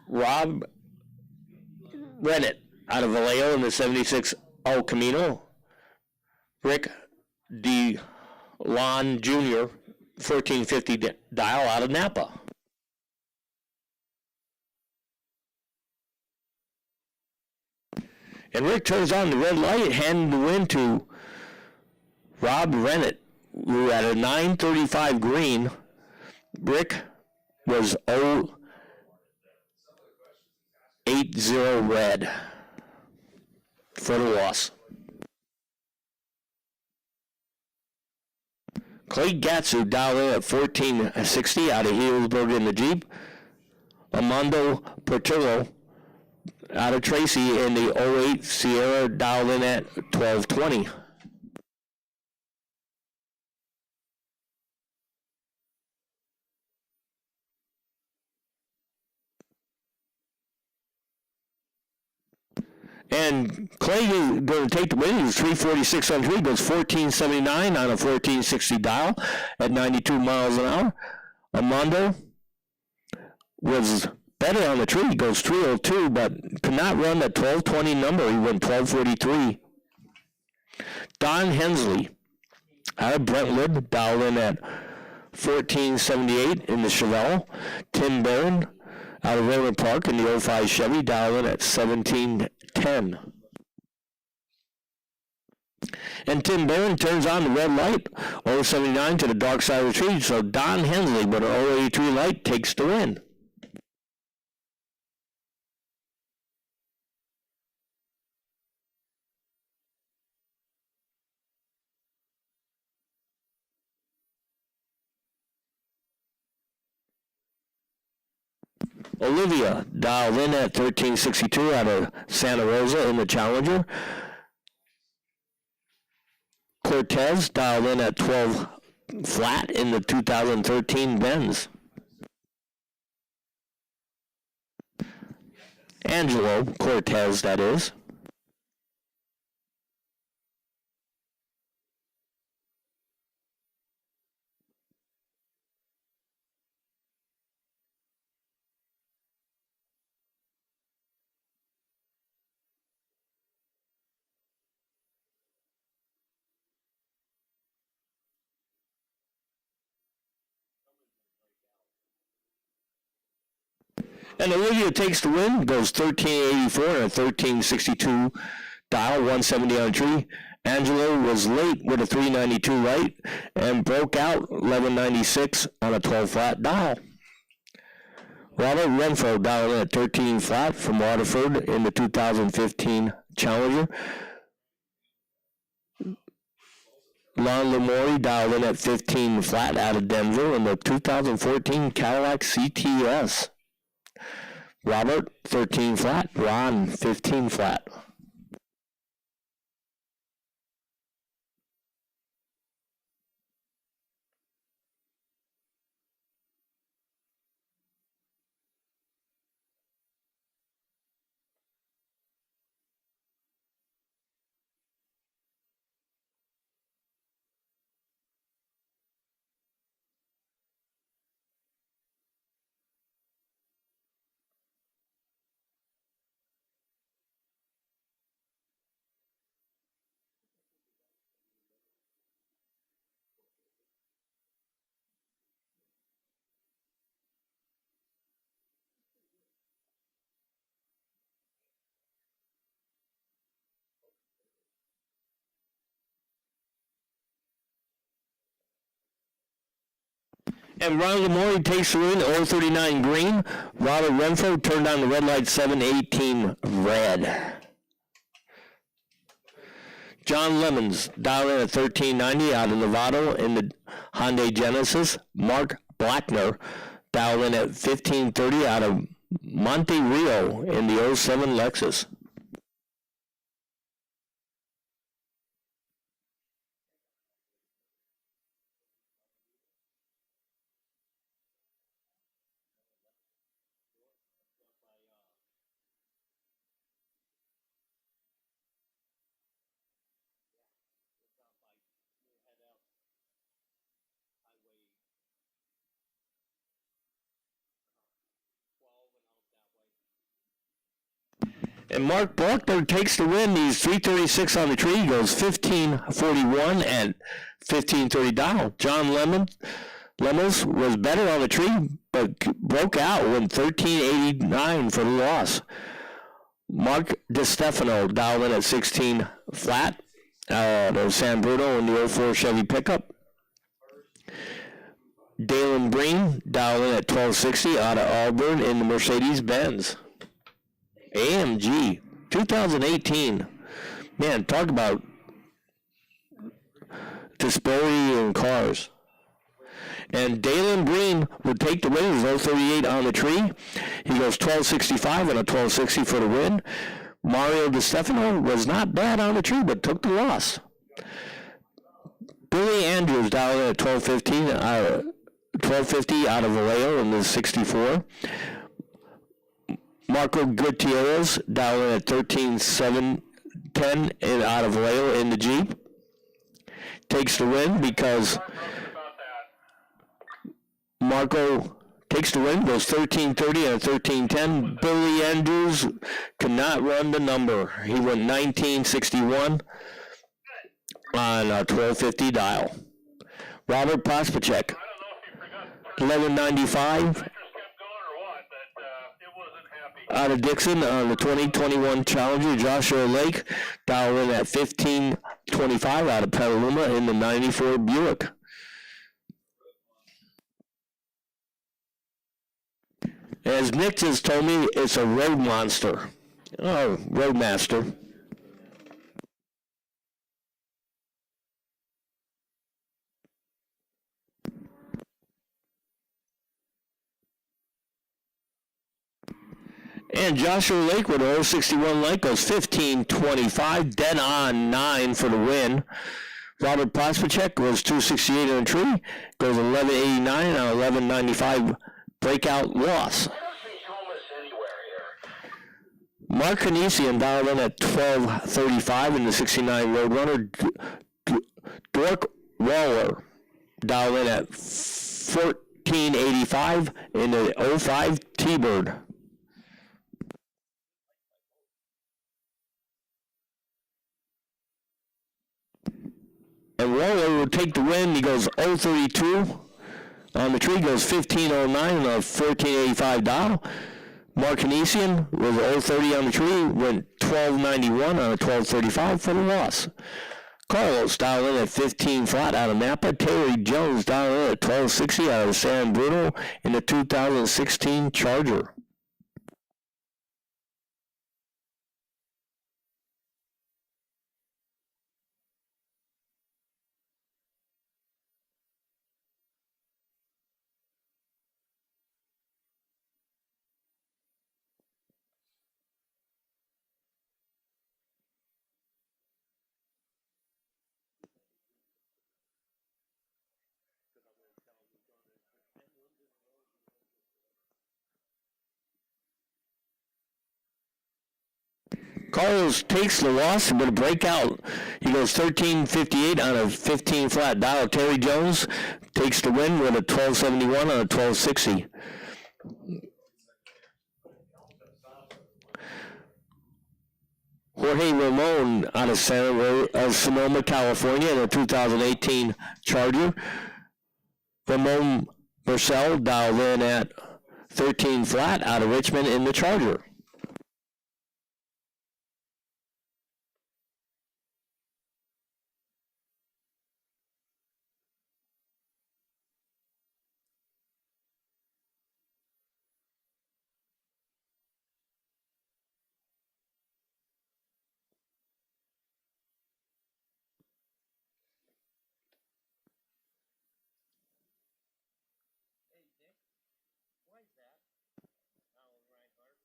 Rob Rennett out of Vallejo in the 76 El Camino. Rick DeLon Jr., 1450 dial out of Napa. And Rick turns on the red light, handing the win to Rob Rennett, who had a 935 green. Rick was 080 red for the loss. Clay Gatsu dialed in at 1460 out of Healdsburg in the Jeep. Armando Portillo out of Tracy in the 08 Sierra dialed in at 1220. And Clay going to take the win. He was 346 on tree, goes 1479 on a 1460 dial at 92 miles an hour. Armando was better on the tree. He goes 302, but could not run that 1220 number. He went 1243. Don Hensley out of Brentwood dialed in at 1478 in the Chevelle. Tim Barron out of Raymond Park in the 05 Chevy dialed in at 1710. And Tim Barron turns on the red light, 079 to the dark side of the tree. So Don Hensley with an 083 light takes the win. Olivia dialed in at 1362 out of Santa Rosa in the Challenger. Cortez dialed in at 12 flat in the 2013 Benz. Angelo Cortez, that is. And Olivia Takes the Win goes 1384 and a 1362 dial, 170 on the tree. Angelo was late with a 392 right and broke out 1196 on a 12 flat dial. Robert Renfro dialed in at 13 flat from Waterford in the 2015 Challenger. Lon Lamori dialed in at 15 flat out of Denver in the 2014 Cadillac CTS. Robert, 13 flat. Ron, 15 flat. And Ron Lamori takes the win, 039 green. Robert Renfro turned on the red light, 718 red. John Lemons dialed in at 1390 out of Novato in the Hyundai Genesis. Mark Blackner dialed in at 1530 out of Monte Rio in the 07 Lexus. And Mark Buckner takes the win. He's 336 on the tree. He goes 1541 and 1530 dial. John Lemmels was better on the tree, but broke out with 1389 for the loss. Mark DeStefano dialed in at 16 flat. San Bruno in the 04 Chevy pickup. Dalen Breen dialed in at 1260 out of Auburn in the Mercedes-Benz. AMG 2018. Man, talk about disparity in cars. And Dalen Breen would take the win. He's 038 on the tree. He goes 1265 and a 1260 for the win. Mario DeStefano was not bad on the tree, but took the loss. Billy Andrews dialed in at 1250 out of Vallejo in the 64. Marco Gutierrez dialed in at 13,710 out of Vallejo in the Jeep. Takes the win because Marco takes the win, goes 1330 and 1310. Billy Andrews could not run the number. He went 1961 on a 1250 dial. Robert Pospacek, 1195 out of Dixon on the 2021 Challenger. Joshua Lake dialed in at 1525 out of Petaluma in the 94 Buick. As Nick just told me, it's a road monster. Oh, Roadmaster. And Joshua Lake with a 061 light goes 1525, dead on 9 for the win. Robert Pospacek goes 268 on the tree, goes 1189 on 1195 breakout loss. Mark Canisian dialed in at 12:35 in the 69 Roadrunner. Dork Waller dialed in at 14:85 in the 05 T-Bird. And Waller will take the win. He goes 0:32 on the tree, goes 15:09 on a 14:85 dial. Mark Canisian was 0:30 on the tree, went 12:91 on a 12:35 for the loss. Carlos dialed in at 15 flat out of Napa. Terry Jones dialed in at 12:60 out of San Bruno in the 2016 Charger. Carlos takes the loss with a breakout. He goes 13:58 on a 15 flat dial. Terry Jones takes the win with a 12:71 on a 12:60. Jorge Ramon out of Sonoma, California in a 2018 Charger. Ramon Marcel dialed in at 13 flat out of Richmond in the Charger. Hey, Dick, why is that? Alan Reinhardt.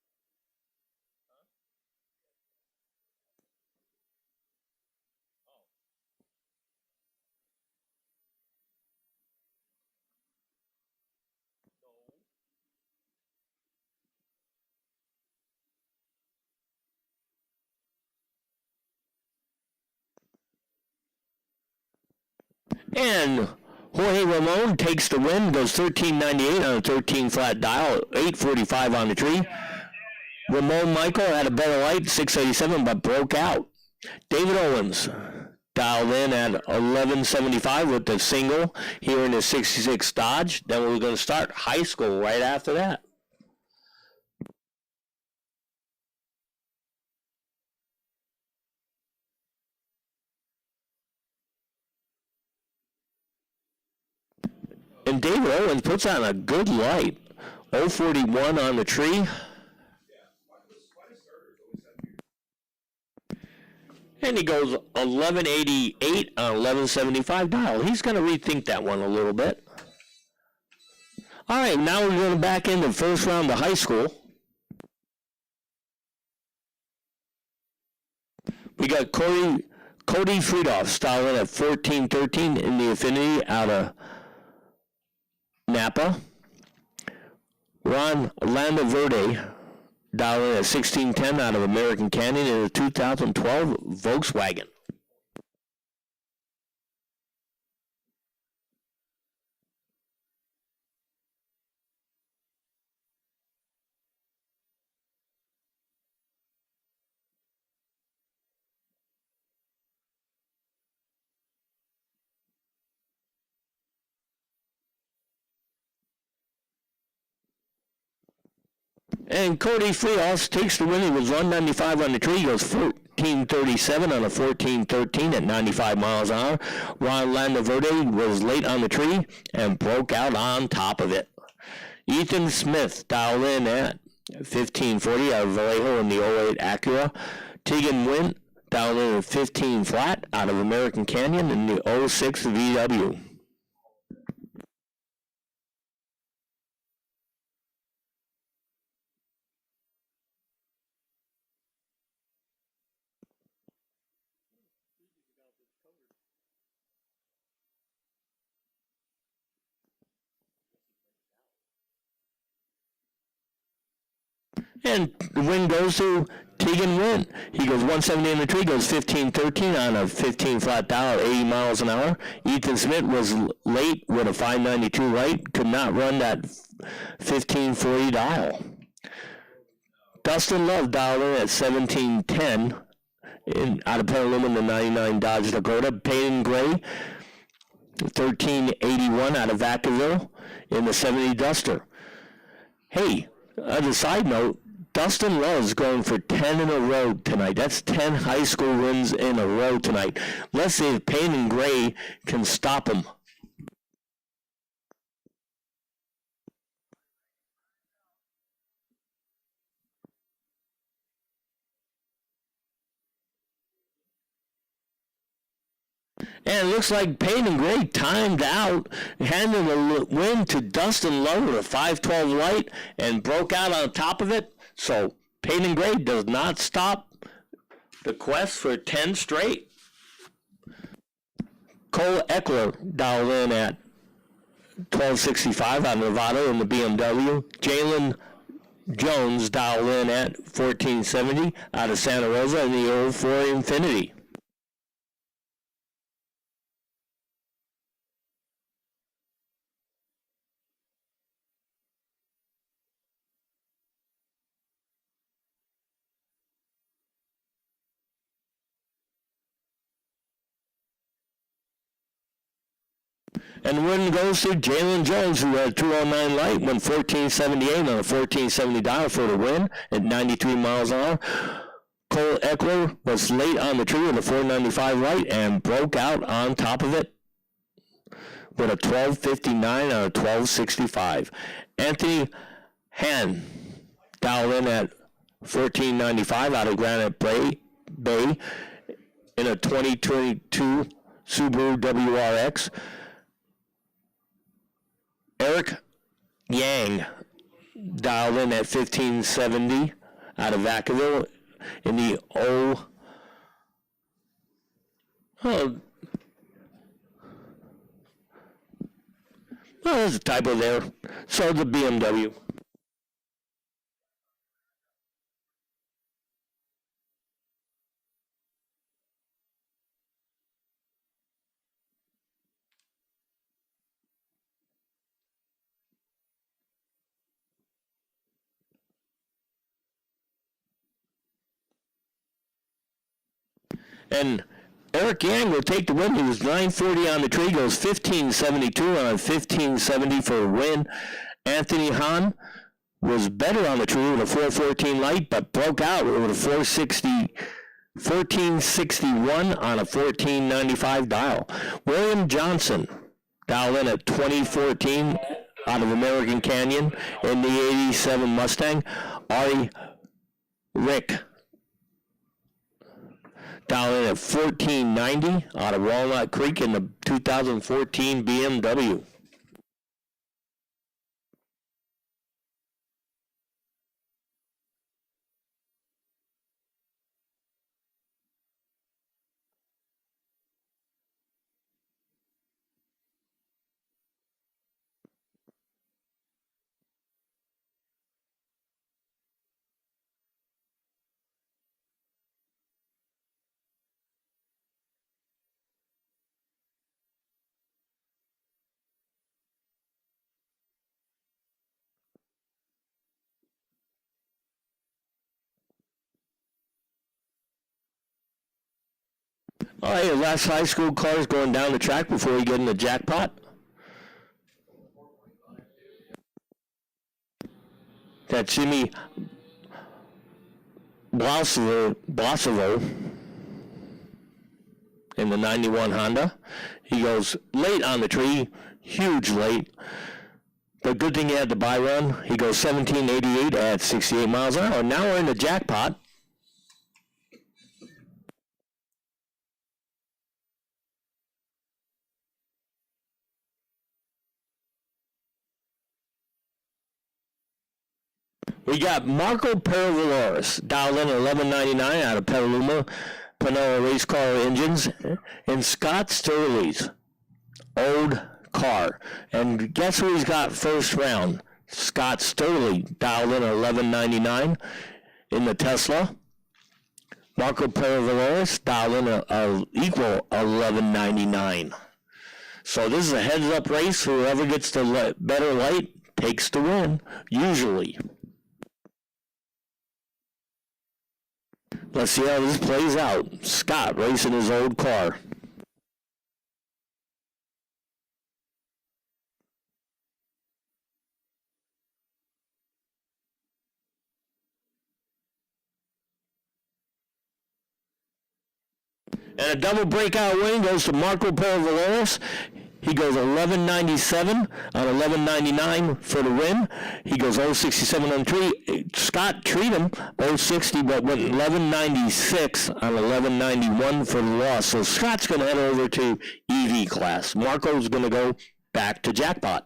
Huh? Oh. No. And Jorge Ramon takes the win, goes 13.98 on a 13 flat dial, 8.45 on the tree. Ramon Michael had a better light, 6.87, but broke out. David Owens dialed in at 11.75 with the single here in the 66 Dodge. Then we're going to start high school right after that. And David Owens puts on a good light. 041 on the tree. And he goes 1188 on 1175 dial. He's going to rethink that one a little bit. All right, now we're going back into the first round of high school. We got Cody Friedhoff styling at 1413 in the Affinity out of Napa. Ron Landaverde dialing at 1610 out of American Canyon in a 2012 Volkswagen. And Cody Frios takes the win. He was 195 on the tree. He goes 1437 on a 1413 at 95 miles an hour. Ron Landaverde was late on the tree and broke out on top of it. Ethan Smith dialed in at 1540 out of Vallejo in the 08 Acura. Tegan Wint dialed in at 15 flat out of American Canyon in the 06 VW. And the win goes to Tegan went. He goes 170 in the tree, goes 15-13 on a 15 flat dial, 80 miles an hour. Ethan Smith was late with a 592 right, could not run that 1540 dial. Dustin Love dialed in at 1710 out of Petaluma in the 99 Dodge Dakota. Peyton Gray, 1381 out of Vacaville in the 70 Duster. Hey, as a side note, Dustin Love's going for 10 in a row tonight. That's 10 high school wins in a row tonight. Let's see if Peyton Gray can stop him. And it looks like Peyton Gray timed out, handed the win to Dustin Lowe with a 512 light and broke out on top of it. So Peyton Gray does not stop the quest for 10 straight. Cole Eckler dialed in at 1265 out of Nevada in the BMW. Jalen Jones dialed in at 1470 out of Santa Rosa in the old Ford Infinity. And the win goes to Jalen Jones, who had a 209 light, went 1478 on a 1470 dial for the win at 93 miles an hour. Cole Eckler was late on the tree with a 495 light and broke out on top of it with a 1259 on a 1265. Anthony Hahn dialed in at 1495 out of Granite Bay in a 2022 Subaru WRX. Eric Yang dialed in at 1570 out of Vacaville in the there's a typo there. So the BMW. And Eric Yang will take the win. He was 940 on the tree, goes 1572 on 1570 for a win. Anthony Hahn was better on the tree with a 414 light, but broke out with a 1461 on a 1495 dial. William Johnson dialed in at 2014 out of American Canyon in the 87 Mustang. Ari Rick down in at 1490 out of Walnut Creek in the 2014 BMW. All right, last high school cars going down the track before we get in the jackpot. That's Jimmy Blasovo in the 91 Honda. He goes late on the tree, huge late. But good thing he had the buy run. He goes 1788 at 68 miles an hour. Now we're in the jackpot. We got Marco Perovaloris dialed in at 1199 out of Petaluma, Panola Race Car Engines, and Scott Sturley's old car. And guess who he's got first round? Scott Sturley dialed in at 1199 in the Tesla. Marco Perevalores dialed in a equal 11.99. So this is a heads-up race. Whoever gets the better light takes the win, usually. Let's see how this plays out. Scott racing his old car. And a double breakout win goes to Marco Perevalores. He goes 11.97 on 11.99 for the win. He goes 0.67 on 3. Scott treat him 0.60, but went 11.96 on 11.91 for the loss. So Scott's going to head over to EV class. Marco's going to go back to jackpot.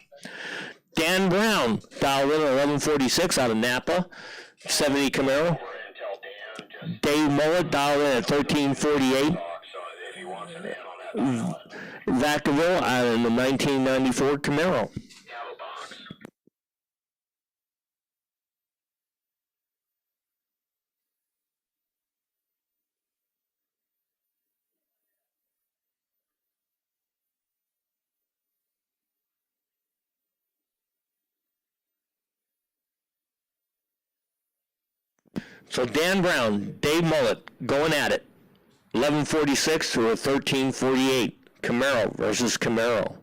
Dan Brown dialed in 11.46 out of Napa, 70 Camaro. Dave Mullet dialed in at 13.48. Vacaville out of the 1994 Camaro. So Dan Brown, Dave Mullet going at it. 11.46 to a 13.48. Camaro versus Camaro.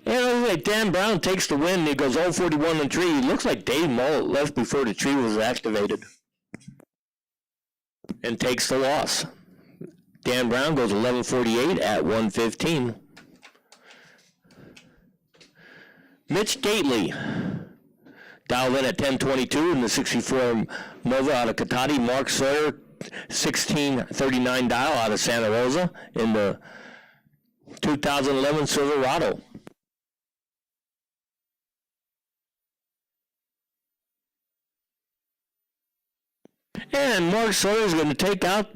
Yeah, like Dan Brown takes the win. He goes 0.41 on tree. It looks like Dave Mullet left before the tree was activated and takes the loss. Dan Brown goes 11.48 at 1:15. Mitch Gately dialed in at 10.22 in the 64 Nova out of Catati. Mark Sawyer 16.39 dial out of Santa Rosa in the 2011 Silverado. And Mark Sawyer is going to take out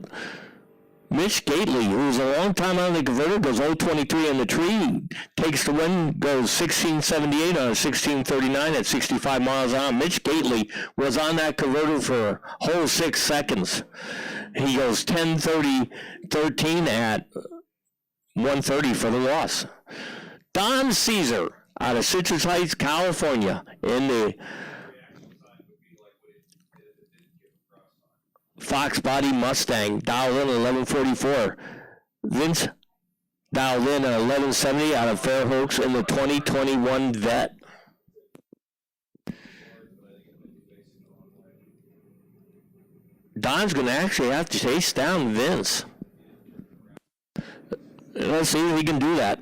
Mitch Gately, who's a long time on the converter, goes 0.23 on the tree, takes the win, goes 16.78 on a 16.39 at 65 miles an hour. Mitch Gately was on that converter for a whole 6 seconds. He goes 10.13 at 1:30 for the loss. Don Caesar out of Citrus Heights, California, in the Fox Body Mustang, dialed in at 11.44. Vince dialed in at 11.70 out of Fairhawks in the 2021 Vet. Don's going to actually have to chase down Vince. Let's see if he can do that.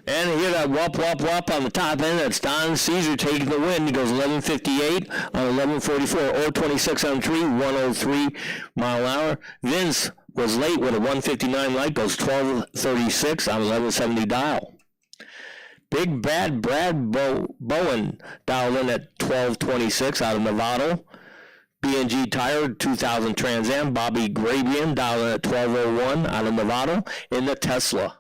And you hear that whop, whop, whop on the top end. That's Don Caesar taking the win. He goes 11.58 on 11.44, or 26 on 3, 103 mile an hour. Vince was late with a 159 light, goes 12.36 on 11.70 dial. Big Bad Brad Bowen dialed in at 12.26 out of Novato. B&G Tire 2000 Trans Am. Bobby Grabian dialed in at 12.01 out of Novato in the Tesla.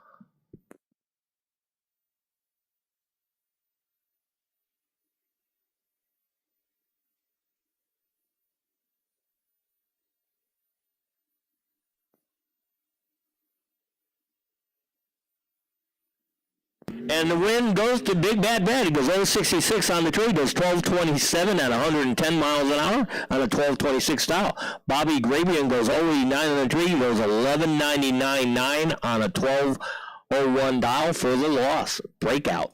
And the win goes to Big Bad Brad. He goes 0.66 on the tree, goes 12.27 at 110 miles an hour on a 12.26 style. Bobby Grabian goes 0.89 on the tree, he goes 11.99.9 on a 12.01 dial for the loss. Breakout.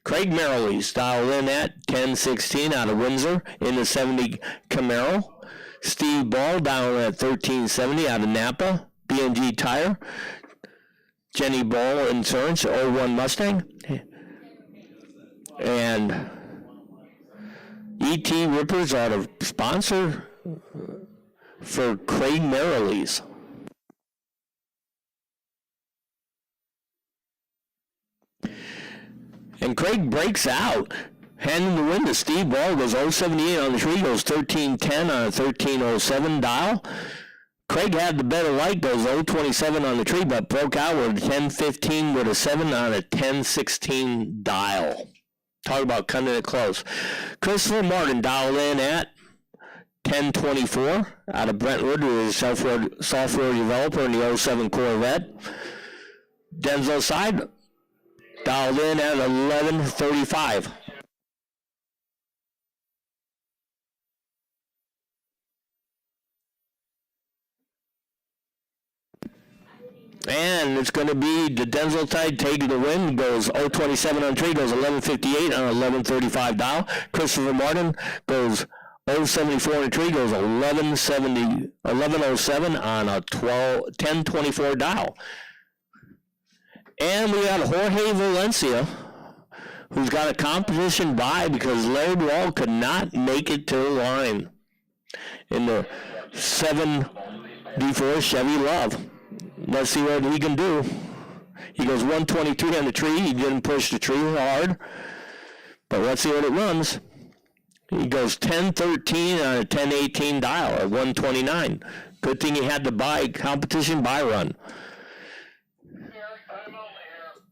Craig Merrill's dialed in at 10.16 out of Windsor in the 70 Camaro. Steve Ball down at 1370 out of Napa. B&G Tire. Jenny Ball Insurance, 01 Mustang. And E.T. Rippers out of sponsor for Craig Merrilees. And Craig breaks out. Handing the win to Steve Ball, goes 078 on the tree, goes 1310 on a 1307 dial. Craig had the better light, goes 027 on the tree, but broke out with 1015 with a 7 on a 1016 dial. Talk about cutting it close. Christopher Martin dialed in at 1024 out of Brentwood, who is a software developer in the 07 Corvette. Denzel Side dialed in at 1135. And it's going to be the Denzel Tide taking the win. Goes 027 on tree, goes 1158 on 1135 dial. Christopher Martin goes 074 on the tree, goes 1107 on a 1024 dial. And we got Jorge Valencia, who's got a competition bye because Larry Wall could not make it to the line in the 7D4 Chevy Love. Let's see what he can do. He goes 123 on the tree. He didn't push the tree hard, but let's see what it runs. He goes 1013 on a 1018 dial at 129. Good thing he had the competition buy run.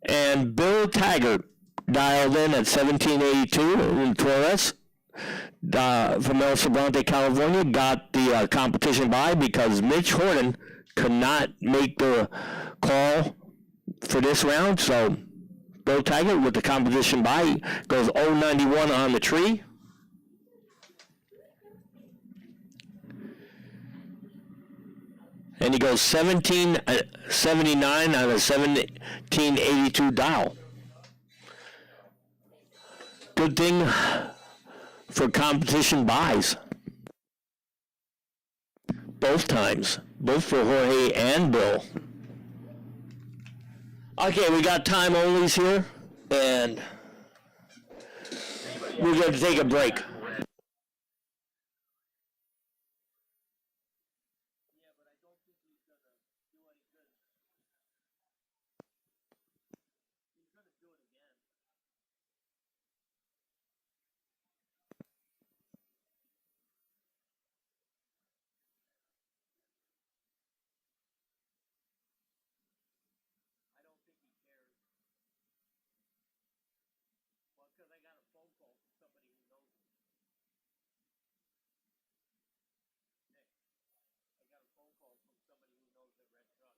And Bill Taggart dialed in at 1782 in Torres from El Sobrante, California. Got the competition buy because Mitch Horton could not make the call for this round, so Bill Taggart with the competition buy goes 091 on the tree. And he goes 1779 on a 1782 dial. Good thing for competition buys. Both times. Both for Jorge and Bill. Okay, we got time onlys here, and we're going to take a break. Yeah, but I don't think he's gonna do any good. He's gonna do it again. I don't think he cares. Well, because I got a phone call from somebody who knows him. Nick, I got a phone call from somebody who knows the red truck.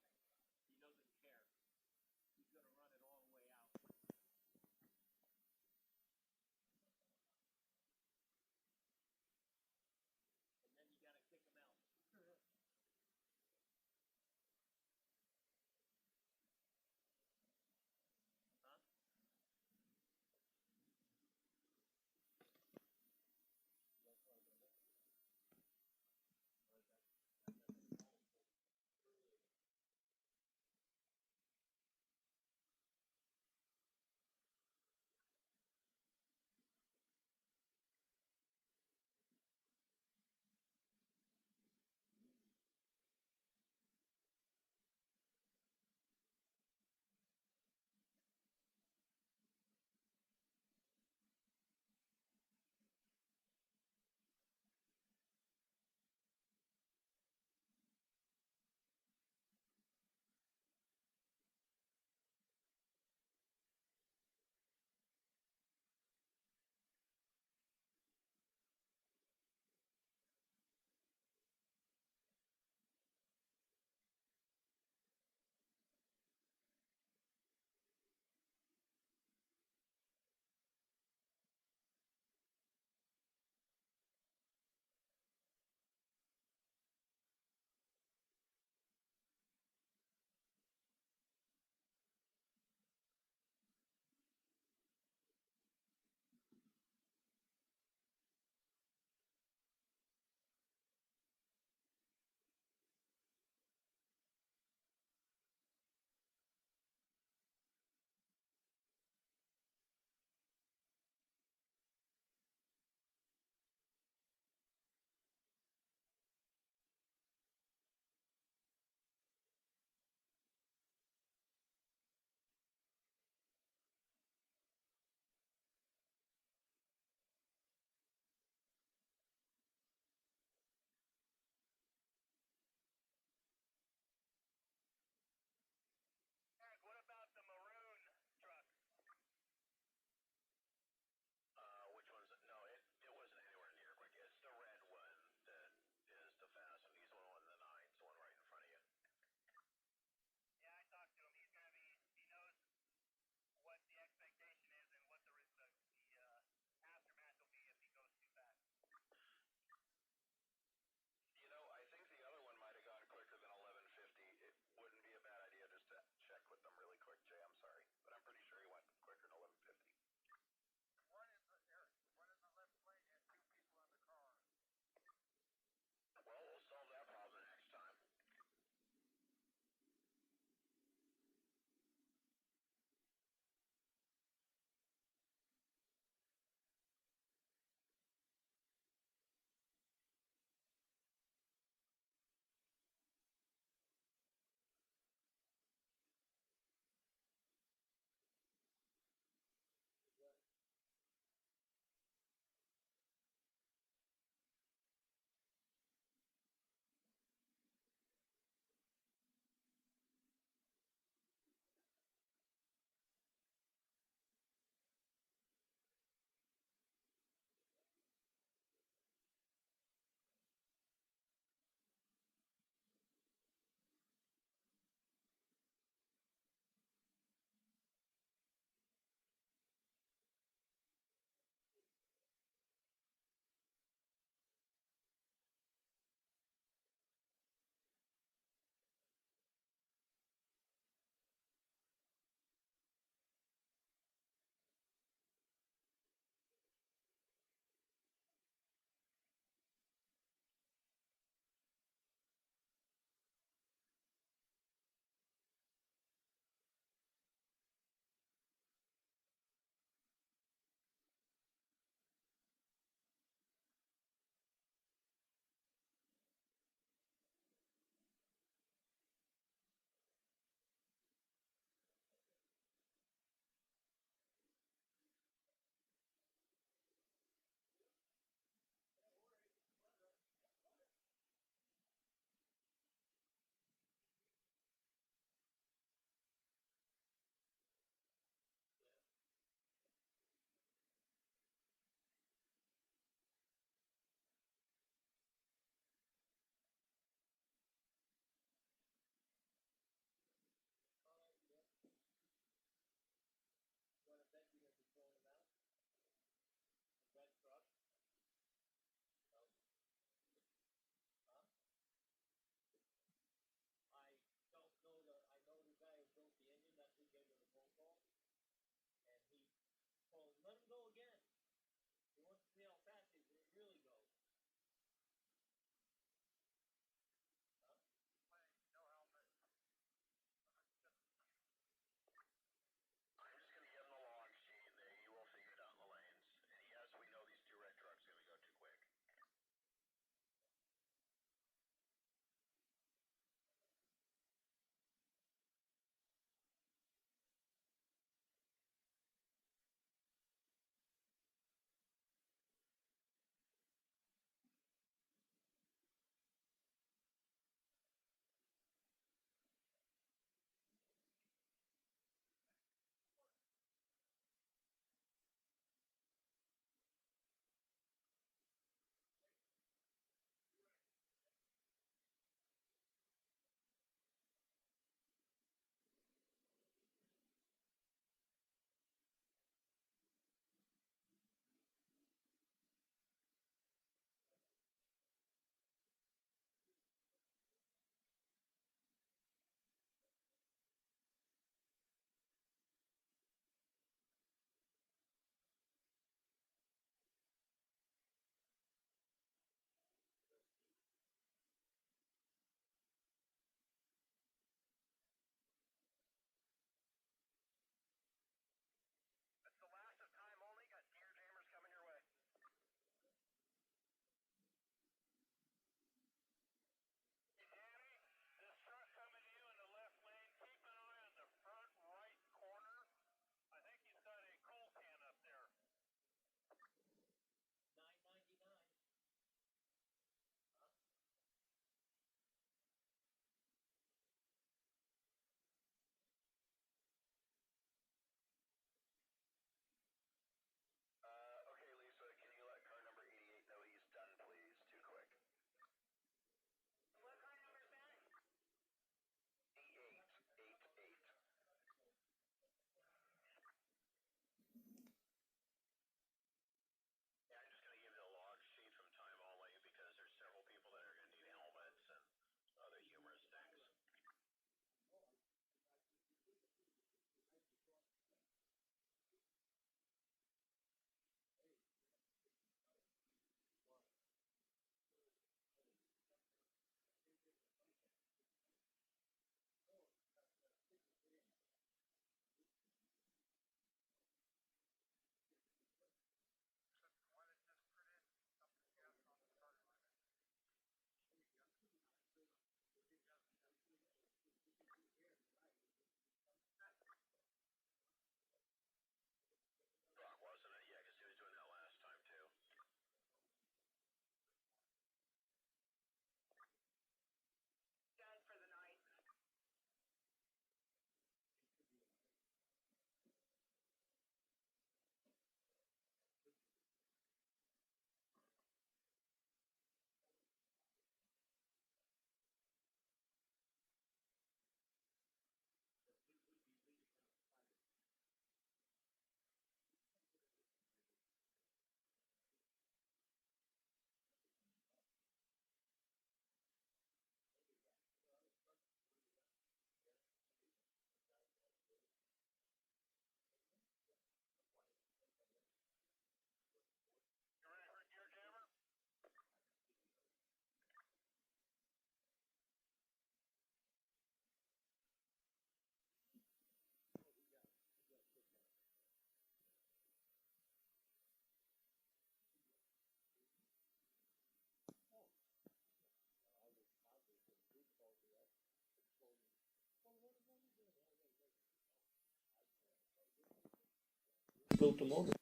built the motor.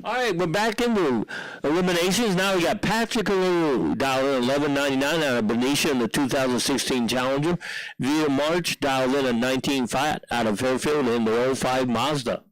All right, we're back into eliminations. Now we got Patrick Alou, $11.99 out of Benicia in the 2016 Challenger. Via March, dialed in at 19 flat out of Fairfield in the 05 Mazda.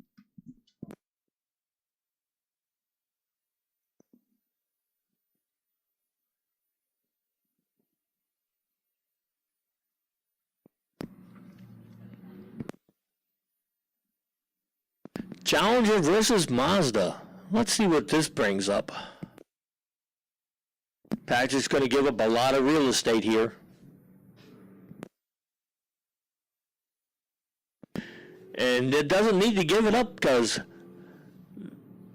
Challenger versus Mazda. Let's see what this brings up. Patrick's going to give up a lot of real estate here. And it doesn't need to give it up because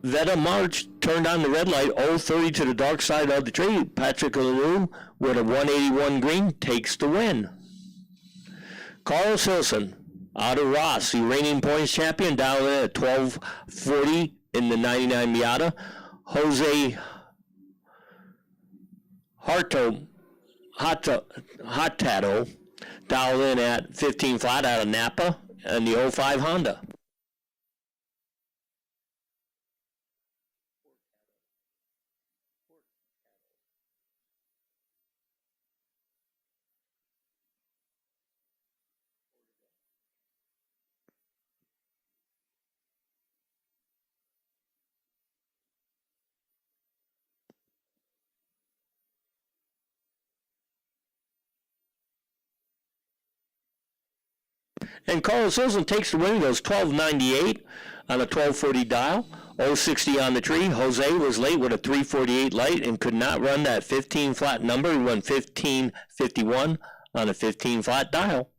Veta March turned on the red light, 0-30 to the dark side of the tree. Patrick Alou with a 181 green takes the win. Carlos Hilson out of Ross, the reigning points champion, down in at 1240 in the 99 Miata. Jose Hurtado dialed in at 15 flat out of Napa and the 05 Honda. And Carlos Hilson takes the win, goes 1298 on a 1240 dial, 060 on the tree. Jose was late with a 348 light and could not run that 15 flat number. He won 1551 on a 15 flat dial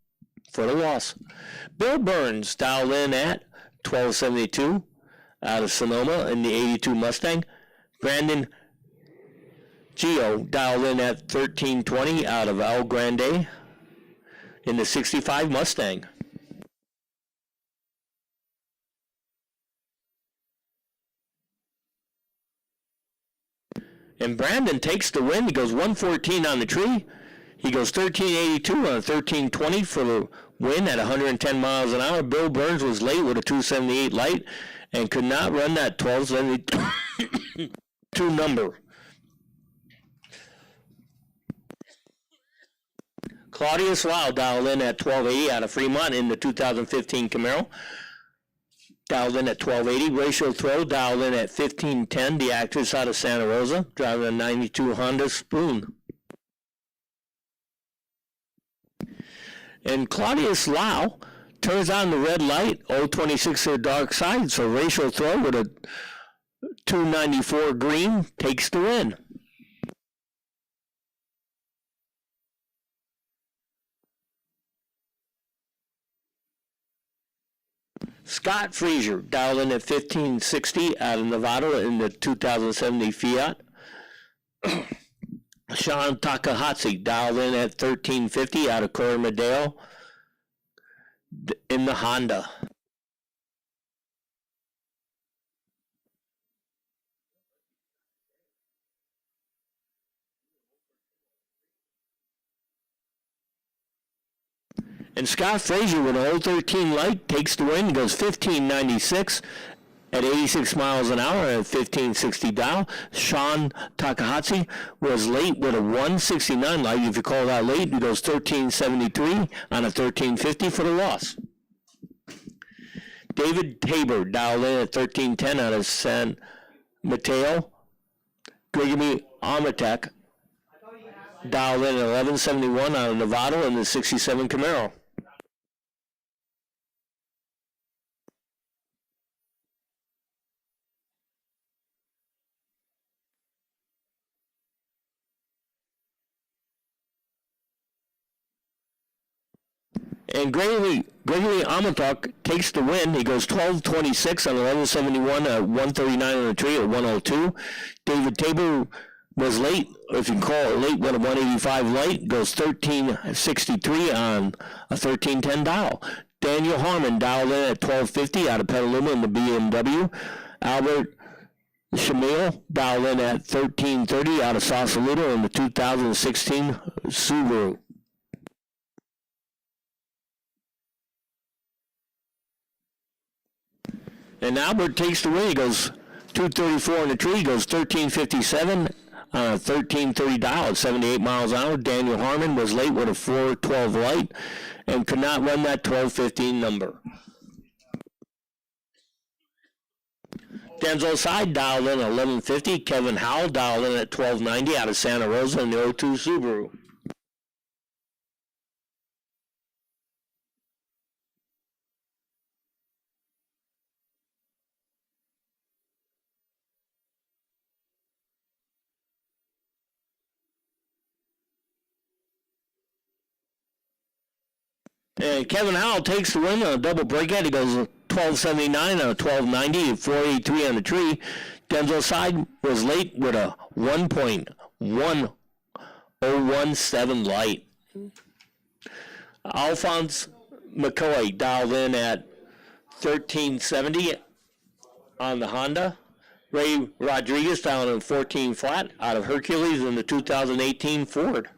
for the loss. Bill Burns dialed in at 1272 out of Sonoma in the 82 Mustang. Brandon Geo dialed in at 1320 out of El Grande in the 65 Mustang. And Brandon takes the win. He goes 114 on the tree. He goes 1382 on a 1320 for the win at 110 miles an hour. Bill Burns was late with a 278 light and could not run that 1272 number. Claudius Lau dialed in at 1280 out of Fremont in the 2015 Camaro. Dialed in at 1280. Ratio Throw dialed in at 1510. The actress out of Santa Rosa, driving a 92 Honda Spoon. And Claudius Lau turns on the red light, 026 to the dark side, so Ratio Throw with a 294 green takes the win. Scott Frazier dialed in at 1560 out of Nevada in the 2070 Fiat. Sean Takahashi dialed in at 1350 out of Corey Madeo in the Honda. And Scott Frazier with a 013 light takes the win, goes 1596 at 86 miles an hour at 1560 dial. Sean Takahashi was late with a 169 light. If you call that late, he goes 1373 on a 1350 for the loss. David Tabor dialed in at 1310 out of San Mateo. Gregory Armatek dialed in at 1171 out of Nevada in the 67 Camaro. And Gregory Amatok takes the win. He goes 1226 on 1171 at 139 on the tree at 102. David Tabor was late, if you can call it late, with a 185 light, goes 1363 on a 1310 dial. Daniel Harmon dialed in at 1250 out of Petaluma in the BMW. Albert Shamil dialed in at 1330 out of Sausalito in the 2016 Subaru. And Albert takes the win. He goes 234 in the tree. He goes 1357 on a 1330 dial at 78 miles an hour. Daniel Harmon was late with a 412 light and could not run that 1215 number. Denzel Side dialed in at 1150. Kevin Howell dialed in at 1290 out of Santa Rosa in the 02 Subaru. And Kevin Howell takes the win on a double breakout. He goes 1279 on a 1290, 483 on the tree. Denzel Side was late with a 1.1017 light. Alphonse McCoy dialed in at 1370 on the Honda. Ray Rodriguez dialed in 14 flat out of Hercules in the 2018 Ford.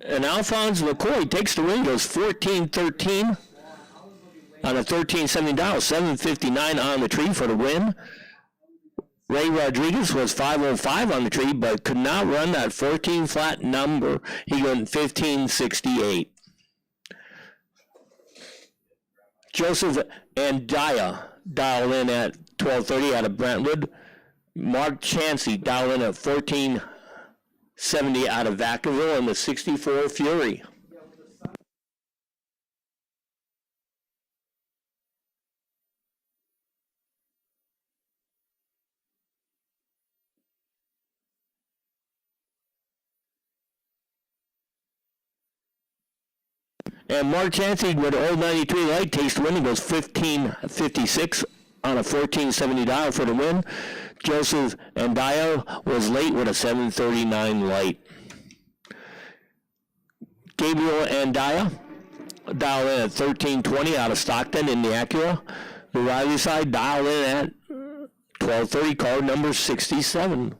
And Alphonse McCoy takes the win, goes 14-13 on a 1370 dial, 759 on the tree for the win. Ray Rodriguez was 505 on the tree, but could not run that 14 flat number. He went 1568. Joseph Andaya dialed in at 1230 out of Brentwood. Mark Chansey dialed in at 1470 out of Vacaville in the 64 Fury. And Mark Chansey with an old 93 light takes the win. He goes 1556 on a 1470 dial for the win. Joseph Andaya was late with a 739 light. Gabriel Andaya dialed in at 1320 out of Stockton in the Acura. The Riley Side dialed in at 1230, card number 67.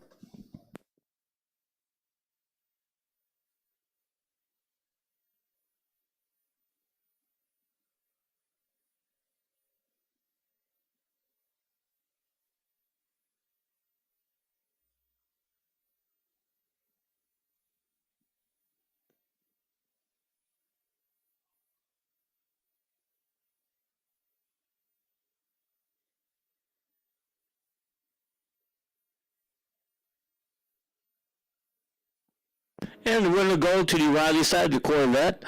And the winner gold to the Riley Side, the Corvette.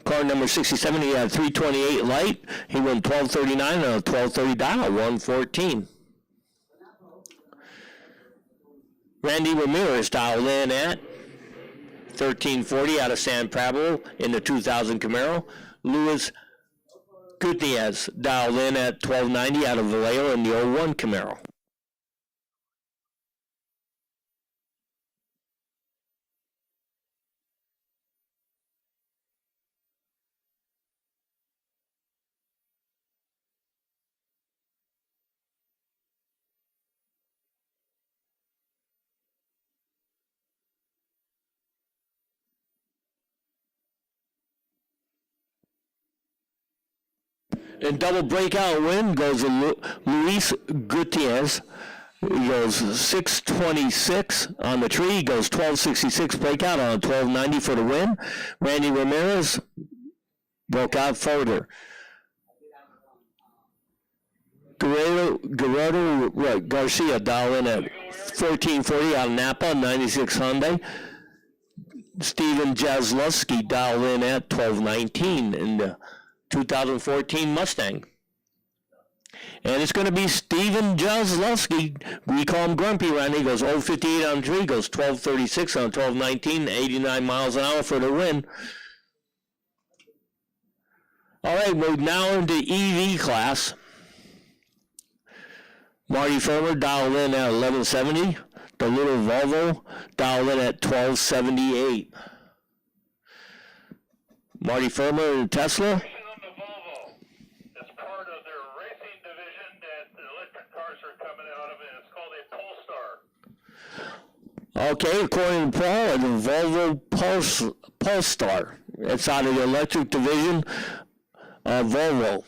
Car number 67, he had 328 light. He went 1239 on a 1230 dial, 114. Randy Ramirez dialed in at 1340 out of San Pablo in the 2000 Camaro. Luis Gutierrez dialed in at 1290 out of Vallejo in the 01 Camaro. And double breakout win goes to Luis Gutierrez. He goes 626 on the tree. He goes 1266 breakout on a 1290 for the win. Randy Ramirez broke out further. Gerardo Garcia dialed in at 1440 out of Napa, 96 Hyundai. Steven Jasluski dialed in at 1219 in the 2014 Mustang. And it's going to be Steven Jasluski. We call him Grumpy around here. He goes 058 on the tree, goes 1236 on 1219, 89 miles an hour for the win. All right, we're now into EV class. Marty Firmer dialed in at 1170. The little Volvo dialed in at 1278. Marty Firmer and Tesla. On the Volvo, it's part of their racing division that the electric cars are coming out of, and it's called a Polestar. Okay, according to Paul, the Volvo Polestar. It's out of the electric division of Volvo.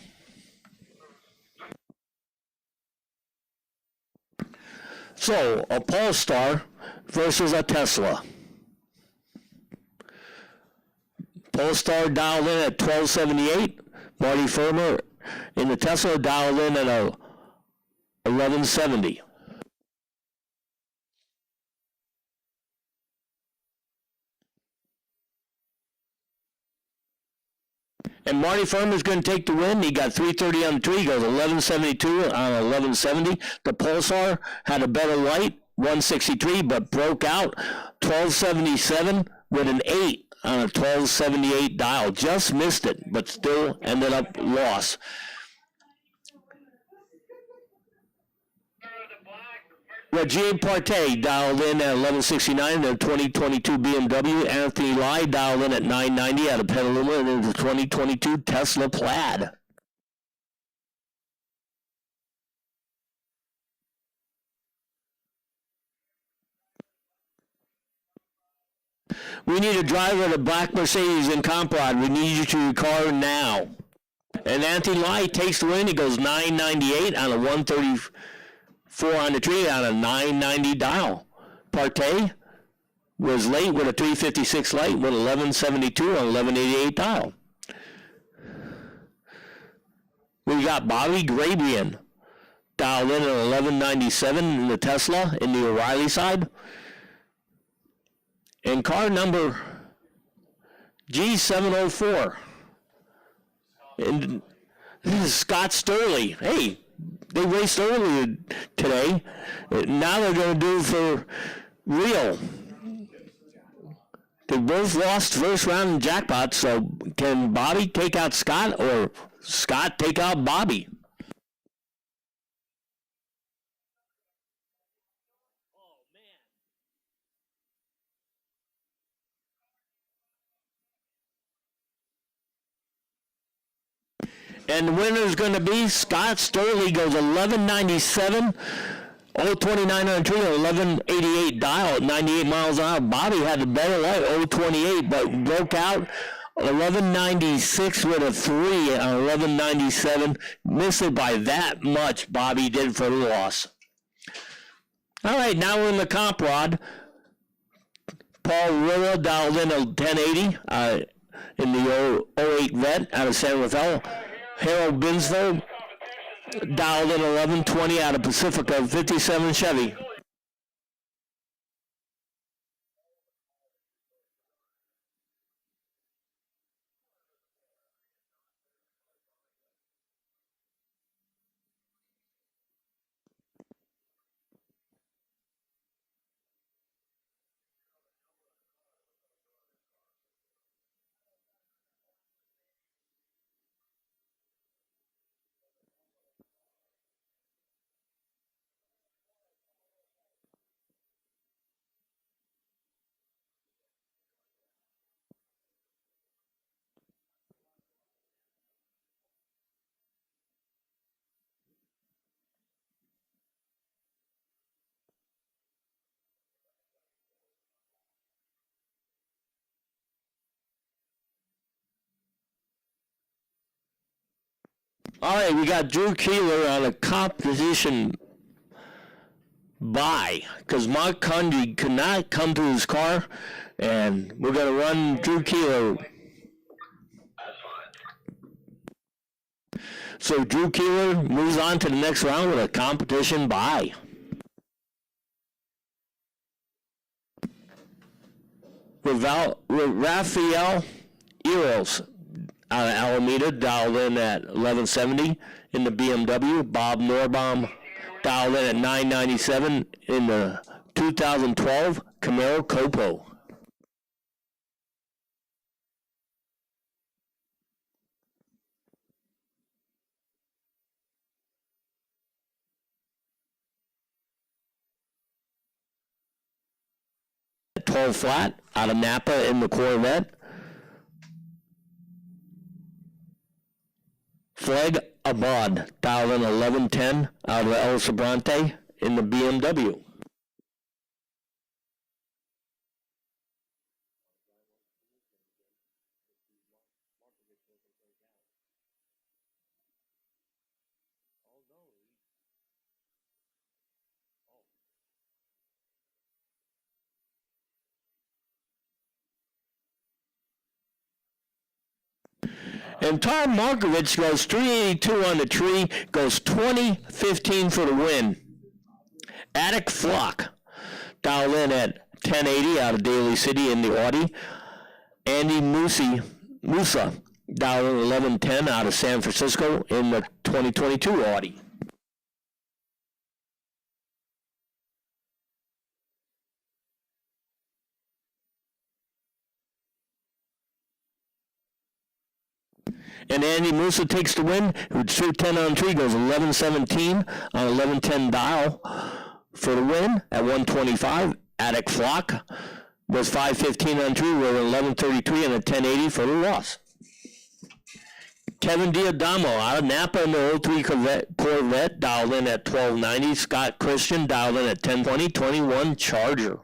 So, a Polestar versus a Tesla. Polestar dialed in at 1278. Marty Firmer in the Tesla dialed in at 1170. And Marty Firmer's going to take the win. He got 330 on the tree. He goes 1172 on 1170. The Pulsar had a better light, 163, but broke out 1277 with an 8 on a 1278 dial. Just missed it, but still ended up loss. Roger Partey dialed in at 1169 in the 2022 BMW. Anthony Lai dialed in at 990 out of Petaluma in the 2022 Tesla Plaid. We need a driver of the black Mercedes in Comprod. We need you to your car now. And Anthony Lai takes the win. He goes 998 on a 134 on the tree on a 990 dial. Partey was late with a 356 light with 1172 on 1188 dial. We got Bobby Grabian dialed in at 1197 in the Tesla in the O'Reilly side. And car number G704. And this is Scott Sturley. Hey, they raced earlier today. Now they're going to do for real. They both lost first round in jackpot, so can Bobby take out Scott or Scott take out Bobby? And the winner is going to be Scott Sturley. Goes 1197, 029 on the tree, 1188 dial at 98 miles an hour. Bobby had the better light, 028, but broke out 1196 with a 3 on 1197. Missed it by that much, Bobby did for the loss. All right, now we're in the comp rod. Paul Rilla dialed in a 1080 in the 08 vet out of San Rafael. Harold Binsfeld dialed in 1120 out of Pacifica 57 Chevy. All right, we got Drew Keeler on a competition buy because Mark Cundy could not come to his car, and we're going to run Drew Keeler. So Drew Keeler moves on to the next round with a competition buy. With Raphael Eros out of Alameda, dialed in at 1170 in the BMW. Bob Norbaum dialed in at 997 in the 2012 Camaro Copo. Paul Flat out of Napa in the Corvette. Flag Abad, dialed in 1110 out of El Sobrante in the BMW. And Tom Markovich goes 382 on the tree, goes 20-15 for the win. Attic Flock, dialed in at 1080 out of Daly City in the Audi. Andy Musa, dialed in 1110 out of San Francisco in the 2022 Audi. And Andy Musa takes the win. It's 210 on tree, goes 1117 on 1110 dial for the win at 125. Attic Flock was 515 on tree, with 1133 and a 1080 for the loss. Kevin Diadamo out of Napa in the 03 Corvette, dialed in at 1290. Scott Christian dialed in at 1020, 21 Charger.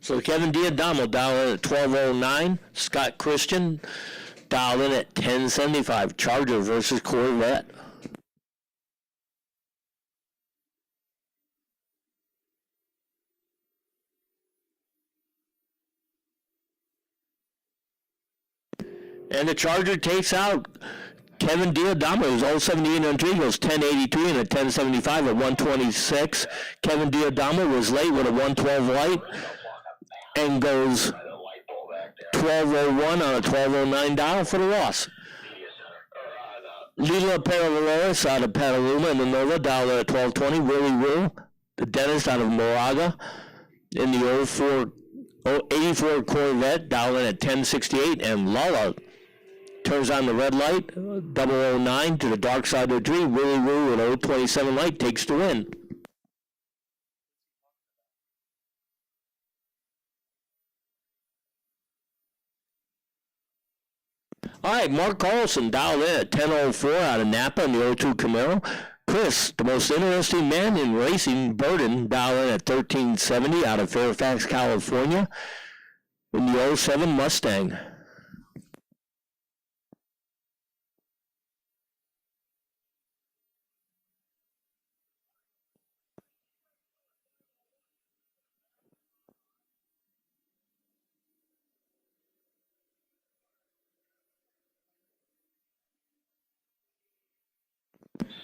So Kevin Diadamo dialed in at 1209. Scott Christian dialed in at 1075. Charger versus Corvette. And the Charger takes out Kevin Diadamo, who's 078 on tree, goes 1083 and a 1075 at 126. Kevin Diadamo was late with a 112 light and goes 1201 on a 1209 dial for the loss. Lila Paralelos out of Petaluma in the Nova, dialed at 1220. Willie Will, the dentist out of Moraga in the 84 Corvette, dialed in at 1068. And Lala turns on the red light, 009 to the dark side of the tree. Willie Will with 027 light takes the win. All right, Mark Carlson dialed in at 10:04 out of Napa in the 02 Camaro. Chris, the most interesting man in racing, Burden, dialed in at 1370 out of Fairfax, California in the 07 Mustang.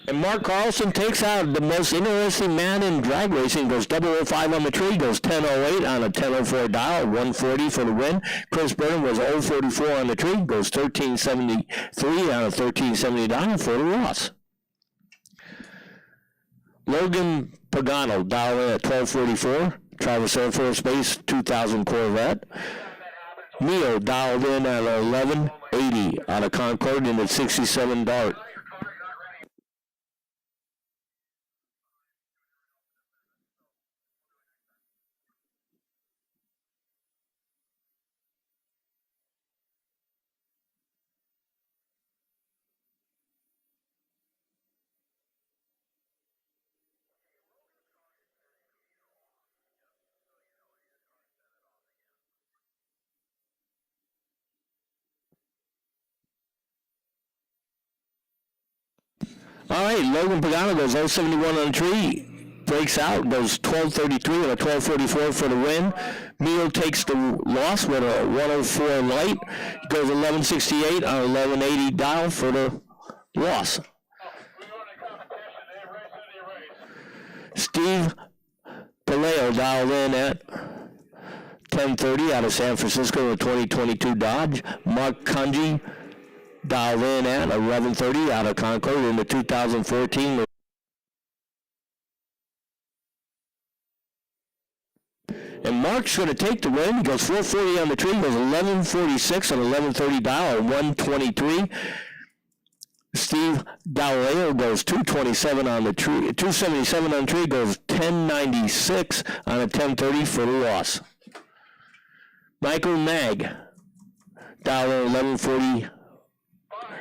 And Mark Carlson takes out the most interesting man in drag racing, goes 005 on the tree, goes 1008 on a 1004 dial, 140 for the win. Chris Burton was 044 on the tree, goes 1373 on a 1370 dial for the loss. Logan Pagano dialed in at 1244, Travis Air Force Base 2000 Corvette. Neo dialed in at 1180 on a Concorde in the 67 Dart. All right, Logan Pagano goes 071 on the tree, breaks out, goes 1233 and a 1244 for the win. Neil takes the loss with a 104 light, goes 1168 on a 1180 dial for the loss. Steve Paleo dialed in at 10:30 out of San Francisco, a 2022 Dodge. Mark Kunji dialed in at 11:30 out of Concord in the 2014. And Mark's going to take the win. He goes 440 on the tree, goes 1146 on 1130 dial, 123. Steve Galileo goes 227 on the tree, 277 on the tree, goes 1096 on a 1030 for the loss. Michael Nag, dial in 1140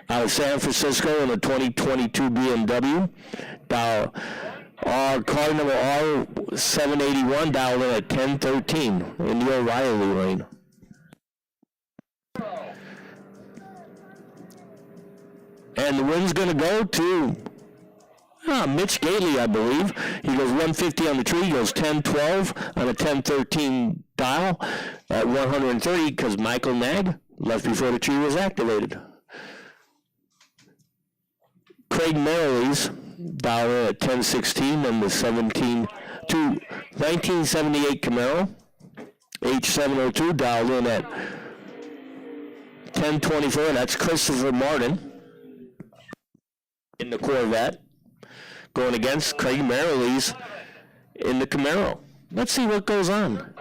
out of San Francisco in a 2022 BMW. Dial car number R781, dialed in at 1013 in the O'Reilly lane. And the win's going to go to Mitch Gately, I believe. He goes 150 on the tree, he goes 1012 on a 1013 dial at 130 because Michael Nag left before the tree was activated. Craig Merrill's dialed in at 1016 and the 1978 Camaro. H702 dialed in at 1024. That's Christopher Martin in the Corvette, going against Craig Merrill's in the Camaro. Let's see what goes on.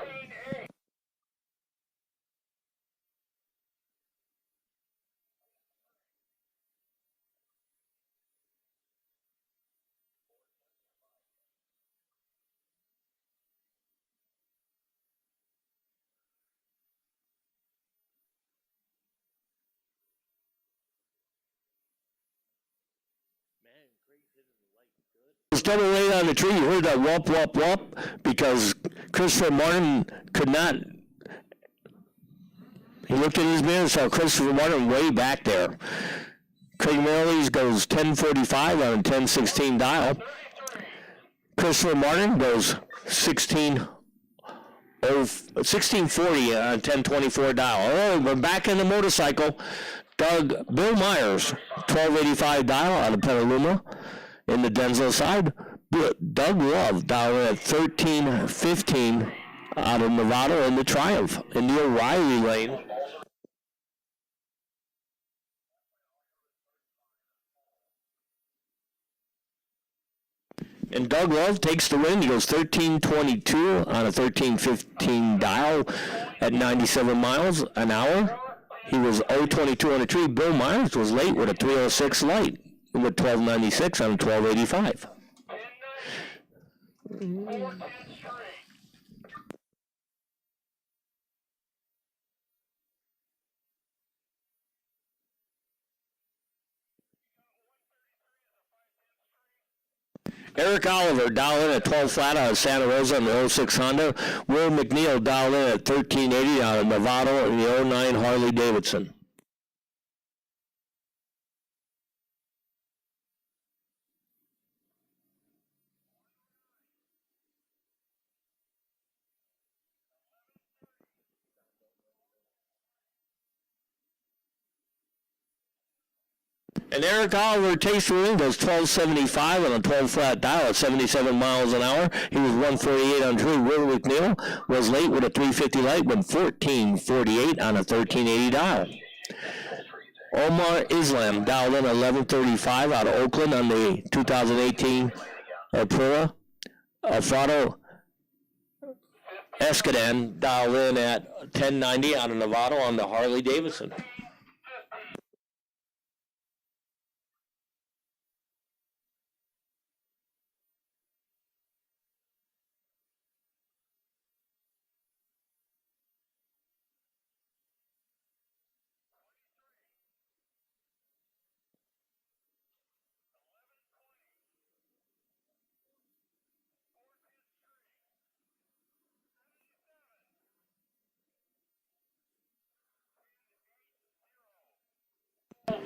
It's double weight on the tree. You heard that whoop, whoop, whoop, because Christopher Martin could not. He looked in his mirror and saw Christopher Martin way back there. Craig Merrill's goes 1045 on a 1016 dial. Christopher Martin goes 1640 on a 1024 dial. Oh, we're back in the motorcycle. Bill Myers, 1285 dial out of Petaluma. In the Denzel side, Doug Love down at 1315 out of Nevada in the Triumph in the O'Reilly lane. And Doug Love takes the win. He goes 1322 on a 1315 dial at 97 miles an hour. He was 022 on the tree. Bill Myers was late with a 306 light. With 1296 on 1285. Eric Oliver dialed in at 12 flat out of Santa Rosa in the 06 Honda. Will McNeil dialed in at 1380 out of Nevada in the 09 Harley Davidson. And Eric Oliver takes the win, goes 1275 on a 12 flat dial at 77 miles an hour. He was 148 on tree. Will McNeil was late with a 350 light, went 1448 on a 1380 dial. Omar Islam dialed in 1135 out of Oakland on the 2018 Aprilia. Alfredo Escadan dialed in at 1090 out of Nevada on the Harley Davidson.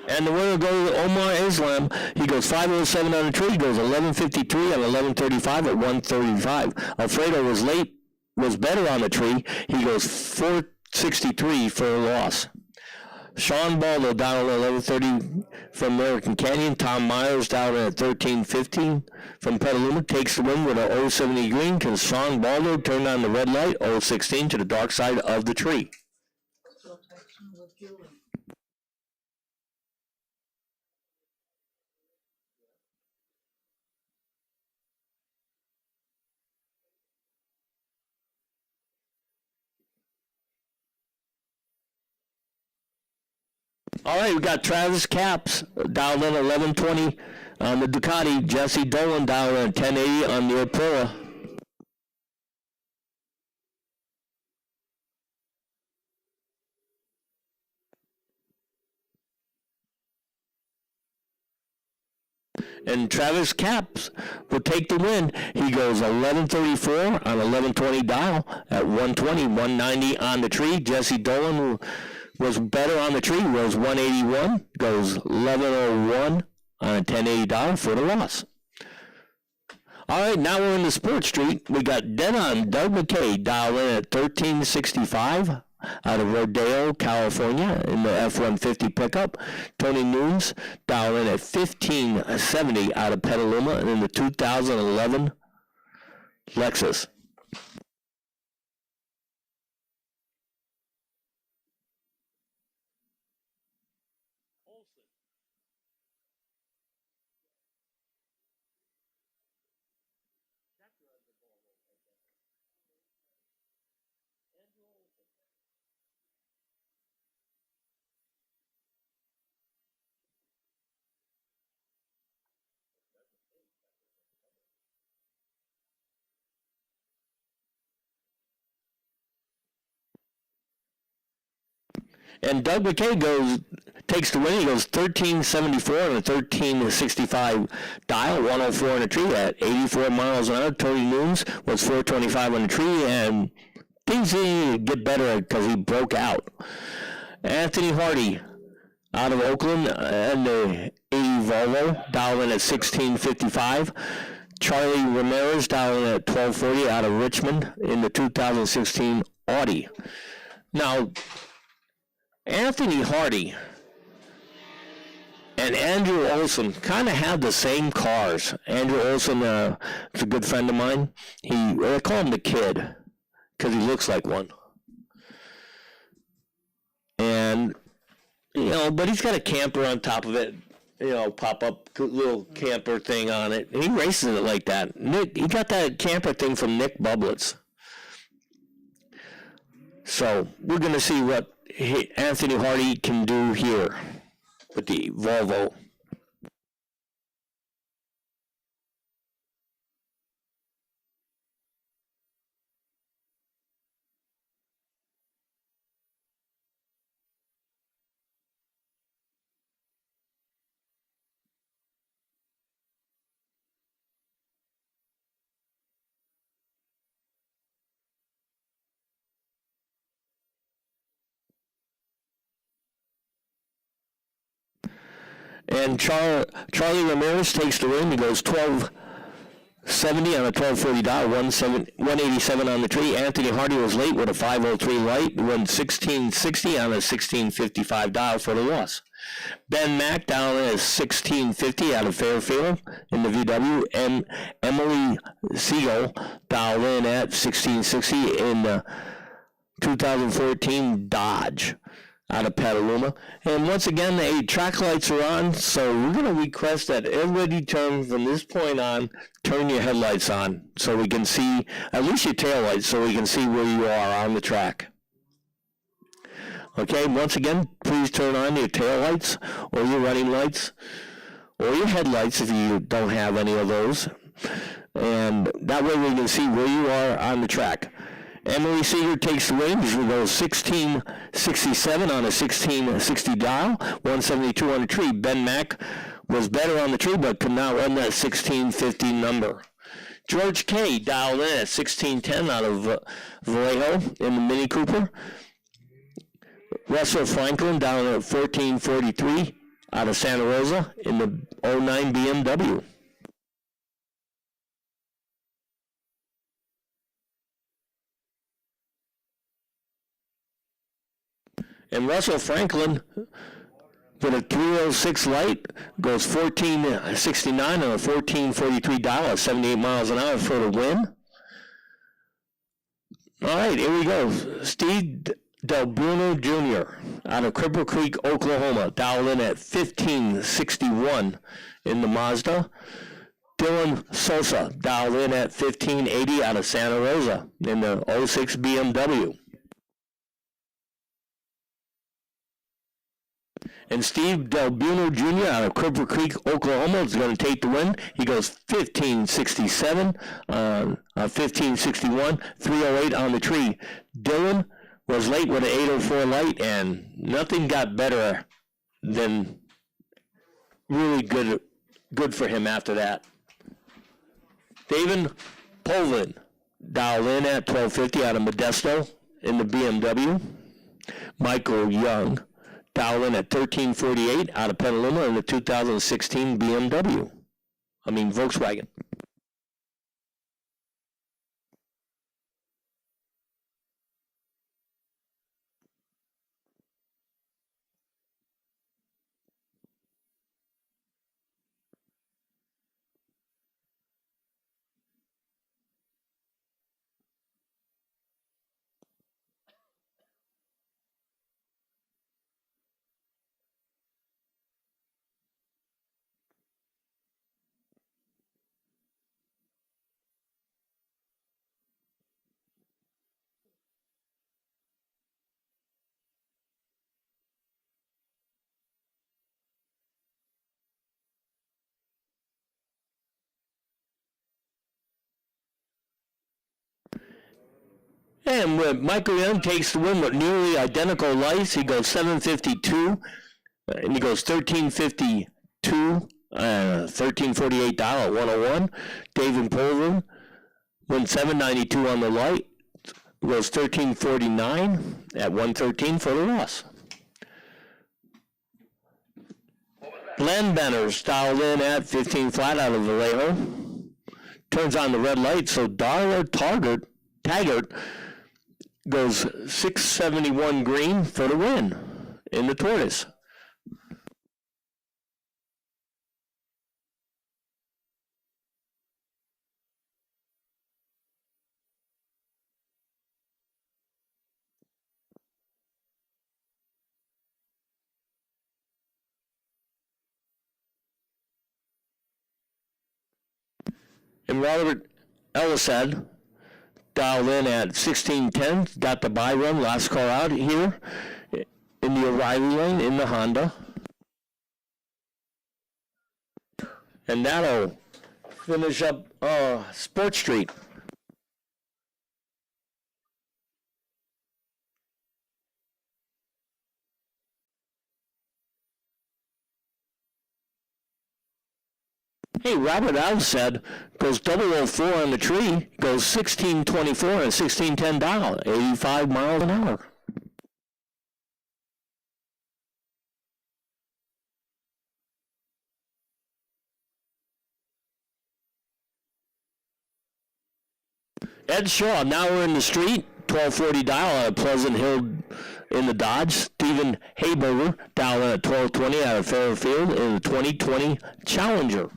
And the winner goes to Omar Islam. He goes 507 on the tree. He goes 1153 on 1135 at 135. Alfredo was better on the tree. He goes 463 for a loss. Sean Baldo down at 11:30 from American Canyon. Tom Myers down at 13:15 from Petaluma takes the win with a 070 green. Can Sean Baldo turn on the red light 016 to the dark side of the tree? All right, we got Travis Capps dialed in 1120 on the Ducati. Jesse Dolan dialed in 1080 on the Aprilia. And Travis Capps will take the win. He goes 1134 on 1120 dial at 120, 190 on the tree. Jesse Dolan, who was better on the tree, was 181, goes 1101 on a 1080 dial for the loss. All right, now we're in the Sports Street. We got dead on Doug McKay dialed in at 1365 out of Rodeo, California in the F-150 pickup. Tony Nunes dialed in at 1570 out of Petaluma in the 2011 Lexus. And Doug McKay takes the win. He goes 1374 on a 1365 dial, 104 on the tree at 84 miles an hour. Tony Nunes was 425 on the tree, and things seem to get better because he broke out. Anthony Hardy out of Oakland and the 80 Volvo dialed in at 1655. Charlie Ramirez dialed in at 1240 out of Richmond in the 2016 Audi. Now, Anthony Hardy and Andrew Olson kind of have the same cars. Andrew Olson is a good friend of mine. I call him the Kid because he looks like one. And, but he's got a camper on top of it, pop-up little camper thing on it. And he races it like that. He got that camper thing from Nick Bublitz. So we're going to see what Anthony Hardy can do here with the Volvo. And Charlie Ramirez takes the win. He goes 1270 on a 1240 dial, 187 on the tree. Anthony Hardy was late with a 503 light, won 1660 on a 1655 dial for the loss. Ben Mack down at 1650 out of Fairfield in the VW, and Emily Siegel dialed in at 1660 in the 2014 Dodge out of Petaluma. And once again, the track lights are on, so we're going to request that everybody turn from this point on, turn your headlights on so we can see, at least your tail lights, so we can see where you are on the track. Okay, once again, please turn on your tail lights or your running lights or your headlights if you don't have any of those. And that way we can see where you are on the track. Emily Seeger takes the win. She goes 1667 on a 1660 dial, 172 on the tree. Ben Mack was better on the tree, but could not run that 1650 number. George K. dialed in at 1610 out of Vallejo in the Mini Cooper. Russell Franklin down at 1443 out of Santa Rosa in the 09 BMW. And Russell Franklin with a 306 light goes 1469 on a $14.43, 78 miles an hour for the win. All right, here we go. Steve Del Bruno Jr. out of Cripple Creek, Oklahoma, dialed in at 1561 in the Mazda. Dylan Sosa dialed in at 1580 out of Santa Rosa in the 06 BMW. And Steve Del Bruno Jr. out of Cripple Creek, Oklahoma is going to take the win. He goes 1567, 1561, 308 on the tree. Dylan was late with an 804 light, and nothing got better than really good for him after that. David Poland dialed in at 1250 out of Modesto in the BMW. Michael Young dialed in at 1348 out of Petaluma in the 2016 Volkswagen. And Michael Young takes the win with nearly identical lights. He goes 752, and he goes 1352, $1348, 101. David Poland went 792 on the light. Goes 1349 at 113 for the loss. Glenn Benners dialed in at 15 flat out of Vallejo. Turns on the red light, so Darla Taggart goes 671 green for the win in the Tortoise. And Robert Ellisad dialed in at 1610, got the bye run, last car out here in the O'Reilly lane in the Honda. And that'll finish up Sport Street. Hey, Robert Alsed goes 004 on the tree, goes 1624 and 1610 down, 85 miles an hour. Ed Shaw, now we're in the street, 1240 dial out of Pleasant Hill in the Dodge. Stephen Hayberger dialing at 1220 out of Fairfield in the 2020 Challenger.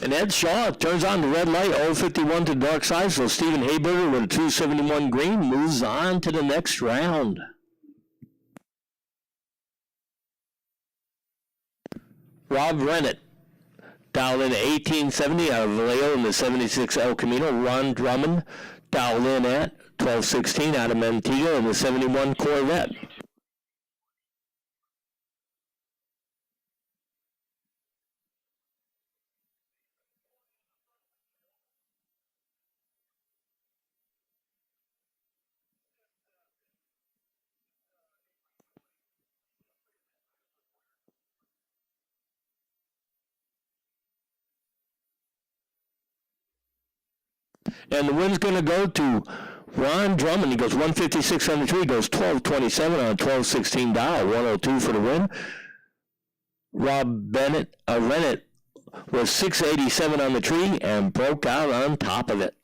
And Ed Shaw turns on the red light, 051 to the dark side, so Stephen Hayberger with a 271 green moves on to the next round. Rob Rennett dialed in at 1870 out of Vallejo in the 76 El Camino. Ron Drummond dialed in at 1216 out of Montego in the 71 Corvette. And the win's going to go to Ron Drummond. He goes 156 on the tree, goes 1227 on a 1216 dial, 102 for the win. Rob Rennet was 687 on the tree and broke out on top of it.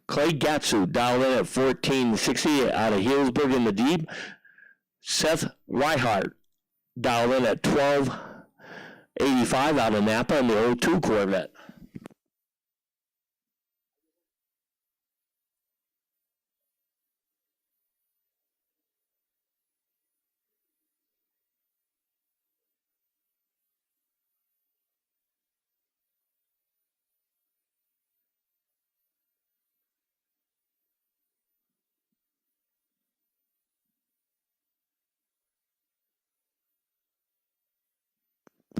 Clay Gatsu dialed in at 1460 out of Healdsburg in the deep. Seth Reihart dialed in at 1285 out of Napa in the 02 Corvette.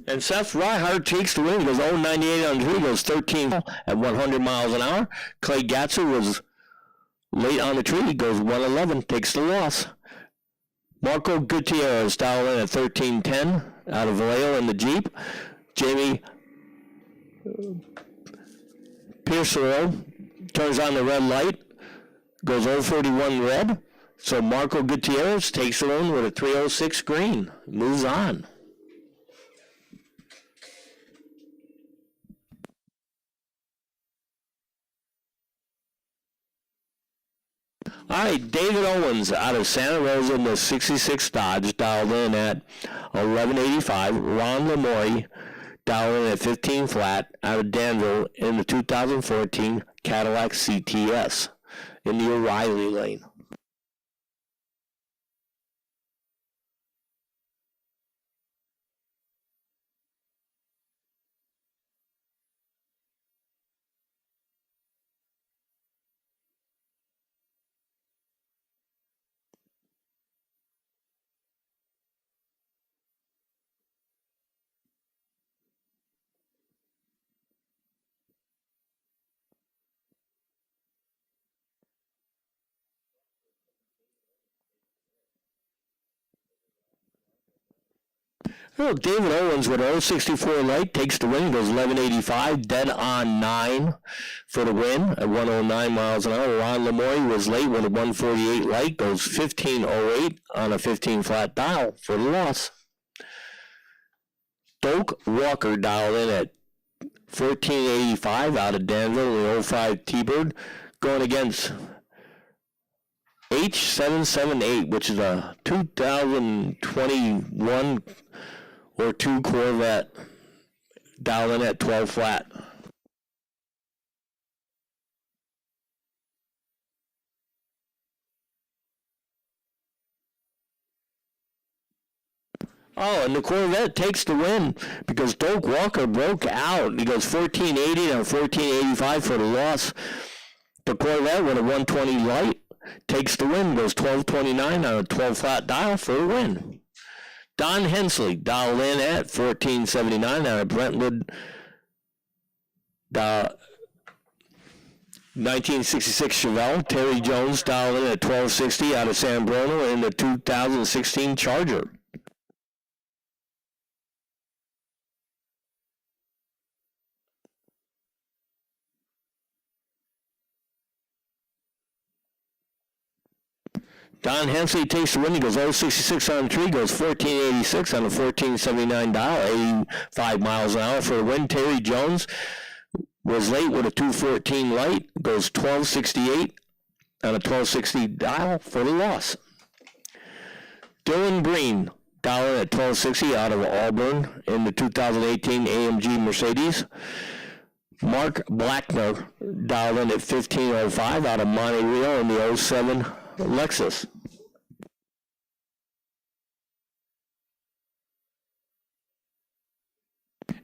And Seth Reihart takes the win. He goes 0.98 on the tree, goes 13 at 100 miles an hour. Clay Gatsu was late on the tree, he goes 111, takes the loss. Marco Gutierrez dialed in at 1310 out of Vallejo in the Jeep. Jamie Piercero turns on the red light, goes 041 red. So Marco Gutierrez takes the win with a 306 green, moves on. All right, David Owens out of Santa Rosa in the 66 Dodge dialed in at 1185. Ron Lamori dialed in at 15 flat out of Danville in the 2014 Cadillac CTS in the O'Reilly lane. Well, David Owens with a 064 light takes the win, goes 1185, dead on 9 for the win at 109 miles an hour. Ron Lamori was late with a 148 light, goes 1508 on a 15 flat dial for the loss. Doak Walker dialed in at 1485 out of Danville in the 05 T-Bird, going against H778, which is a 2021 or 2 Corvette, dialed in at 12 flat. Oh, and the Corvette takes the win because Doak Walker broke out. He goes 1480 and 1485 for the loss. The Corvette with a 120 light takes the win, goes 1229 on a 12 flat dial for the win. Don Hensley dialed in at 1479 out of Brentwood. The 1966 Chevelle. Terry Jones dialed in at 1260 out of San Bruno in the 2016 Charger. Don Hensley takes the win. He goes 066 on the tree, goes 1486 on a 1479 dial, 85 miles an hour for the win. Terry Jones was late with a 214 light, goes 1268 on a 1260 dial for the loss. Dylan Green dialed at 1260 out of Auburn in the 2018 AMG Mercedes. Mark Blackner dialed in at 1505 out of Monte Rio in the 07 Lexus.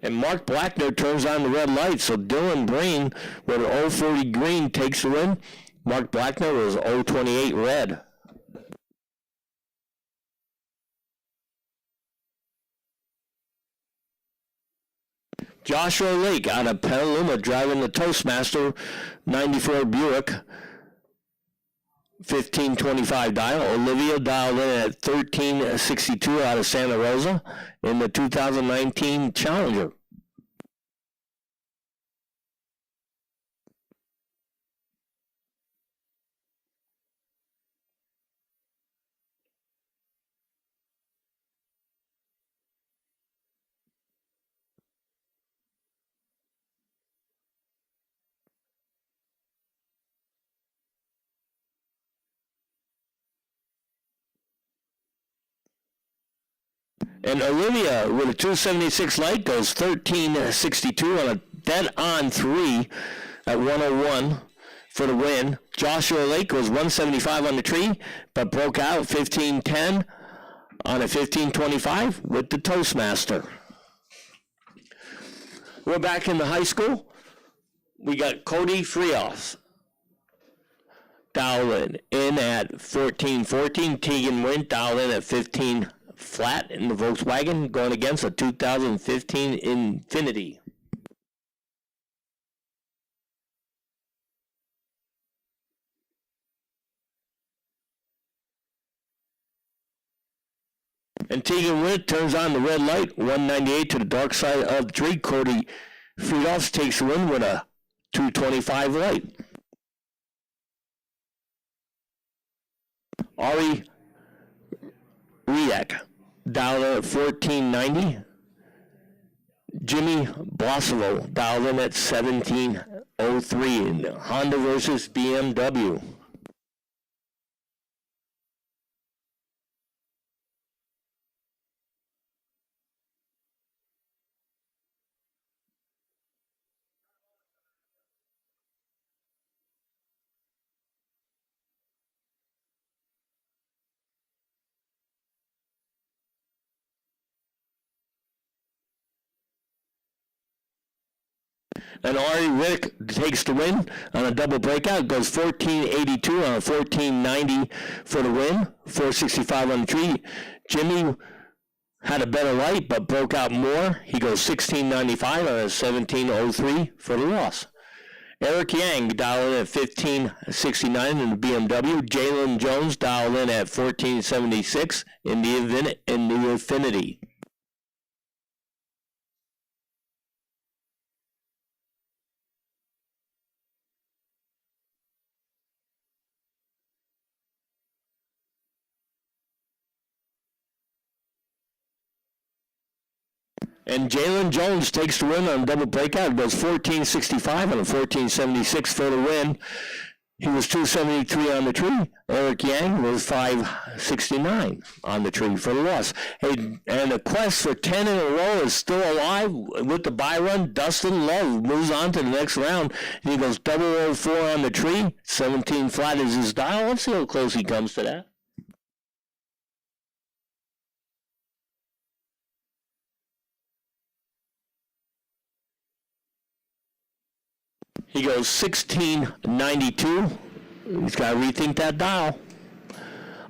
And Mark Blackner turns on the red light, so Dylan Green with an 040 green takes the win. Mark Blackner was 028 red. Joshua Lake out of Petaluma driving the Toastmaster 94 Buick 1525 dial. Olivia dialed in at 1362 out of Santa Rosa in the 2019 Challenger. And Olivia with a 276 light goes 1362 on a dead on 3 at 101 for the win. Joshua Lake goes 175 on the tree, but broke out 1510 on a 1525 with the Toastmaster. We're back in the high school. We got Cody Frios dialed in at 1414. Tegan Wint dialed in at 15 flat in the Volkswagen, going against a 2015 Infiniti. And Tegan Wint turns on the red light, 198 to the dark side of the tree. Cody Frios takes the win with a 225 light. Ari Riak dialed in at 1490. Jimmy Blossovo dialed in at 1703 in Honda versus BMW. And Ari Rick takes the win on a double breakout. Goes 1482 on a 1490 for the win. 465 on the tree. Jimmy had a better light, but broke out more. He goes 1695 on a 1703 for the loss. Eric Yang dialed in at 1569 in the BMW. Jalen Jones dialed in at 1476 in the Infiniti. And Jalen Jones takes the win on double breakout. Goes 1465 on a 1476 for the win. He was 273 on the tree. Eric Yang was 569 on the tree for the loss. Hey, and the quest for 10 in a row is still alive with the bye run. Dustin Love moves on to the next round. He goes 004 on the tree. 17 flat is his dial. Let's see how close he comes to that. He goes 1692. He's got to rethink that dial.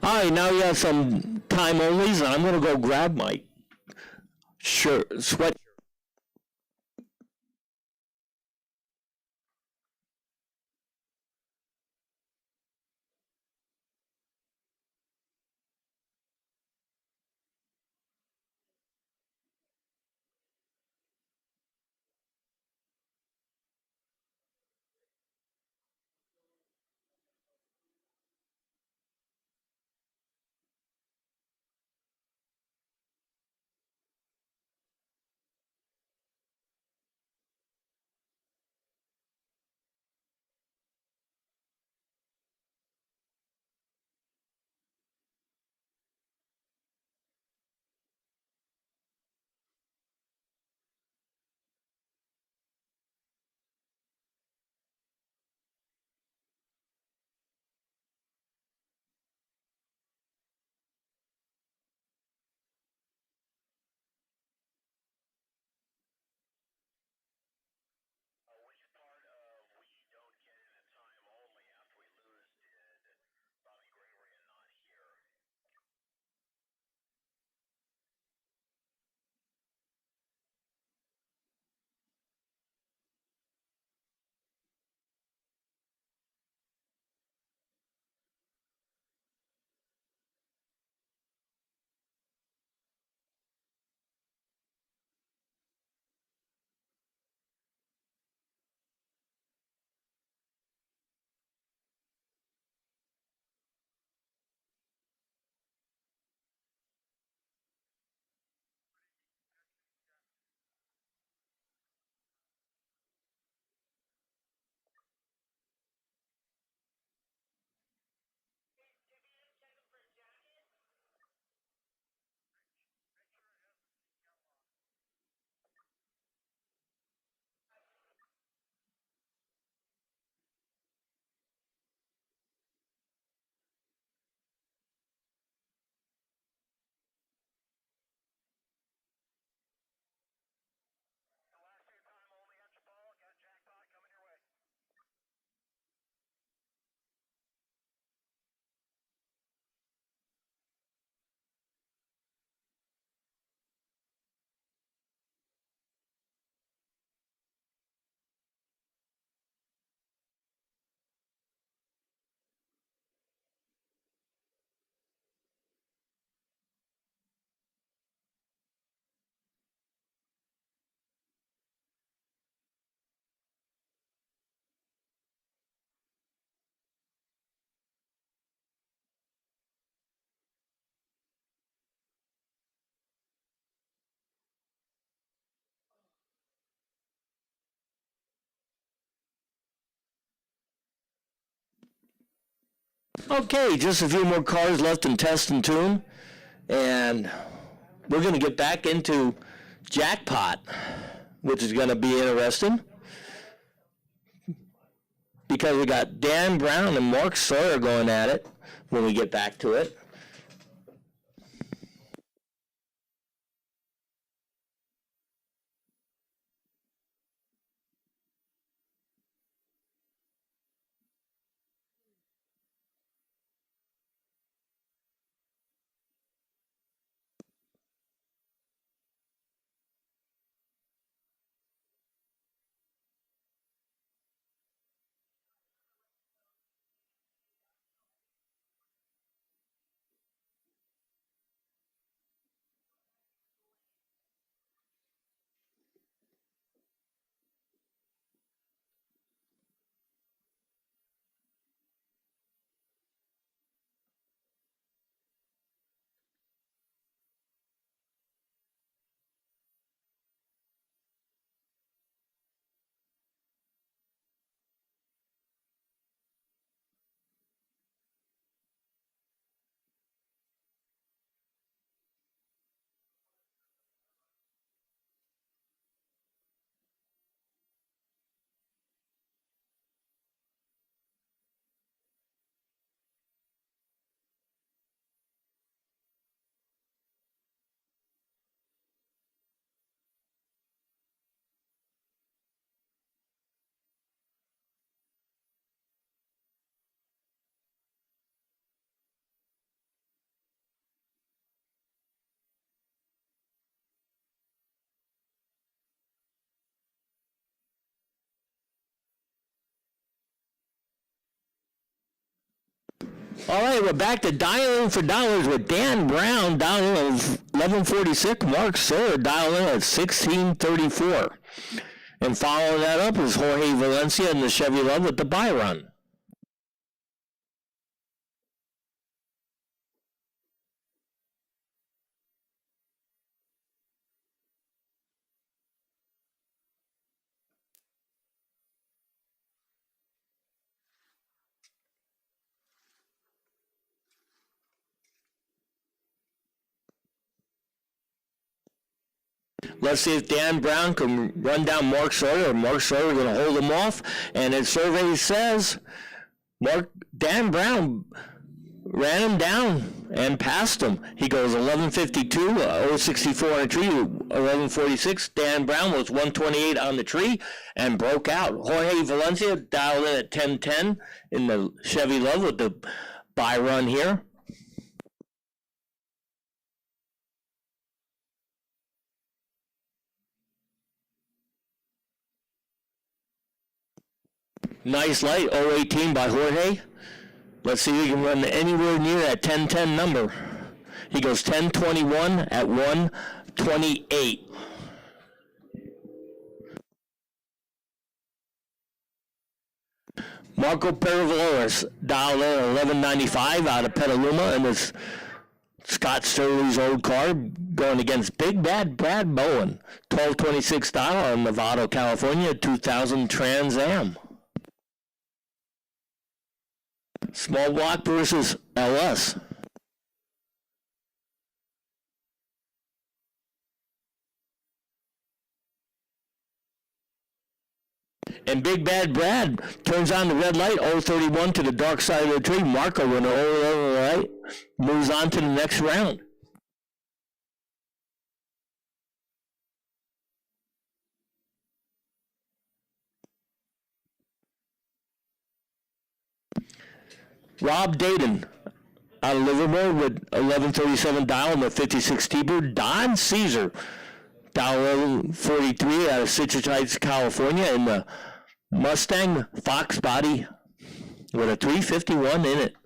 All right, now you have some time onlys, and I'm going to go grab my shirt, sweat. Okay, just a few more cars left in test and tune, and we're going to get back into jackpot, which is going to be interesting because we got Dan Brown and Mark Sawyer going at it when we get back to it. All right, we're back to dialing for dollars with Dan Brown dialing at 1146, Mark Sawyer dialing at 1634. And following that up is Jorge Valencia and the Chevy Love with the buy run. Let's see if Dan Brown can run down Mark Sawyer, or Mark Sawyer going to hold him off. And his survey says Dan Brown ran him down and passed him. He goes 1152, 064 on the tree, 1146. Dan Brown was 128 on the tree and broke out. Jorge Valencia dialed in at 1010 in the Chevy Love with the buy run here. Nice light, 018 by Jorge. Let's see if he can run anywhere near that 1010 number. He goes 1021 at 128. Marco Peravaloris dialed in at 1195 out of Petaluma in this Scott Sturley's old car going against Big Bad Brad Bowen. 1226 dial on Novato, California, 2000 Trans Am. Small block versus LS. And Big Bad Brad turns on the red light, 031 to the dark side of the tree. Marco with an 0 right, moves on to the next round. Rob Dayton out of Livermore with 1137 dial and the 56 T-Bird. Don Caesar, dial 43 out of Citrus Heights, California in the Mustang Fox body with a 351 in it.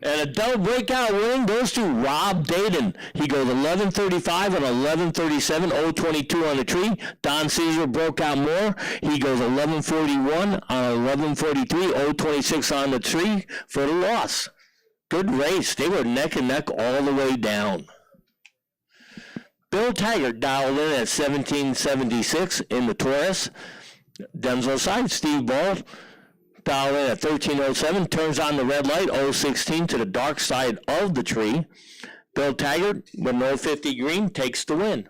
And a double breakout win goes to Rob Dayton. He goes 11:35 and 11:37, 0:22 on the tree. Don Caesar broke out more. He goes 11:41 on 11:43, 0:26 on the tree for the loss. Good race. They were neck and neck all the way down. Bill Taggart dialed in at 1776 in the Taurus. Denzel side, Steve Ball dialed in at 1307, turns on the red light, 016 to the dark side of the tree. Bill Taggart, with no 50 green, takes the win.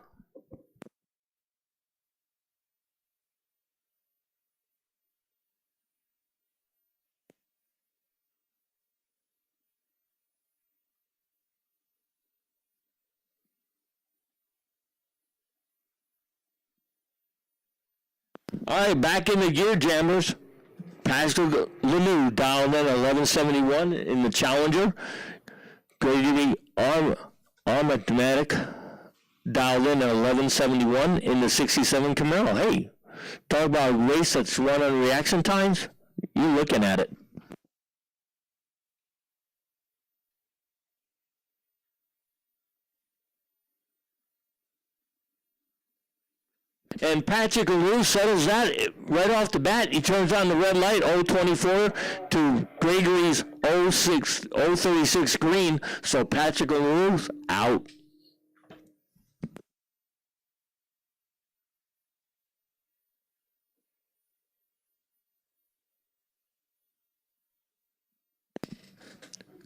All right, back in the gear jammers. Pastor Lemieux dialed in 1171 in the Challenger. Gregory Armatic dialed in at 1171 in the 67 Camaro. Hey, talk about a race that's run on reaction times. You're looking at it. And Patrick Lemieux settles that right off the bat. He turns on the red light, 024 to Gregory's 036 green. So Patrick Lemieux's out.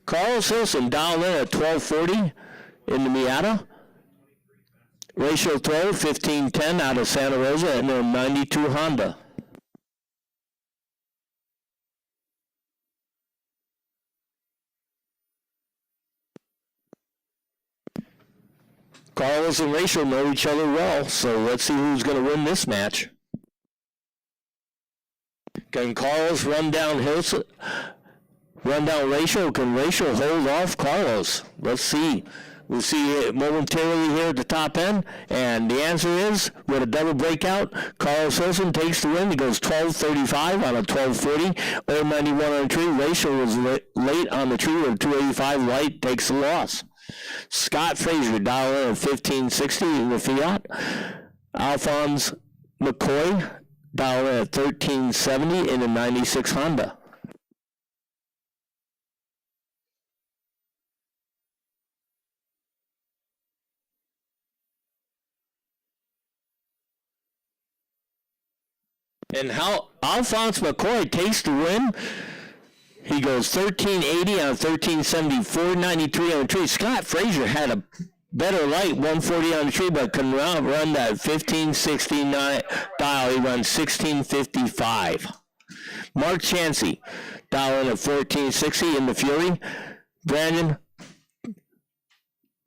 Carlos Hilson dialed in at 1240 in the Miata. Ratio 12, 1510 out of Santa Rosa and a 92 Honda. Carlos and Rachel know each other well, so let's see who's going to win this match. Can Carlos run down Rachel? Can Rachel hold off Carlos? Let's see. We'll see it momentarily here at the top end, and the answer is, with a double breakout, Carlos Hilson takes the win. He goes 12:35 on a 12:40, 091 on the tree. Rachel was late on the tree with a 285 light, takes the loss. Scott Frazier dialed in at 1560 in the Fiat. Alphonse McCoy dialed in at 1370 in the 96 Honda. And how Alphonse McCoy takes the win. He goes 1380 on 1370, 493 on the tree. Scott Frazier had a better light, 140 on the tree, but can run that 1569 dial. He runs 1655. Mark Chansey dial in at 1460 in the Fury. Brandon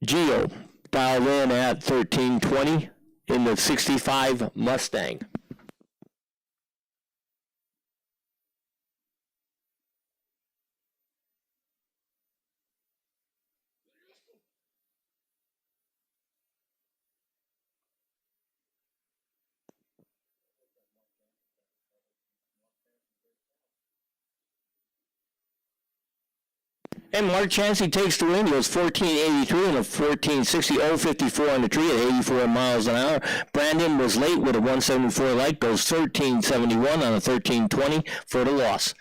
Gio dialed in at 1320 in the 65 Mustang. And Mark Chansey takes the win. He goes 1483 and a 1460, 054 on the tree at 84 miles an hour. Brandon was late with a 174 light, goes 1371 on a 1320 for the loss.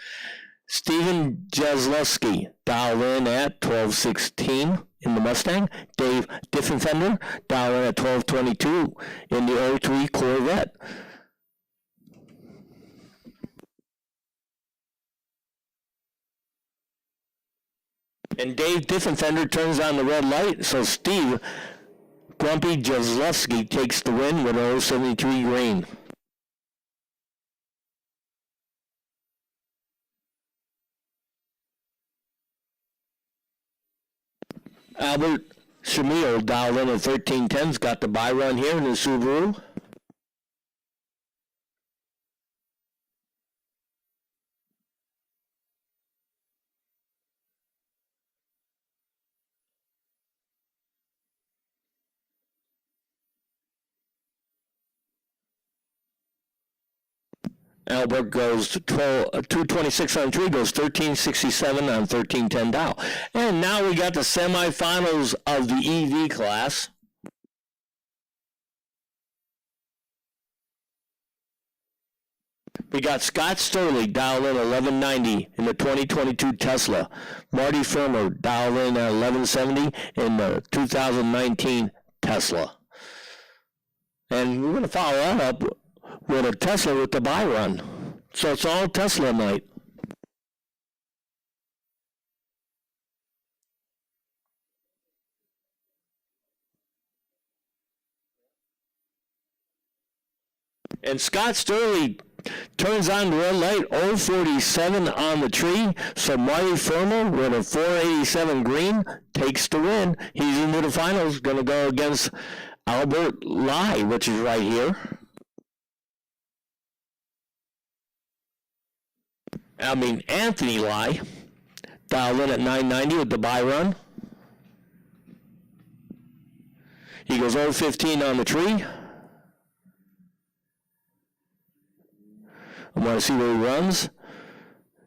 Stephen Jasluski dialed in at 1216 in the Mustang. Dave Diffenfender dialed in at 1222 in the 03 Corvette. And Dave Diffenfender turns on the red light, so Steve Grumpy Jasluski takes the win with a 073 green. Albert Shamil dialed in at 1310's, got the bye run here in the Subaru. Albert goes to 226 on 3, goes 1367 on 1310 dial. And now we got the semifinals of the EV class. We got Scott Sturley dialed in 1190 in the 2022 Tesla. Marty Firmer dialed in at 1170 in the 2019 Tesla. And we're going to follow that up with a Tesla with the buy run. So it's all Tesla night. And Scott Sturley turns on the red light, 047 on the tree. So Marty Firmer with a 487 green takes the win. He's into the finals, going to go against Albert Lai, which is right here. Anthony Lai, dialed in at 990 with the buy run. He goes 015 on the tree. I want to see where he runs.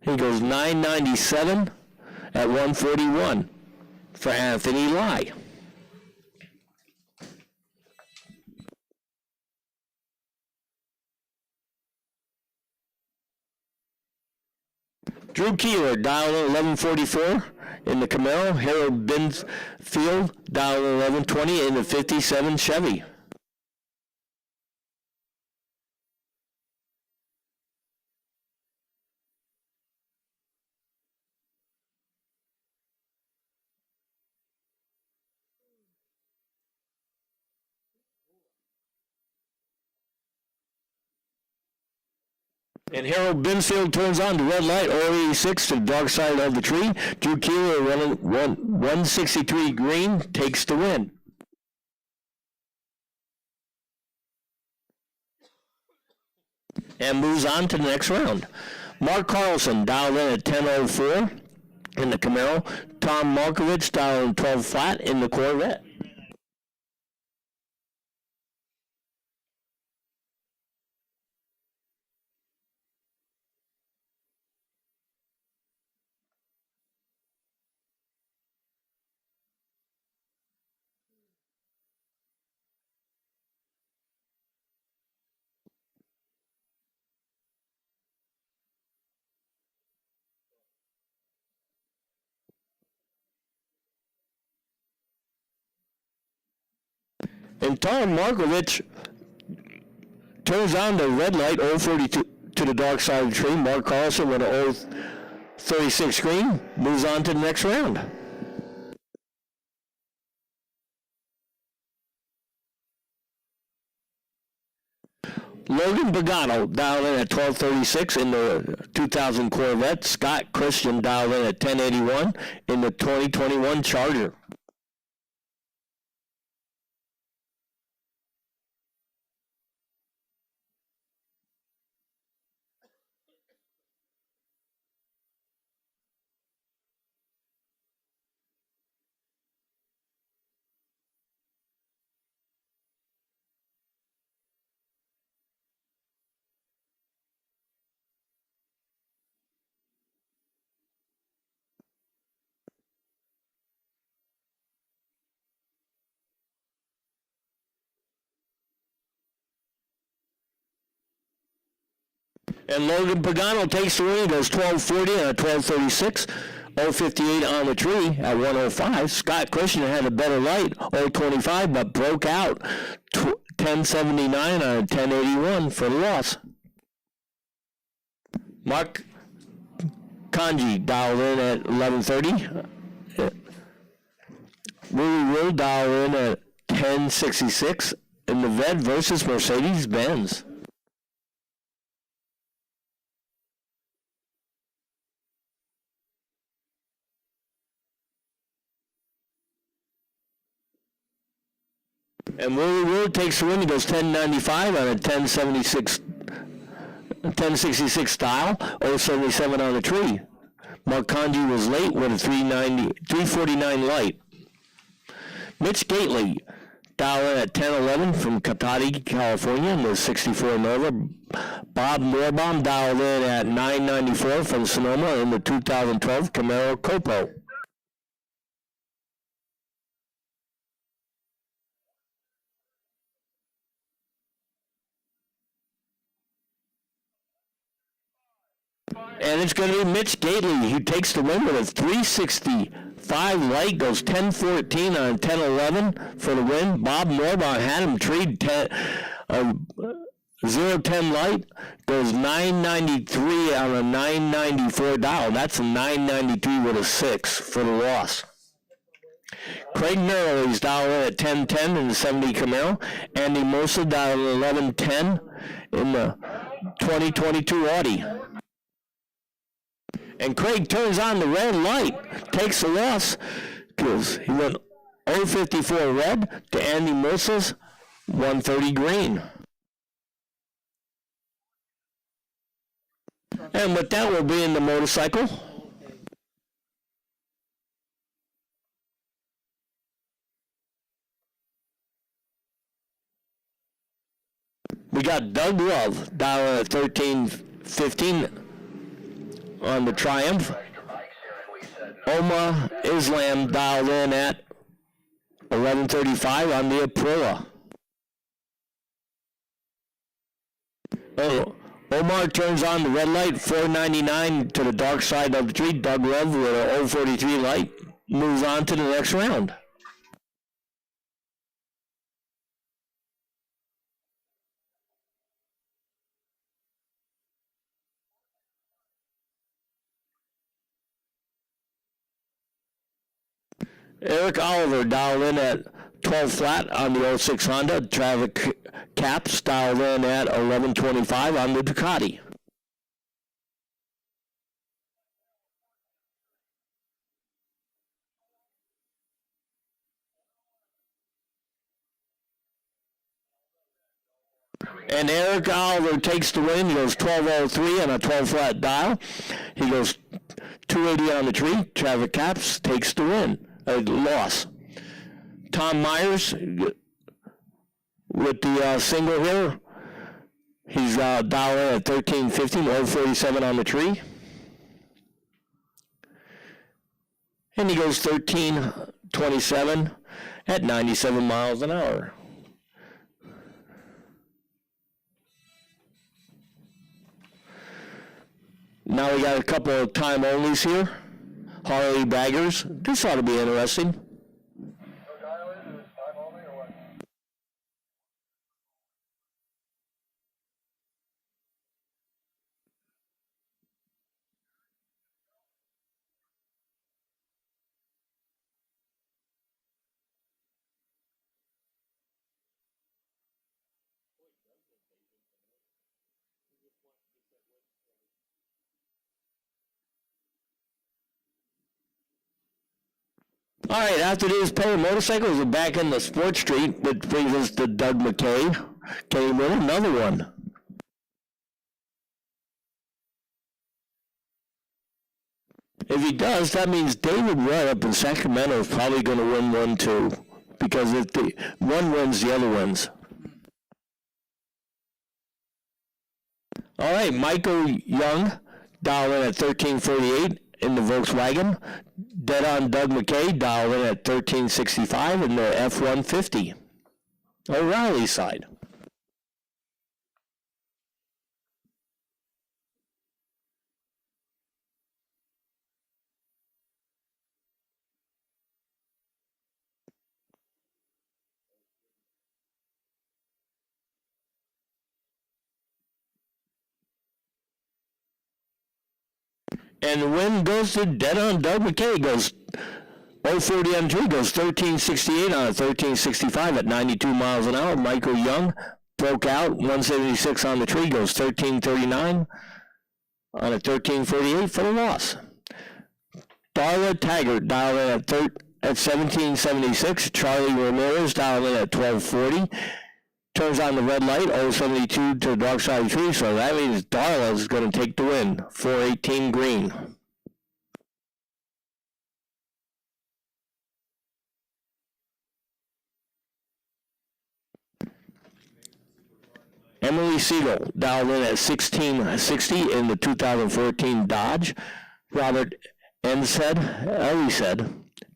He goes 997 at 141 for Anthony Lai. Drew Keeler dialed in 1144 in the Camaro. Harold Binfield dialed in 1120 in the 57 Chevy. And Harold Binfield turns on the red light, 086 to the dark side of the tree. Drew Keeler running 163 green, takes the win. And moves on to the next round. Mark Carlson dialed in at 1004 in the Camaro. Tom Markovich dialed in 12 flat in the Corvette. And Tom Markovich turns on the red light, 042 to the dark side of the tree. Mark Carlson with a 036 green, moves on to the next round. Logan Pagano dialed in at 1236 in the 2000 Corvette. Scott Christian dialed in at 1081 in the 2021 Charger. And Logan Pagano takes the win. He goes 1240 and a 1236. 058 on the tree at 105. Scott Christian had a better light, 025, but broke out 1079 on a 1081 for the loss. Mark Kanji dialed in at 1130. Willie Will dialed in at 1066 in the Vet versus Mercedes-Benz. And Willie Wood takes the win. He goes 1095 on a 1066 style, 077 on the tree. Mark Kanji was late with a 349 light. Mitch Gately dial in at 1011 from Cotati, California, in the 64 Nova. Bob Moorbaum dialed in at 994 from Sonoma in the 2012 Camaro Copo. And it's going to be Mitch Gately who takes the win with a 365 light, goes 1014 on 1011 for the win. Bob Moorbaum had him treed 010 light, goes 993 on a 994 dial. That's a 992 with a 6 for the loss. Craig Merrill's dialed in at 1010 in the 70 Camaro. Andy Mosa dialed in 1110 in the 2022 Audi. And Craig turns on the red light, takes the loss, because he went 054 red to Andy Mosa's 130 green. And with that, we'll be in the motorcycle. We got Doug Love dialing at 1315 on the Triumph. Omar Islam dialed in at 1135 on the Aprilia. Oh, Omar turns on the red light, 499 to the dark side of the tree. Doug Love with a 043 light moves on to the next round. Eric Oliver dialed in at 12 flat on the 06 Honda. Travis Capps dialed in at 1125 on the Ducati. And Eric Oliver takes the win. He goes 1203 on a 12 flat dial. He goes 280 on the tree. Travis Capps takes the win. Loss. Tom Myers with the single here. He's dialed in at 1350, 147 on the tree. And he goes 1327 at 97 miles an hour. Now we got a couple of time onlys here. Harley Baggers. This ought to be interesting. All right, after these pair of motorcycles, we're back in the Sports Street, which brings us to Doug McKay. Can he win another one? If he does, that means David Rudd up in Sacramento is probably going to win one too, because if the one wins, the other wins. All right, Michael Young, dialed in at 1348 in the Volkswagen. Dead on Doug McKay, dialed in at 1365 in the F-150. O'Reilly side. And the win goes to Dead on Doug McKay. Goes 040 on tree, goes 1368 on a 1365 at 92 miles an hour. Michael Young broke out 176 on the tree, goes 1339 on a 1348 for the loss. Darla Taggart dialed in at 1776. Charlie Ramirez dialed in at 1240. Turns on the red light, 072 to the dark side of the tree, so that means Darla is going to take the win, 418 green. Emily Siegel dialed in at 1660 in the 2014 Dodge. Robert Ellie said,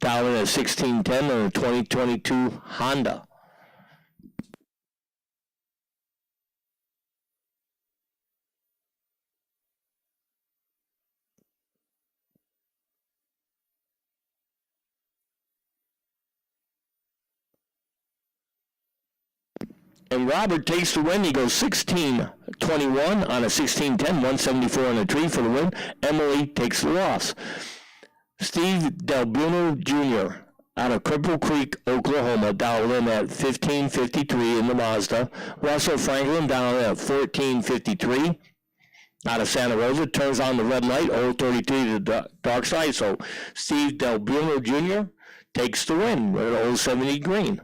dialed in at 1610 in the 2022 Honda. And Robert takes the win. He goes 16-21 on a 16-10, 174 on the tree for the win. Emily takes the loss. Steve Del Bruno Jr. out of Cripple Creek, Oklahoma, dialed in at 1553 in the Mazda. Russell Franklin dialed in at 1453 out of Santa Rosa. Turns on the red light, 033 to the dark side. So Steve Del Bruno Jr. takes the win with 070 green.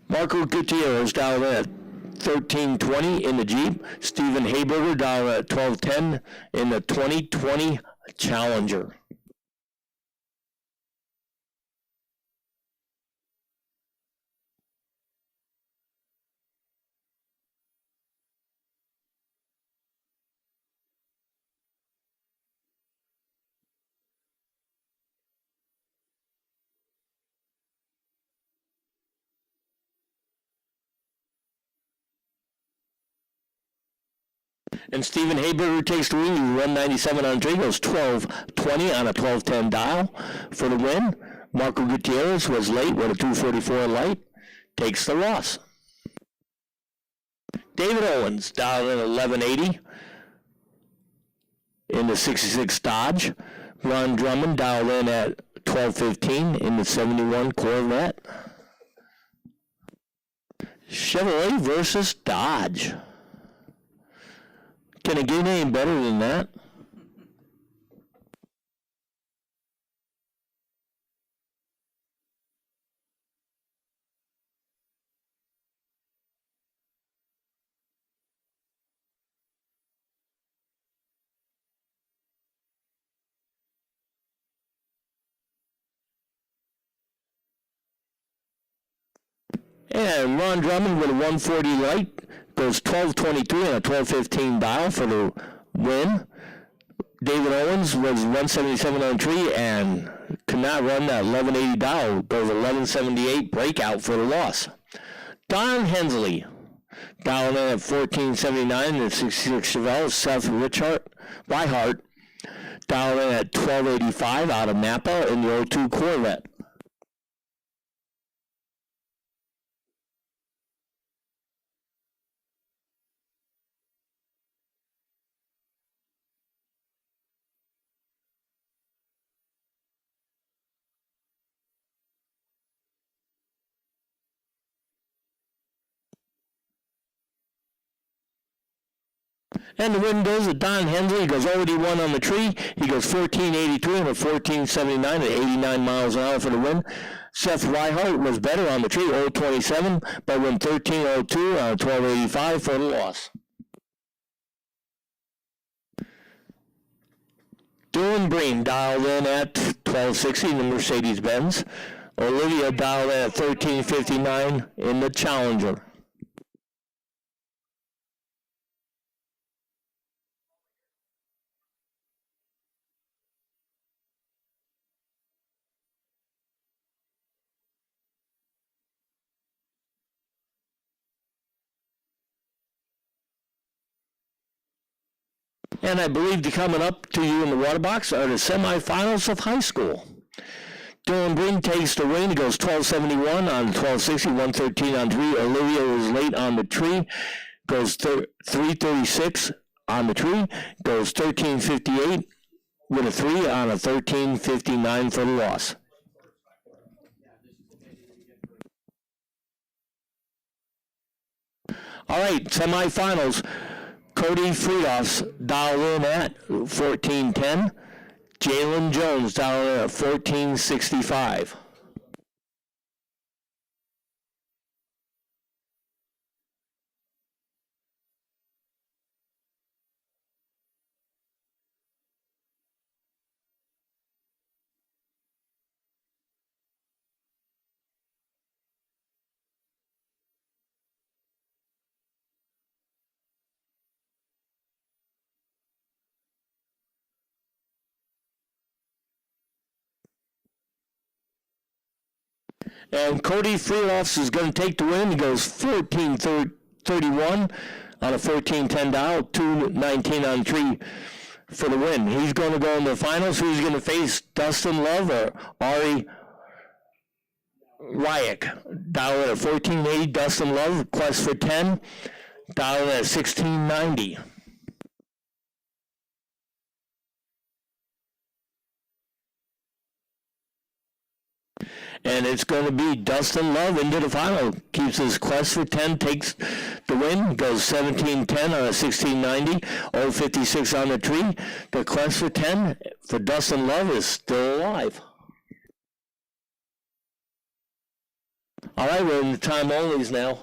Marco Gutierrez dialed in at 1320 in the Jeep. Stephen Hayberger dialed in at 1210 in the 2020 Challenger. And Stephen Hayberger takes the win. He 197 on the tree, goes 1220 on a 1210 dial for the win. Marco Gutierrez was late with a 244 light, takes the loss. David Owens dialed in 1180 in the 66 Dodge. Ron Drummond dialed in at 1215 in the 71 Corvette. Chevrolet versus Dodge. Can it get any better than that? And Ron Drummond with a 140 light goes 1223 and a 1215 dial for the win. David Owens was 177 on the tree and could not run that 1180 dial, goes 1178 breakout for the loss. Don Hensley dialed in at 1479 in the 66 Chevelle. Seth Reihart dialed in at 1285 out of Napa in the 02 Corvette. And the win goes to Don Hensley. He goes 081 on the tree. He goes 1483 and a 1479 at 89 miles an hour for the win. Seth Reihart was better on the tree, 027, but went 1302 on 1285 for the loss. Dylan Breen dialed in at 1260 in the Mercedes-Benz. Olivia dialed in at 1359 in the Challenger. And I believe coming up to you in the water box are the semifinals of high school. Dylan Breen takes the win. He goes 1271 on 1260, 113 on 3. Olivia was late on the tree, goes 336 on the tree, goes 1358 with a 3 on a 1359 for the loss. All right, semifinals. Cody Friedhoffs dialed in at 1410. Jalen Jones dialed in at 1465. And Cody Freelofts is going to take the win. He goes 14-31 on a 14-10 dial, 2-19 on 3 for the win. He's going to go in the finals. Who's going to face Dustin Love or Ari Ryak? Dial at 1480. Dustin Love, quest for 10. Dial at 1690. And it's going to be Dustin Love into the final. Keeps his quest for 10, takes the win, goes 17-10 on a 1690, 056 on the tree. The quest for 10 for Dustin Love is still alive. All right, we're in the time onlys now.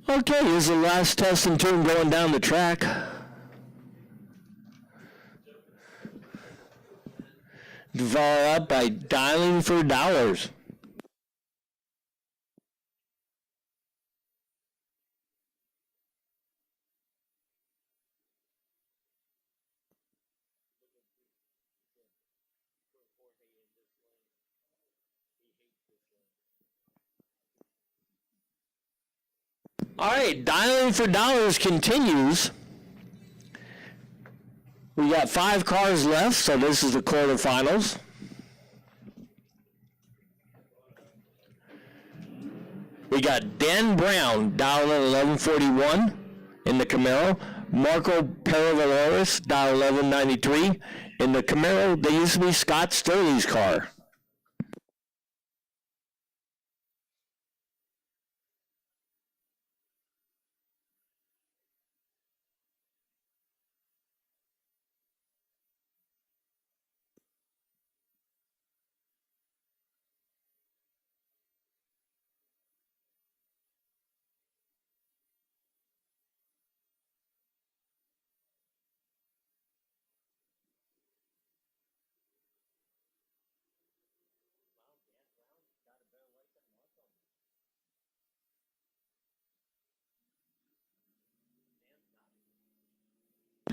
Okay, here's the last test and turn going down the track. Follow up by dialing for dollars. All right, dialing for dollars continues. We got 5 cars left, so this is the quarterfinals. We got Dan Brown dialed at 1141 in the Camaro. Marco Peravaloris dialed 1193 in the Camaro. They used to be Scott Sturley's car.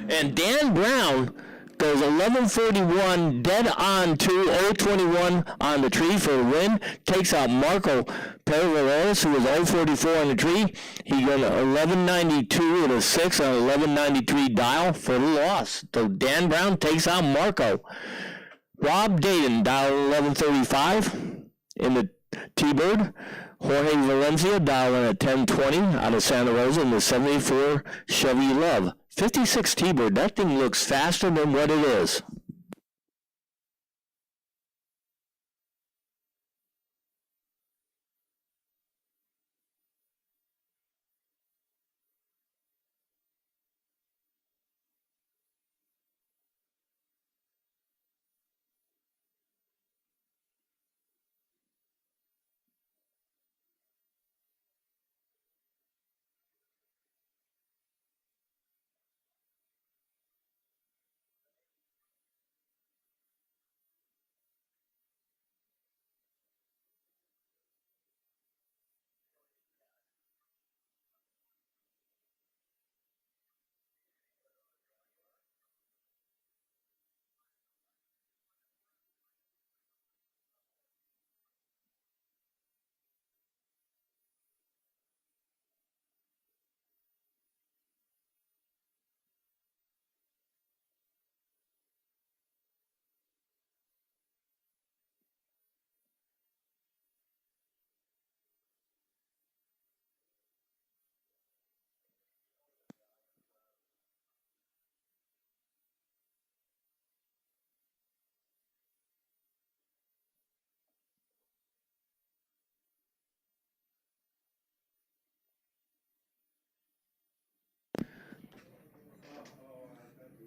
And Dan Brown goes 11:41 dead on to 0:21 on the tree for the win. Takes out Marco Perez, who was 0:44 on the tree. He got 11:92 with a 6 and 11:93 dial for the loss. So Dan Brown takes out Marco. Rob Dayton dialed 11:35 in the T-Bird. Jorge Valencia dialed in at 10:20 out of Santa Rosa in the 74 Chevy Love. 56 T-Bird, that thing looks faster than what it is.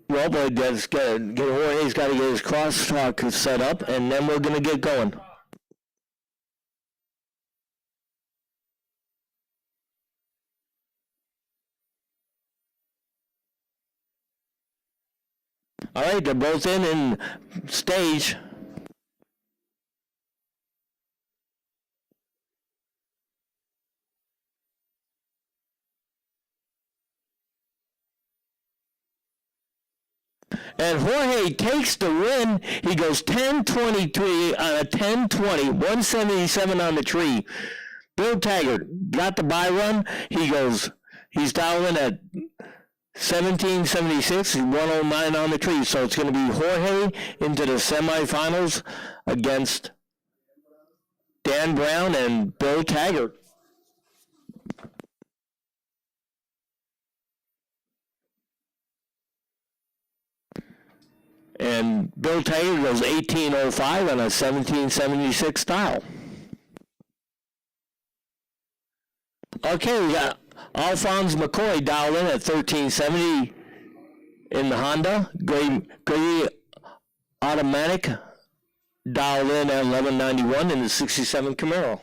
Well, but Jorge's got to get his crosstalk set up, and then we're going to get going. All right, they're both in stage. And Jorge takes the win. He goes 10:23 on a 10:20, 177 on the tree. Bill Taggart got the bye run. He's dialing at 1776, 109 on the tree. So it's going to be Jorge into the semifinals against Dan Brown and Bill Taggart. And Bill Taggart goes 18:05 on a 1776 style. Okay, we got Alphonse McCoy dialed in at 1370 in the Honda. Grady Automatic dialed in at 1191 in the 67 Camaro.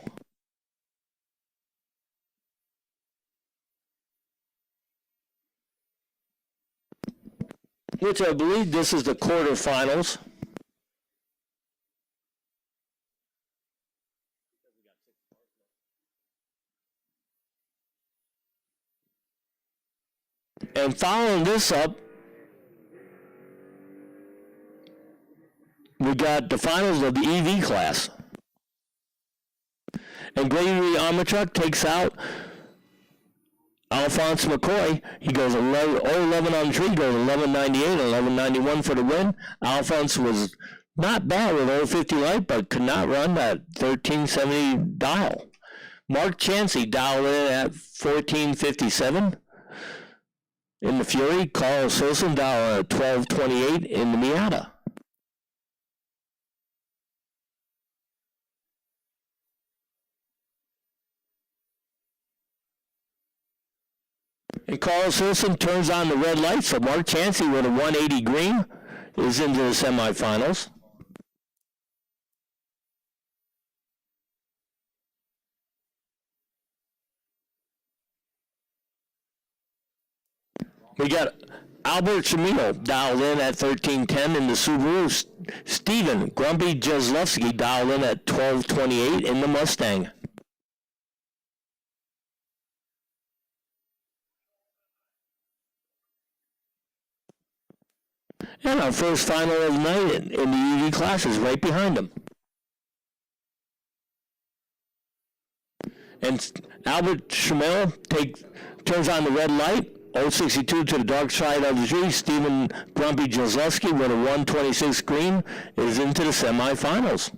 Which I believe this is the quarterfinals. And following this up, we got the finals of the EV class. And Gregory Armachuk takes out Alphonse McCoy. He goes 11 on the tree, goes 1198 and 1191 for the win. Alphonse was not bad with 050 light, but could not run that 1370 dial. Mark Chansey dialed in at 1457 in the Fury. Carl Sosin dialed at 1228 in the Miata. And Carl Simpson turns on the red lights, so Mark Chansey with a 180 green is into the semifinals. We got Albert Chimino dialed in at 1310 in the Subaru. Steven Grumpy Jeslovsky dialed in at 1228 in the Mustang. And our first final of the night in the EV class is right behind him. And Albert Schmill turns on the red light. 062 to the dark side of the tree. Stephen Grumpy Jazlewski with a 126 green is into the semifinals.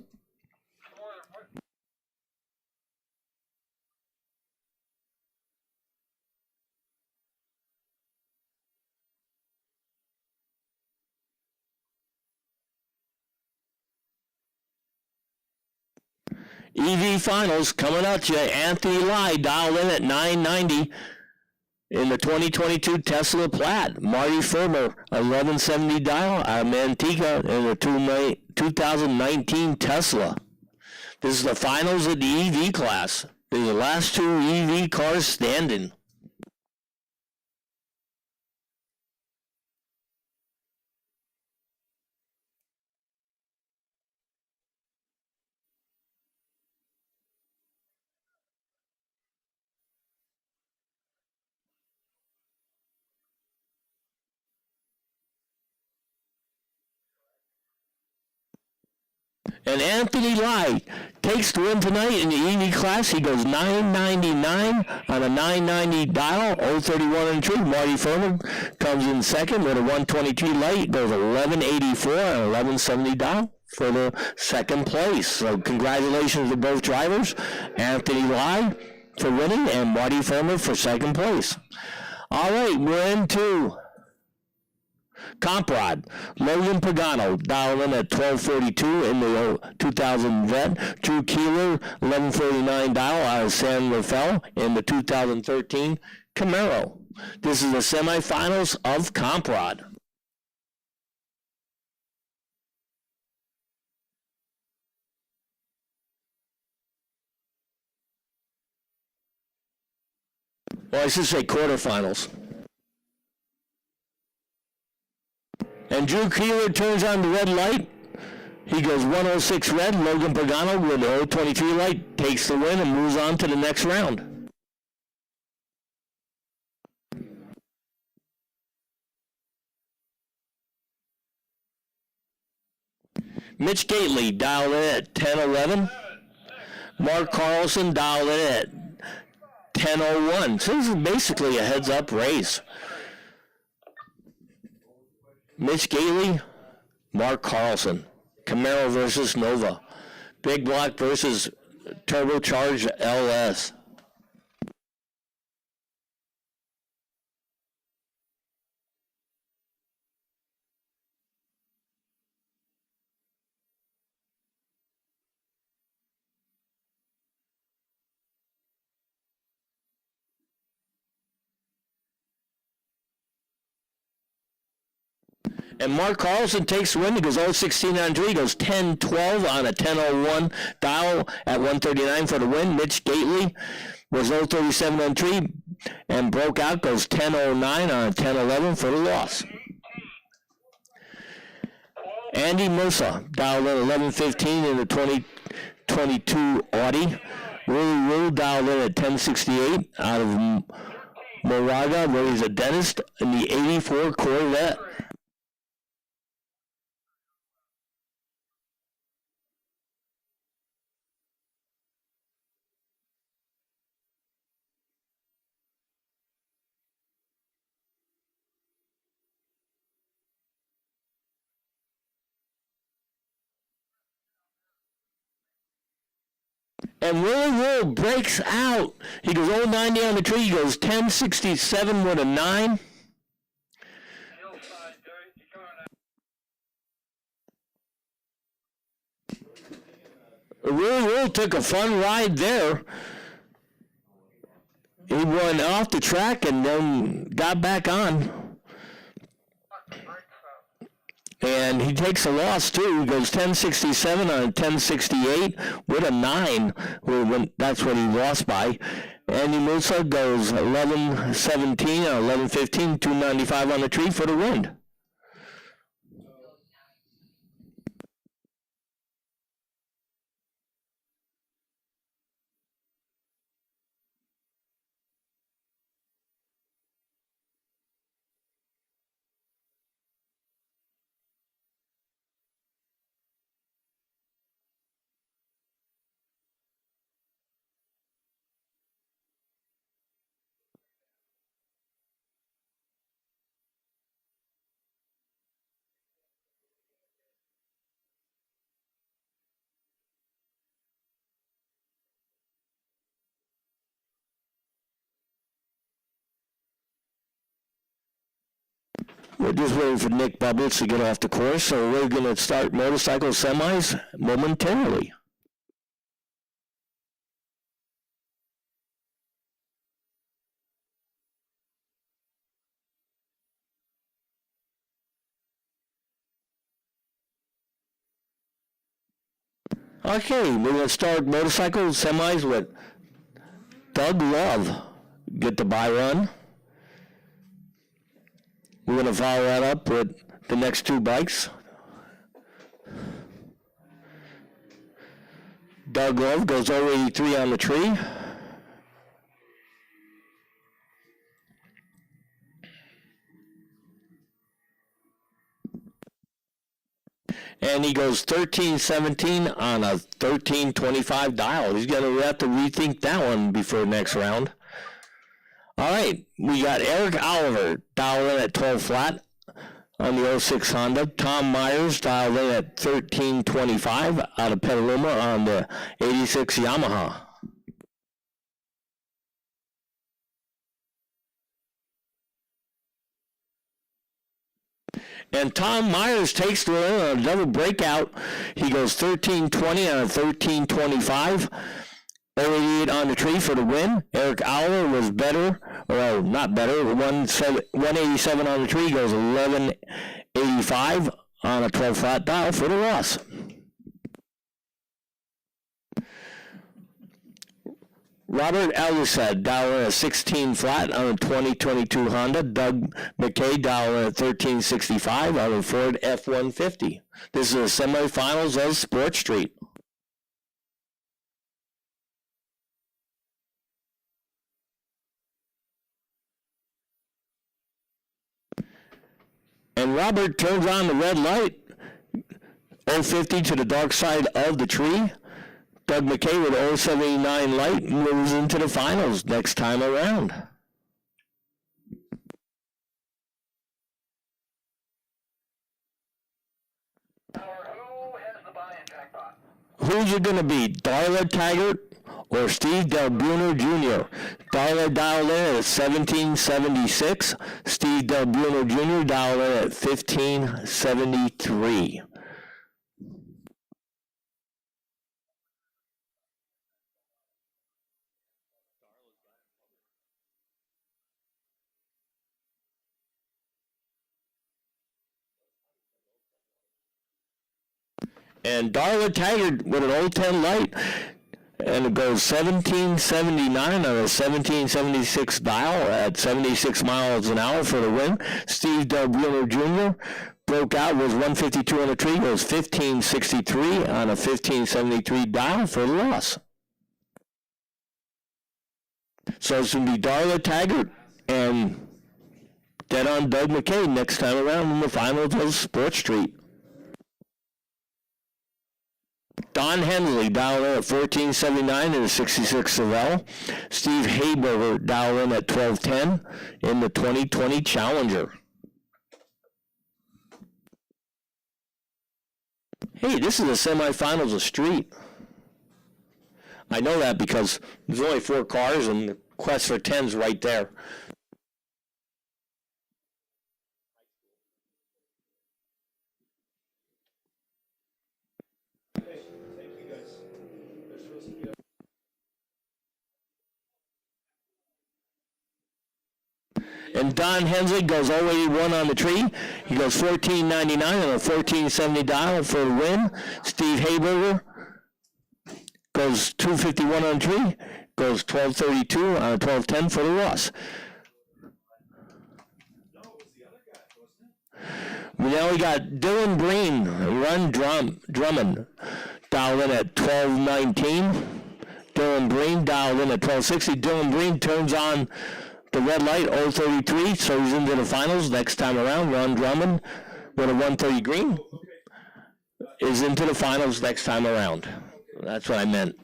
EV finals coming at you. Anthony Lai dialed in at 990 in the 2022 Tesla Plaid. Marty Firmer, 1170 dial out of Manteca in the 2019 Tesla. This is the finals of the EV class. These are the last two EV cars standing. And Anthony Lai takes the win tonight in the EV class. He goes 999 on a 990 dial, 031 in the tree. Marty Furman comes in second with a 123 light, goes 1184 on a 1170 dial for the second place. So congratulations to both drivers, Anthony Lai for winning and Marty Furman for second place. All right, we're into Comprod. Logan Pagano dialed in at 1242 in the 2000 vet. Drew Keeler, 1149 dial out of San Rafael in the 2013 Camaro. This is the semifinals of Comprod. Well, I should say quarterfinals. And Drew Keeler turns on the red light. He goes 106 red. Logan Pagano with the 023 light takes the win and moves on to the next round. Mitch Gately dialed in at 1011. Mark Carlson dialed in at 1001. So this is basically a heads-up race. Mitch Gately, Mark Carlson, Camaro versus Nova, Big Block versus Turbocharged LS. And Mark Carlson takes the win. He goes 016 on 3. He goes 10-12 on a 10-01 dial at 139 for the win. Mitch Gately was 037 on 3 and broke out. Goes 10-09 on a 10-11 for the loss. Andy Musa dialed in 11-15 in the 2022 Audi. Willie Rue dialed in at 10-68 out of Moraga, where he's a dentist, in the 84 Corvette. And Willie Rule breaks out. He goes 090 on the tree. He goes 1067 with a 9. Willie Rule took a fun ride there. He went off the track and then got back on. And he takes a loss, too. He goes 1067 on a 1068 with a 9. That's what he lost by. Andy Musa goes 1117 on 1115, 295 on the tree for the win. We're just waiting for Nick Bubbles to get off the course, so we're going to start motorcycle semis momentarily. Okay, we're going to start motorcycle semis with Doug Love. Get the bye run. We're going to follow that up with the next two bikes. Doug Love goes 083 on the tree. And he goes 13-17 on a 13-25 dial. He's going to have to rethink that one before next round. All right, we got Eric Oliver dialed in at 12 flat on the 06 Honda. Tom Myers dialed in at 13-25 out of Petaluma on the 86 Yamaha. And Tom Myers takes the win on a double breakout. He goes 13-20 on a 13-25. 88 on the tree for the win. Eric Oliver was better, well, not better, 187 on the tree, goes 1185 on a 12 flat dial for the loss. Robert Elisad dialed in at 16 flat on a 2022 Honda. Doug McKay dialed in at 1365 on a Ford F-150. This is the semifinals of Sport Street. And Robert turns on the red light, 050 to the dark side of the tree. Doug McKay with 079 light moves into the finals next time around. Who has the buy-in jackpot? Who's it going to be, Darla Taggart or Steve Del Bruno Jr.? Darla dialed in at 1776. Steve Del Bruno Jr. dialed in at 1573. And Darla Taggart with an 010 light, and it goes 1779 on a 1776 dial at 76 miles an hour for the win. Steve Del Bruno Jr. broke out, was 152 on the tree, goes 1563 on a 1573 dial for the loss. So it's going to be Darla Taggart and dead on Doug McKay next time around in the finals of Sport Street. Don Henley dialed in at 1479 in the 66 Savelle. Steve Hayberger dialed in at 1210 in the 2020 Challenger. Hey, this is the semifinals of Street. I know that because there's only 4 cars and the quest for 10's right there. And Don Hensley goes 081 on the tree. He goes 1499 on a 1470 dial for the win. Steve Hayberger goes 251 on the tree. Goes 1232 on a 1210 for the loss. Now we got Dylan Breen, Drummond, dialed in at 1219. Dylan Breen dialed in at 1260. Dylan Breen turns on the red light, 033, so he's into the finals next time around. Ron Drummond with a 130 green is into the finals next time around. That's what I meant.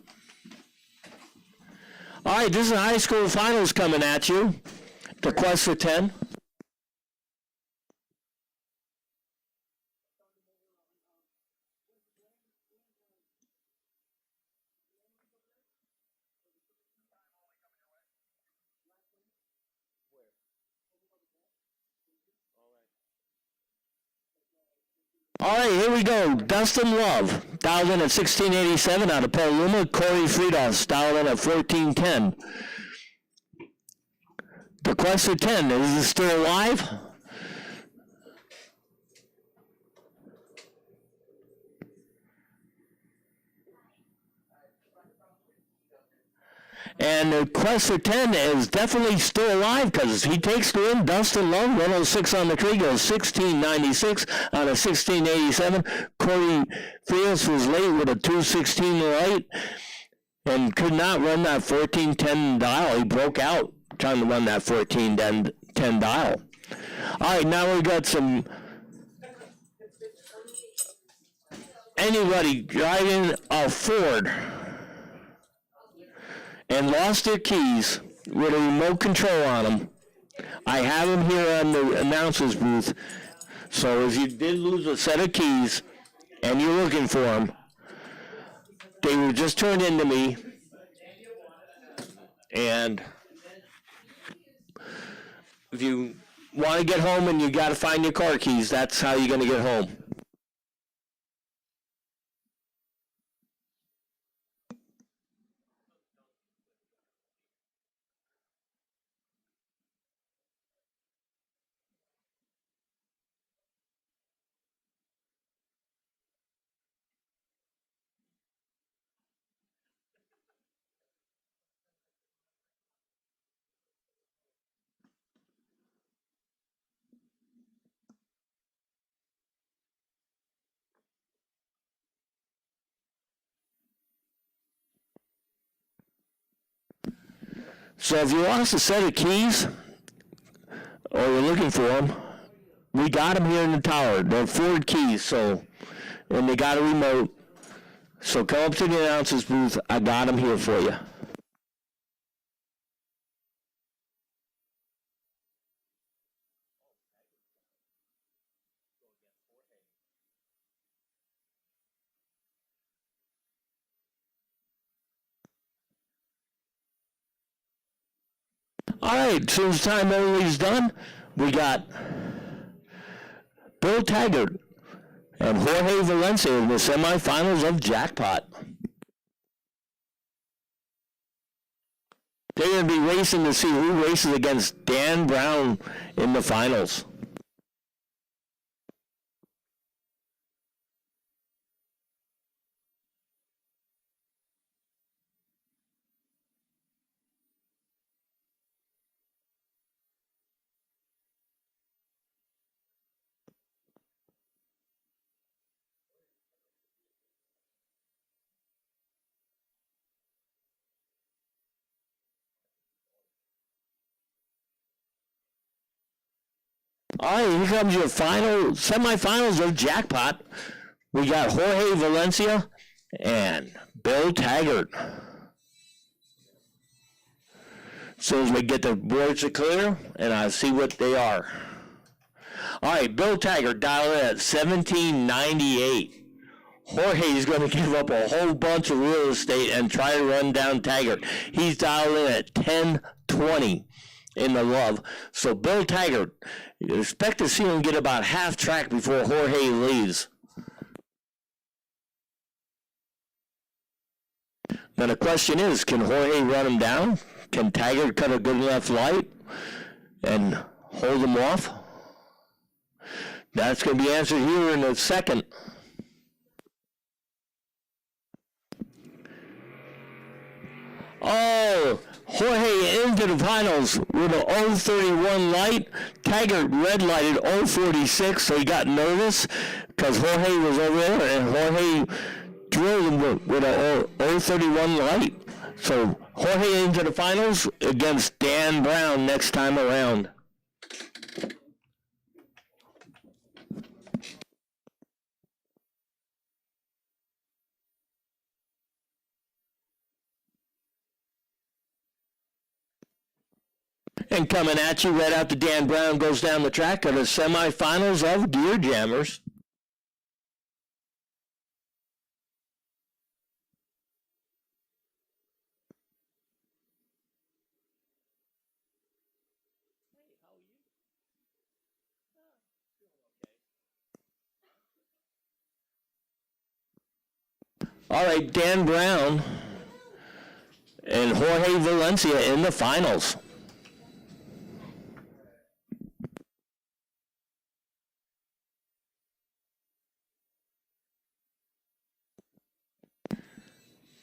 All right, this is high school finals coming at you. The quest for 10. All right, here we go. Dustin Love, dialed in at 1687 out of Petaluma. Corey Friedhoff, dialed in at 1410. The quest for 10, is it still alive? And the quest for 10 is definitely still alive because he takes the win. Dustin Love, 106 on the tree, goes 1696 on a 1687. Corey Fields was late with a 216 right and could not run that 1410 dial. He broke out trying to run that 1410 dial. All right, now we got some anybody driving a Ford and lost their keys with a remote control on them. I have them here on the announcer's booth. So if you did lose a set of keys and you're looking for them, they were just turned into me. And if you want to get home and you got to find your car keys, that's how you're going to get home. So if you lost a set of keys or you're looking for them, we got them here in the tower. They're Ford keys, so, and they got a remote. So come up to the announcer's booth. I got them here for you. All right, since time only's done, we got Bill Taggart and Jorge Valencia in the semifinals of Jackpot. They're going to be racing to see who races against Dan Brown in the finals. All right, here comes your semifinals of Jackpot. We got Jorge Valencia and Bill Taggart. As soon as we get the boards to clear, and I'll see what they are. All right, Bill Taggart dialed in at 1798. Jorge is going to give up a whole bunch of real estate and try to run down Taggart. He's dialed in at 1020 in the Love. So Bill Taggart, you expect to see him get about half track before Jorge leaves. Now the question is, can Jorge run him down? Can Taggart cut a good enough light and hold him off? That's going to be answered here in a second. Oh, Jorge into the finals with a 031 light. Taggart red lighted 046, so he got nervous because Jorge was over there, and Jorge drilled him with a 031 light. So Jorge into the finals against Dan Brown next time around. And coming at you right after Dan Brown goes down the track are the semifinals of Gear Jammers. All right, Dan Brown and Jorge Valencia in the finals.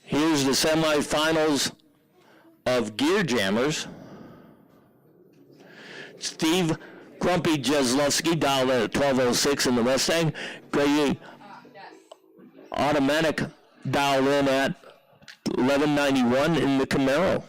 Here's the semifinals of Gear Jammers. Steve Grumpy Jeslovsky dialed in at 1206 in the Mustang. Greggy Automatic dialed in at 1191 in the Camaro.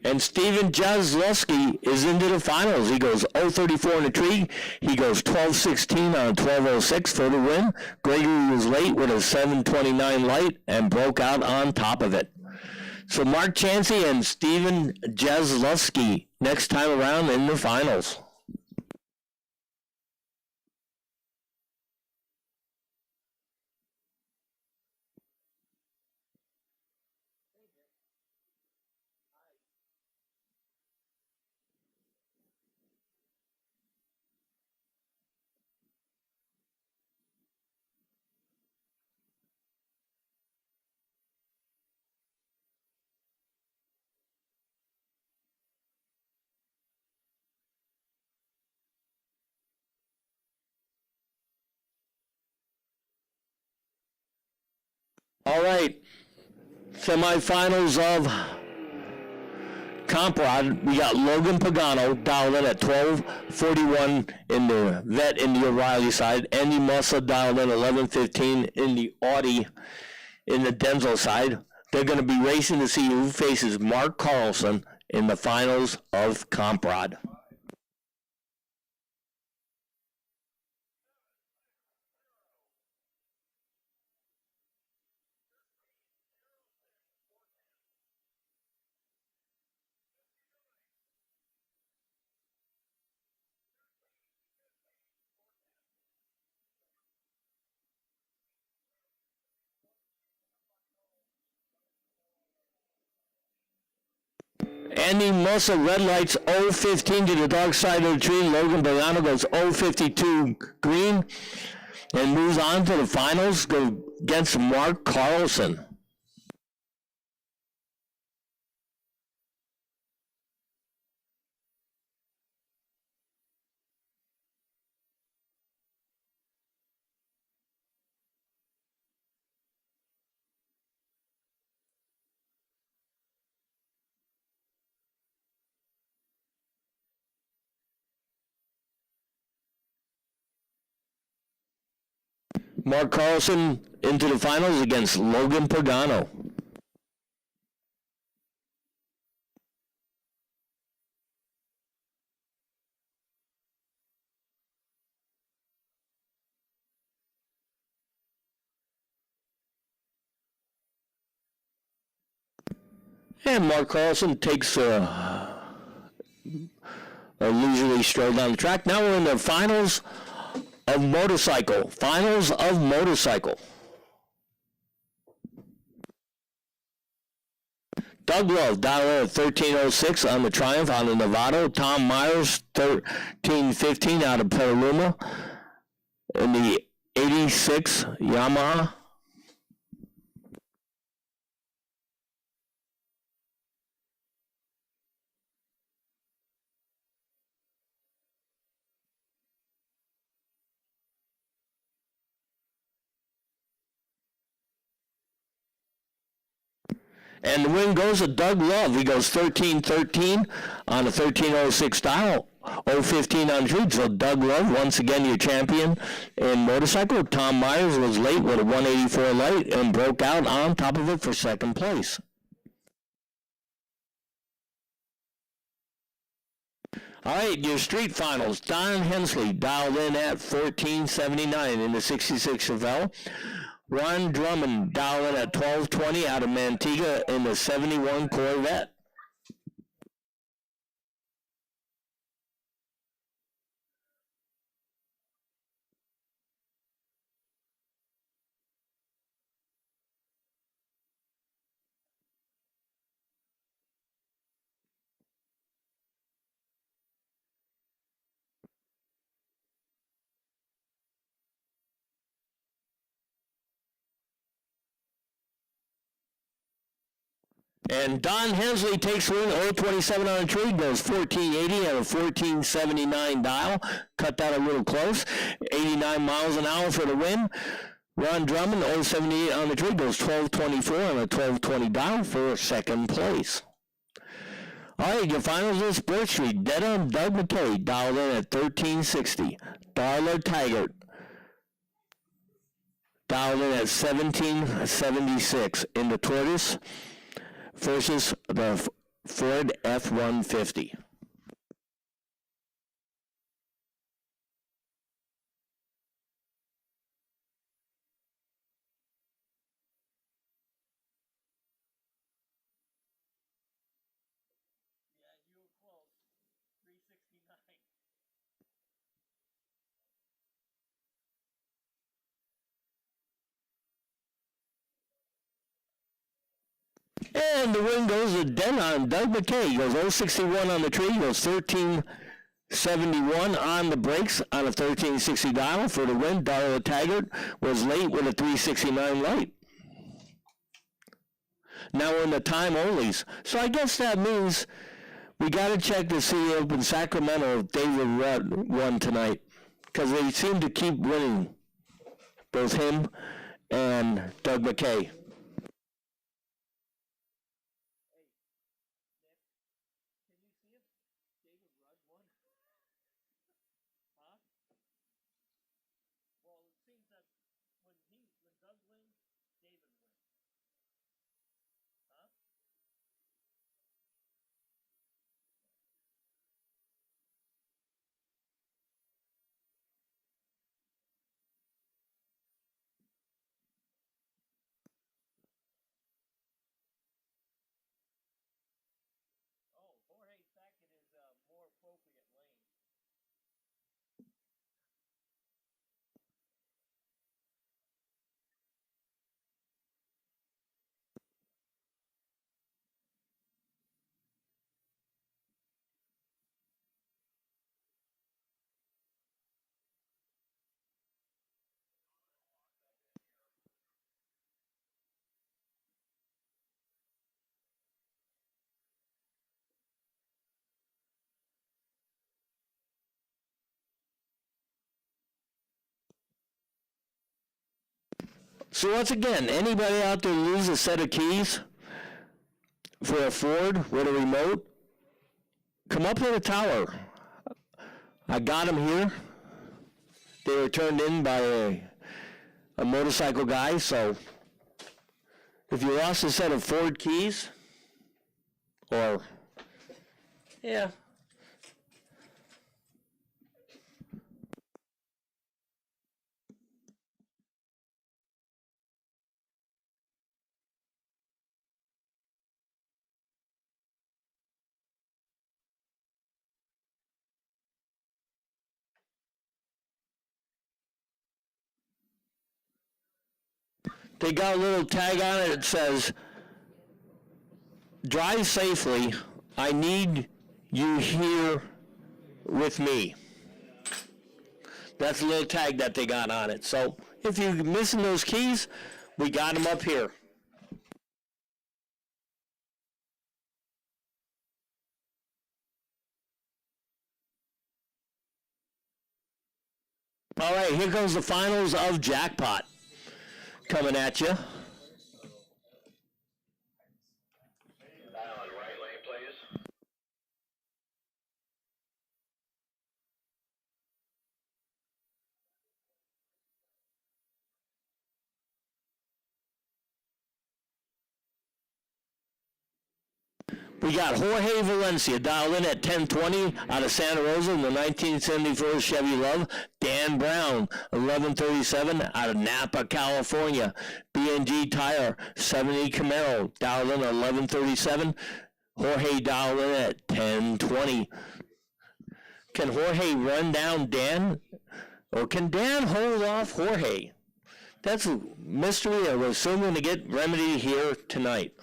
And Steven Jeslovsky is into the finals. He goes 034 in the tree. He goes 1216 on a 1206 for the win. Gregory was late with a 729 light and broke out on top of it. So Mark Chansey and Steven Jeslovsky next time around in the finals. All right, semifinals of Comp Rod. We got Logan Pagano dialed in at 1241 in the Vet in the O'Reilly side. Andy Mussa dialed in 1115 in the Audi in the Denzel side. They're going to be racing to see who faces Mark Carlson in the finals of Comp Rod. Andy Mussa, red lights 015 to the dark side of the tree. Logan Pagano goes 052 green and moves on to the finals, go against Mark Carlson. Mark Carlson into the finals against Logan Pagano. And Mark Carlson takes a leisurely stroll down the track. Now we're in the finals of motorcycle. Finals of motorcycle. Doug Love down at 1306 on the Triumph on the Novato. Tom Myers 1315 out of Petaluma in the 86 Yamaha. And the win goes to Doug Love. He goes 13-13 on a 1306 style, 015 on street. So Doug Love, once again, your champion in motorcycle. Tom Myers was late with a 184 light and broke out on top of it for second place. All right, your street finals. Don Hensley dialed in at 1479 in the 66 Chevelle. Ron Drummond dialing at 1220 out of Manteca in the 71 Corvette. And Don Hensley takes win, 027 on the tree, goes 1480 at a 1479 dial. Cut that a little close. 89 miles an hour for the win. Ron Drummond, 078 on the tree, goes 1224 on a 1220 dial for second place. All right, your finals of Sports Street. Dead on Doug McKay, dialed in at 1360. Darla Taggart, dialed in at 1776 in the Tortoise versus the Ford F-150. Yeah, you were close. 369. And the win goes to Denon. Doug McKay. He goes 061 on the tree. He goes 1371 on the brakes on a 1360 dial for the win. Darla Taggart was late with a 369 light. Now we're in the time onlys. So I guess that means we got to check to see if in Sacramento if David Rudd won tonight. Because they seem to keep winning. Both him and Doug McKay. Can you see if David Rudd won? Huh? Well, it seems that when Doug wins, David wins. Huh? Oh, Jorge Sackett is a more appropriate lane. So once again, anybody out there lose a set of keys for a Ford with a remote, come up to the tower. I got them here. They were turned in by a motorcycle guy, so if you lost a set of Ford keys, or, yeah. They got a little tag on it that says, drive safely, I need you here with me. That's a little tag that they got on it. So if you're missing those keys, we got them up here. All right, here goes the finals of Jackpot coming at you. Dial in right lane, please. We got Jorge Valencia dialed in at 1020 out of Santa Rosa in the 1974 Chevy Love. Dan Brown, 1137 out of Napa, California. B&G Tire, 70 Camaro, dialed in at 1137. Jorge dialed in at 1020. Can Jorge run down Dan? Or can Dan hold off Jorge? That's a mystery I was soon going to get remedied here tonight.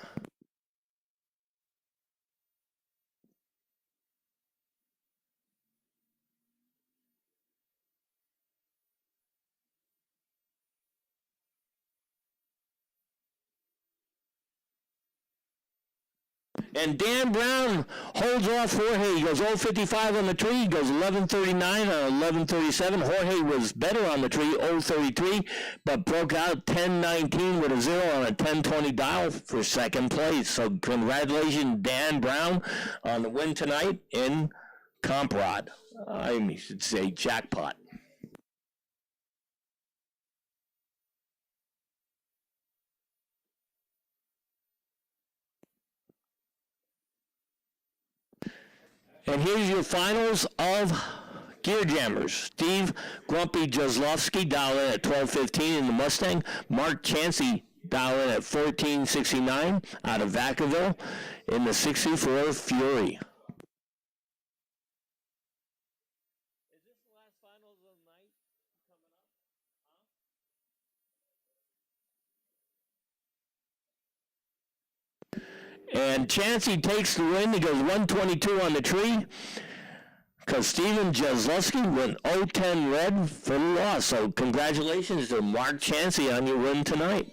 And Dan Brown holds off Jorge. He goes 0.55 on the tree. He goes 11.39 on 11.37. Jorge was better on the tree, 0.33, but broke out 10.19 with a 0 on a 10.20 dial for second place. So congratulations, Dan Brown, on the win tonight in Comprod. I should say jackpot. And here's your finals of Gear Jammers. Steve Grumpy Jazlowski dialed in at 12:15 in the Mustang. Mark Chansey dialed in at 14:69 out of Vacaville in the 64 Fury. Is this the last finals of the night coming up? And Chansey takes the win. He goes 122 on the tree. Because Steven Jazlowski went 0-10 red for the loss. So congratulations to Mark Chansey on your win tonight.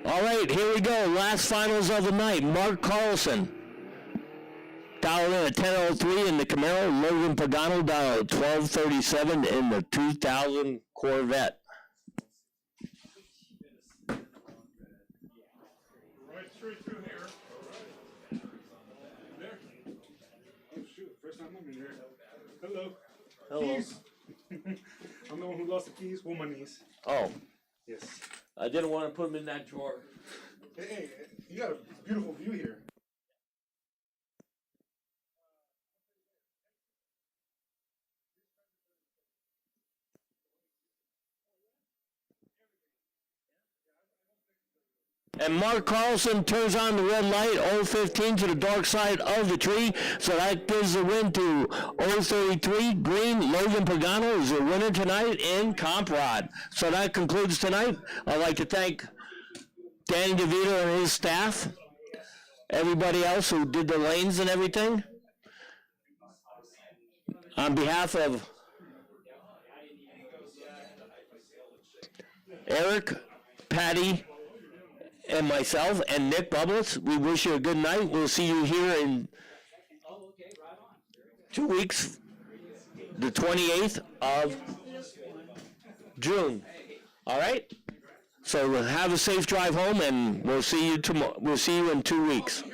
All right, here we go. Last finals of the night. Mark Carlson dialed in at 10:03 in the Camaro. Logan Pagano dialed at 12:37 in the 2000 Corvette. Right straight through here. There. Oh shoot, first time I'm in here. Hello. Hello. Keys. I'm the one who lost the keys. Well, my niece. Oh, Yes. I didn't want to put them in that drawer. Hey, you got a beautiful view here. And Mark Carlson turns on the red light, 015 to the dark side of the tree. So that gives the win to 033 green. Logan Pagano is the winner tonight in Comprod. So that concludes tonight. I'd like to thank Danny DeVito and his staff, everybody else who did the lanes and everything. On behalf of Eric, Patty, and myself, and Nick Bubbles, we wish you a good night. We'll see you here in 2 weeks, the 28th of June. All right? So have a safe drive home, and we'll see you tomorrow. We'll see you in 2 weeks.